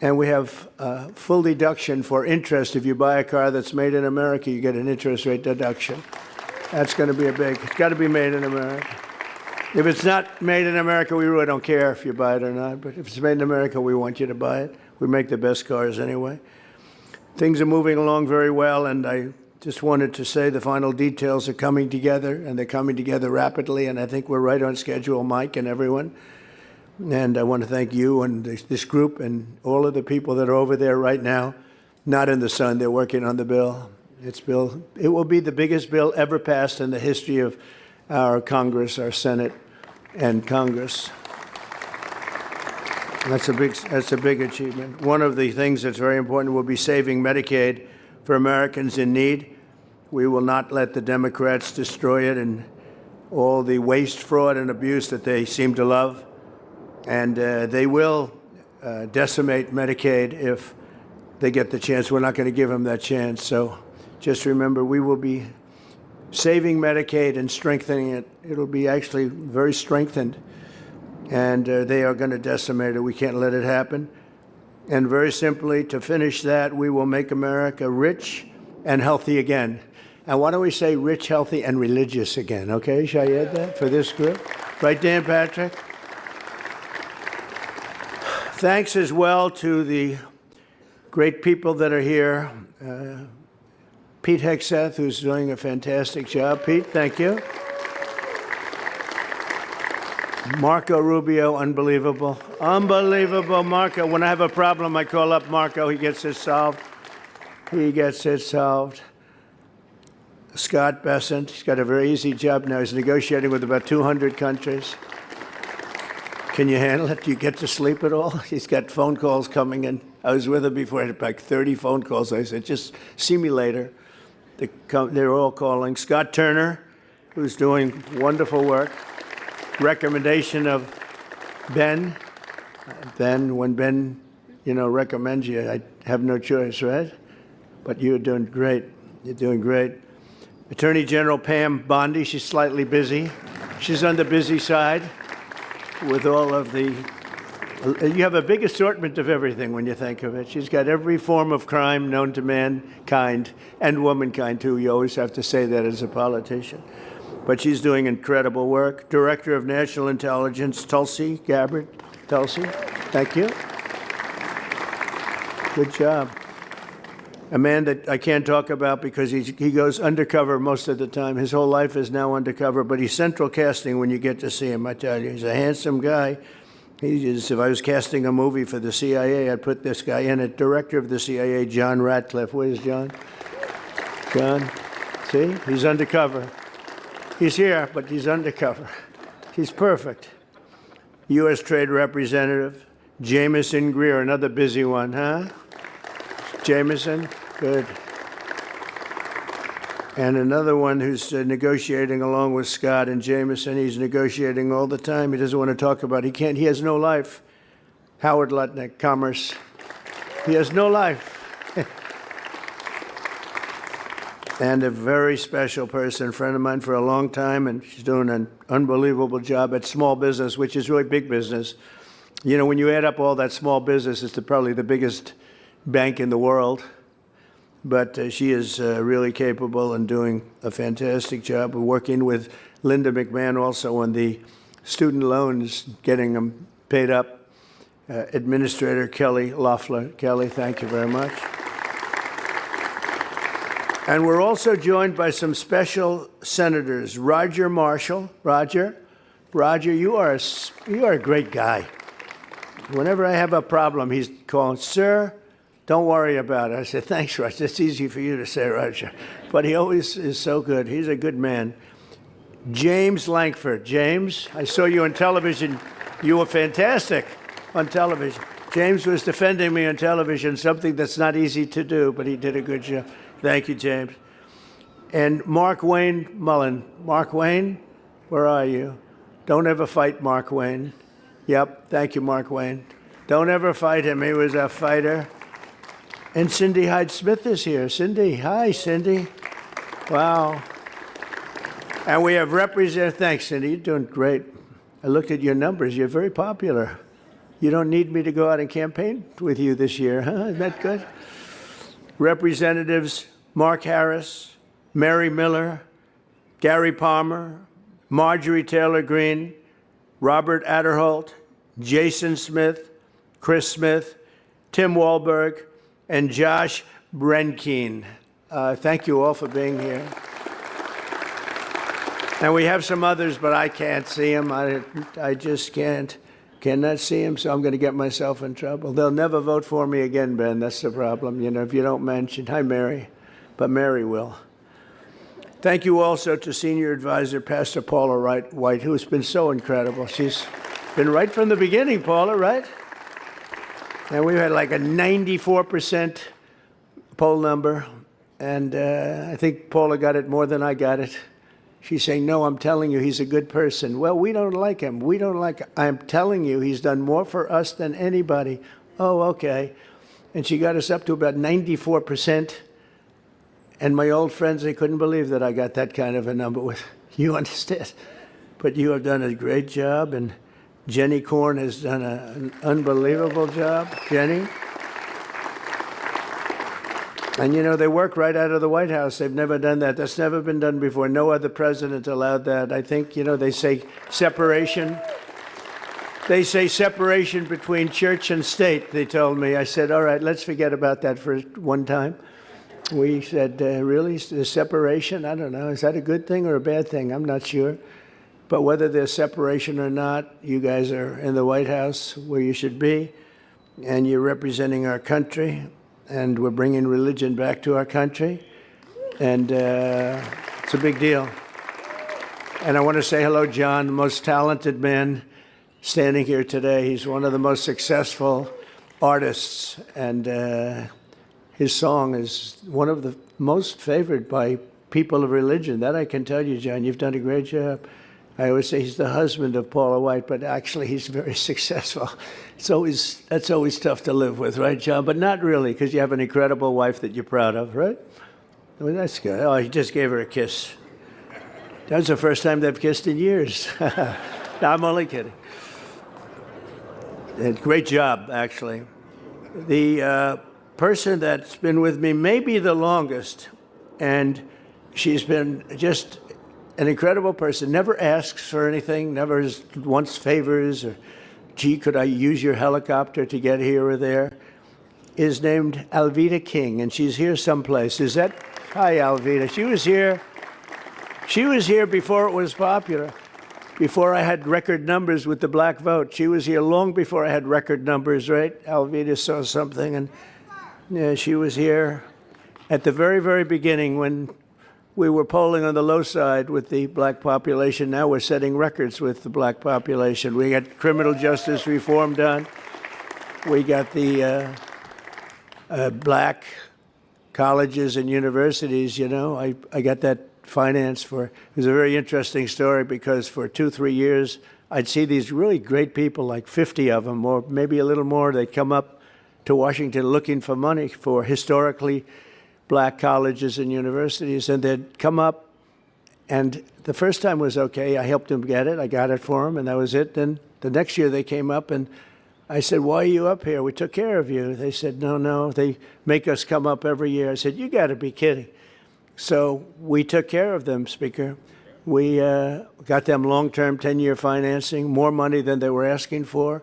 And we have full deduction for interest. If you buy a car that's made in America, you get an interest rate deduction. That's going to be it's got to be made in America. If it's not made in America, we really don't care if you buy it or not. But if it's made in America, we want you to buy it. We make the best cars anyway. Things are moving along very well, and I just wanted to say the final details are coming together, and they're coming together rapidly, and I think we're right on schedule, Mike and everyone. And I want to thank you and this group and all of the people that are over there right now, not in the sun. They're working on the bill. It will be the biggest bill ever passed in the history of our Congress, our Senate, and Congress. That's a big achievement. One of the things that's very important will be saving Medicaid for Americans in need. We will not let the Democrats destroy it and all the waste, fraud, and abuse that they seem to love. And they will decimate Medicaid if they get the chance. We're not going to give them that chance. So just remember, we will be saving Medicaid and strengthening it. It'll be actually very strengthened. And they are going to decimate it. We can't let it happen. And very simply, to finish that, we will make America rich and healthy again. And why don't we say rich, healthy, and religious again? Okay, shall I add that for this group? Right, Dan Patrick? Thanks as well to the great people that are here. Pete Hegseth, who's doing a fantastic job. Pete, thank you. Marco Rubio, unbelievable. Unbelievable, Marco. When I have a problem, I call up Marco. He gets it solved. He gets it solved. Scott Bessent, he's got a very easy job now. He's negotiating with about 200 countries. Can you handle it? Do you get to sleep at all? He's got phone calls coming in. I was with him before. I had like 30 phone calls. I said, just see me later. They're all calling. Scott Turner, who's doing wonderful work. Recommendation of Ben. Ben, when Ben, recommends you, I have no choice, right? But you're doing great. You're doing great. Attorney General Pam Bondi, she's slightly busy. She's on the busy side with all of the, you have a big assortment of everything when you think of it. She's got every form of crime known to mankind and womankind, too. You always have to say that as a politician. But she's doing incredible work. Director of National Intelligence, Tulsi Gabbard. Tulsi, thank you. Good job. A man that I can't talk about because he goes undercover most of the time. His whole life is now undercover, but he's central casting when you get to see him, I tell you. He's a handsome guy. He is, if I was casting a movie for the CIA, I'd put this guy in it. Director of the CIA, John Ratcliffe. Where's John? John, see? He's undercover. He's here, but he's undercover. He's perfect. U.S. Trade Representative, Jameson Greer, another busy one, huh? Jameson, good. And another one who's negotiating along with Scott and Jameson. He's negotiating all the time. He doesn't want to talk about it. He can't. He has no life. Howard Lutnick, Commerce. He has no life. And a very special person, friend of mine for a long time, and she's doing an unbelievable job at small business, which is really big business. You know, when you add up all that small business, it's probably the biggest bank in the world. But she is really capable and doing a fantastic job. We're working with Linda McMahon also on the student loans, getting them paid up. Administrator Kelly Loeffler. Kelly, thank you very much. And we're also joined by some special senators. Roger Marshall. Roger, you are a great guy. Whenever I have a problem, he's calling, sir, don't worry about it. I said, thanks, Roger. It's easy for you to say, Roger. But he always is so good. He's a good man. James Lankford. James, I saw you on television. You were fantastic on television. James was defending me on television, something that's not easy to do, but he did a good job. Thank you, James. And Mark Wayne Mullen. Mark Wayne, where are you? Don't ever fight Mark Wayne. Yep, thank you, Mark Wayne. Don't ever fight him. He was a fighter. And Cindy Hyde-Smith is here. Cindy, hi, Cindy. Wow. And we have thanks, Cindy, you're doing great. I looked at your numbers. You're very popular. You don't need me to go out and campaign with you this year, huh? Isn't that good? Representatives Mark Harris, Mary Miller, Gary Palmer, Marjorie Taylor Greene, Robert Adderholt, Jason Smith, Chris Smith, Tim Wahlberg, and Josh Brenkein. Thank you all for being here. And we have some others, but I can't see them. I just cannot see them, so I'm going to get myself in trouble. They'll never vote for me again, Ben. That's the problem. You know, if you don't mention, hi, Mary, but Mary will. Thank you also to Senior Advisor Pastor Paula White, who has been so incredible. She's been right from the beginning, Paula, right? And we've had like a 94% poll number, and I think Paula got it more than I got it. She's saying, no, I'm telling you, he's a good person. Well, we don't like him. We don't like him. I'm telling you, he's done more for us than anybody. Oh, okay. And she got us up to about 94%. And my old friends, they couldn't believe that I got that kind of a number with you, understand? But you have done a great job, and Jenny Korn has done an unbelievable job. Jenny? And, you know, they work right out of the White House. They've never done that. That's never been done before. No other president allowed that. I think, you know, they say separation. They say separation between church and state, they told me. I said, all right, let's forget about that for one time. We said, really? The separation? I don't know. Is that a good thing or a bad thing? I'm not sure. But whether there's separation or not, you guys are in the White House where you should be, and you're representing our country. And we're bringing religion back to our country, and it's a big deal. And I want to say hello, John, the most talented man standing here today. He's one of the most successful artists, and his song is one of the most favored by people of religion. That I can tell you, John. You've done a great job. I always say he's the husband of Paula White, but actually he's very successful. That's always tough to live with, right, John? But not really, because you have an incredible wife that you're proud of, right? Well, that's good. Oh, he just gave her a kiss. That was the first time they've kissed in years. No, I'm only kidding. Great job, actually. The person that's been with me maybe the longest, and she's been just an incredible person, never asks for anything, never wants favors, or, gee, could I use your helicopter to get here or there, is named Alveda King, and she's here someplace. Is that? Hi, Alveda. She was here before it was popular, before I had record numbers with the black vote. She was here long before I had record numbers, right? Alveda saw something, and yeah, she was here at the very, very beginning when we were polling on the low side with the black population. Now we're setting records with the black population. We got criminal justice reform done. We got the black colleges and universities, you know. I got that finance for. It was a very interesting story because for 2-3 years, I'd see these really great people, like 50 of them, or maybe a little more. They'd come up to Washington looking for money for historically black colleges and universities, and they'd come up, and the first time was okay. I helped them get it. I got it for them, and that was it. Then the next year they came up, and I said, why are you up here? We took care of you. They said, no, they make us come up every year. I said, you got to be kidding. So we took care of them, Speaker. We got them long-term 10-year financing, more money than they were asking for.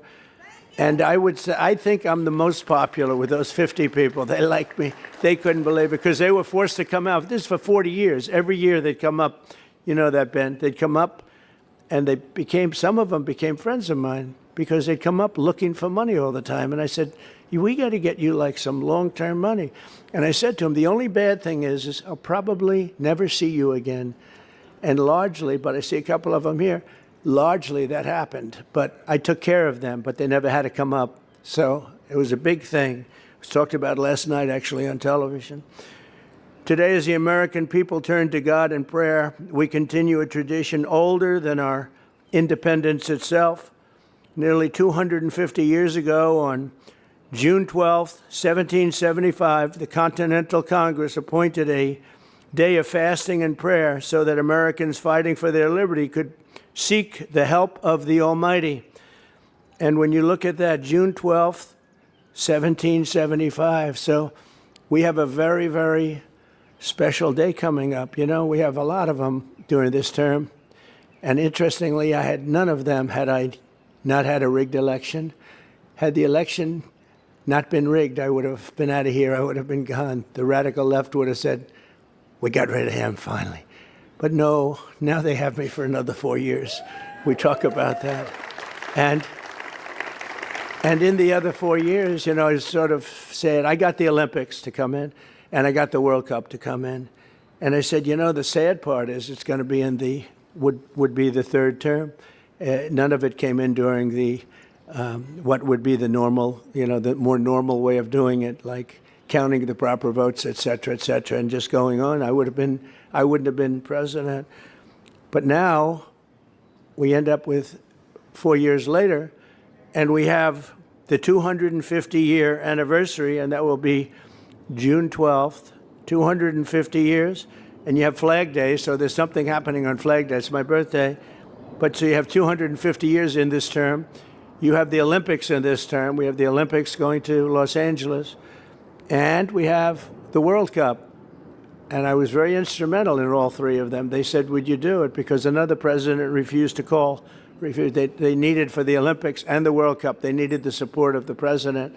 And I would say, I think I'm the most popular with those 50 people. They like me. They couldn't believe it because they were forced to come out. This is for 40 years. Every year they'd come up. You know that, Ben. They'd come up, and some of them became friends of mine because they'd come up looking for money all the time. And I said, we got to get you like some long-term money. And I said to them, the only bad thing is I'll probably never see you again. And largely, but I see a couple of them here, largely that happened. But I took care of them, but they never had to come up. So it was a big thing. It was talked about last night, actually, on television. Today, as the American people turn to God in prayer, we continue a tradition older than our independence itself. Nearly 250 years ago, on June 12, 1775, the Continental Congress appointed a day of fasting and prayer so that Americans fighting for their liberty could seek the help of the Almighty. And when you look at that, June 12th, 1775, so we have a very, very special day coming up. You know, we have a lot of them during this term. And interestingly, I had none of them had I not had a rigged election. Had the election not been rigged, I would have been out of here. I would have been gone. The radical left would have said, we got rid of him finally. But no, now they have me for another 4 years. We talk about that. And in the other 4 years, you know, I sort of said, I got the Olympics to come in, and I got the World Cup to come in. And I said, you know, the sad part is it's going to be in the, would be the third term. None of it came in during the, what would be the normal, you know, the more normal way of doing it, like counting the proper votes, et cetera, and just going on. I wouldn't have been president. But now we end up with 4 years later, and we have the 250-year anniversary, and that will be June 12th, 250 years. And you have Flag Day, so there's something happening on Flag Day. It's my birthday. But so you have 250 years in this term. You have the Olympics in this term. We have the Olympics going to Los Angeles. And we have the World Cup. And I was very instrumental in all three of them. They said, would you do it? Because another president refused to call. They needed for the Olympics and the World Cup, they needed the support of the president.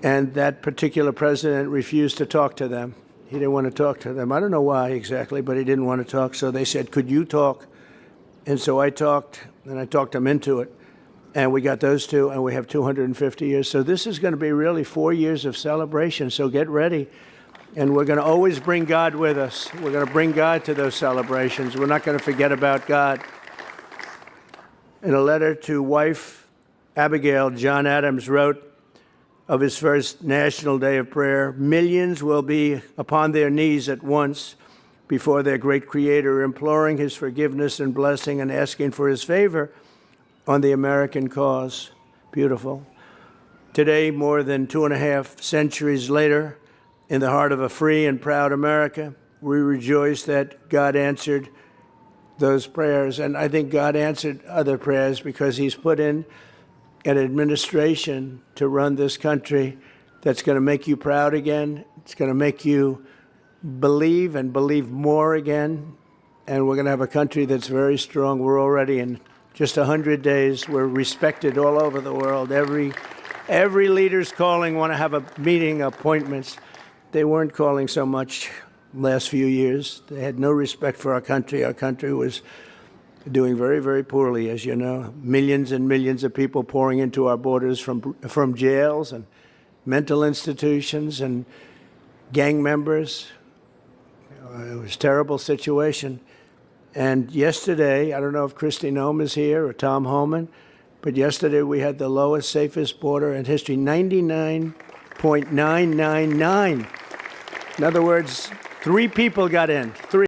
And that particular president refused to talk to them. He didn't want to talk to them. I don't know why exactly, but he didn't want to talk. So they said, could you talk? And so I talked, and I talked them into it. And we got those two, and we have 250 years. So this is going to be really 4 years of celebration. So get ready. And we're going to always bring God with us. We're going to bring God to those celebrations. We're not going to forget about God. In a letter to wife Abigail, John Adams wrote of his first National Day of Prayer, millions will be upon their knees at once before their great Creator, imploring his forgiveness and blessing and asking for his favor on the American cause. Beautiful. Today, more than 2.5 centuries later, in the heart of a free and proud America, we rejoice that God answered those prayers. And I think God answered other prayers because he's put in an administration to run this country that's going to make you proud again. It's going to make you believe and believe more again. And we're going to have a country that's very strong. We're already in just 100 days. We're respected all over the world. Every leader's calling, want to have a meeting, appointments. They weren't calling so much last few years. They had no respect for our country. Our country was doing very, very poorly, as you know. Millions and millions of people pouring into our borders from jails and mental institutions and gang members. It was a terrible situation. And yesterday, I don't know if Kristi Noem is here or Tom Homan, but yesterday we had the lowest, safest border in history, 99.999. In other words, 3 people got in. 3.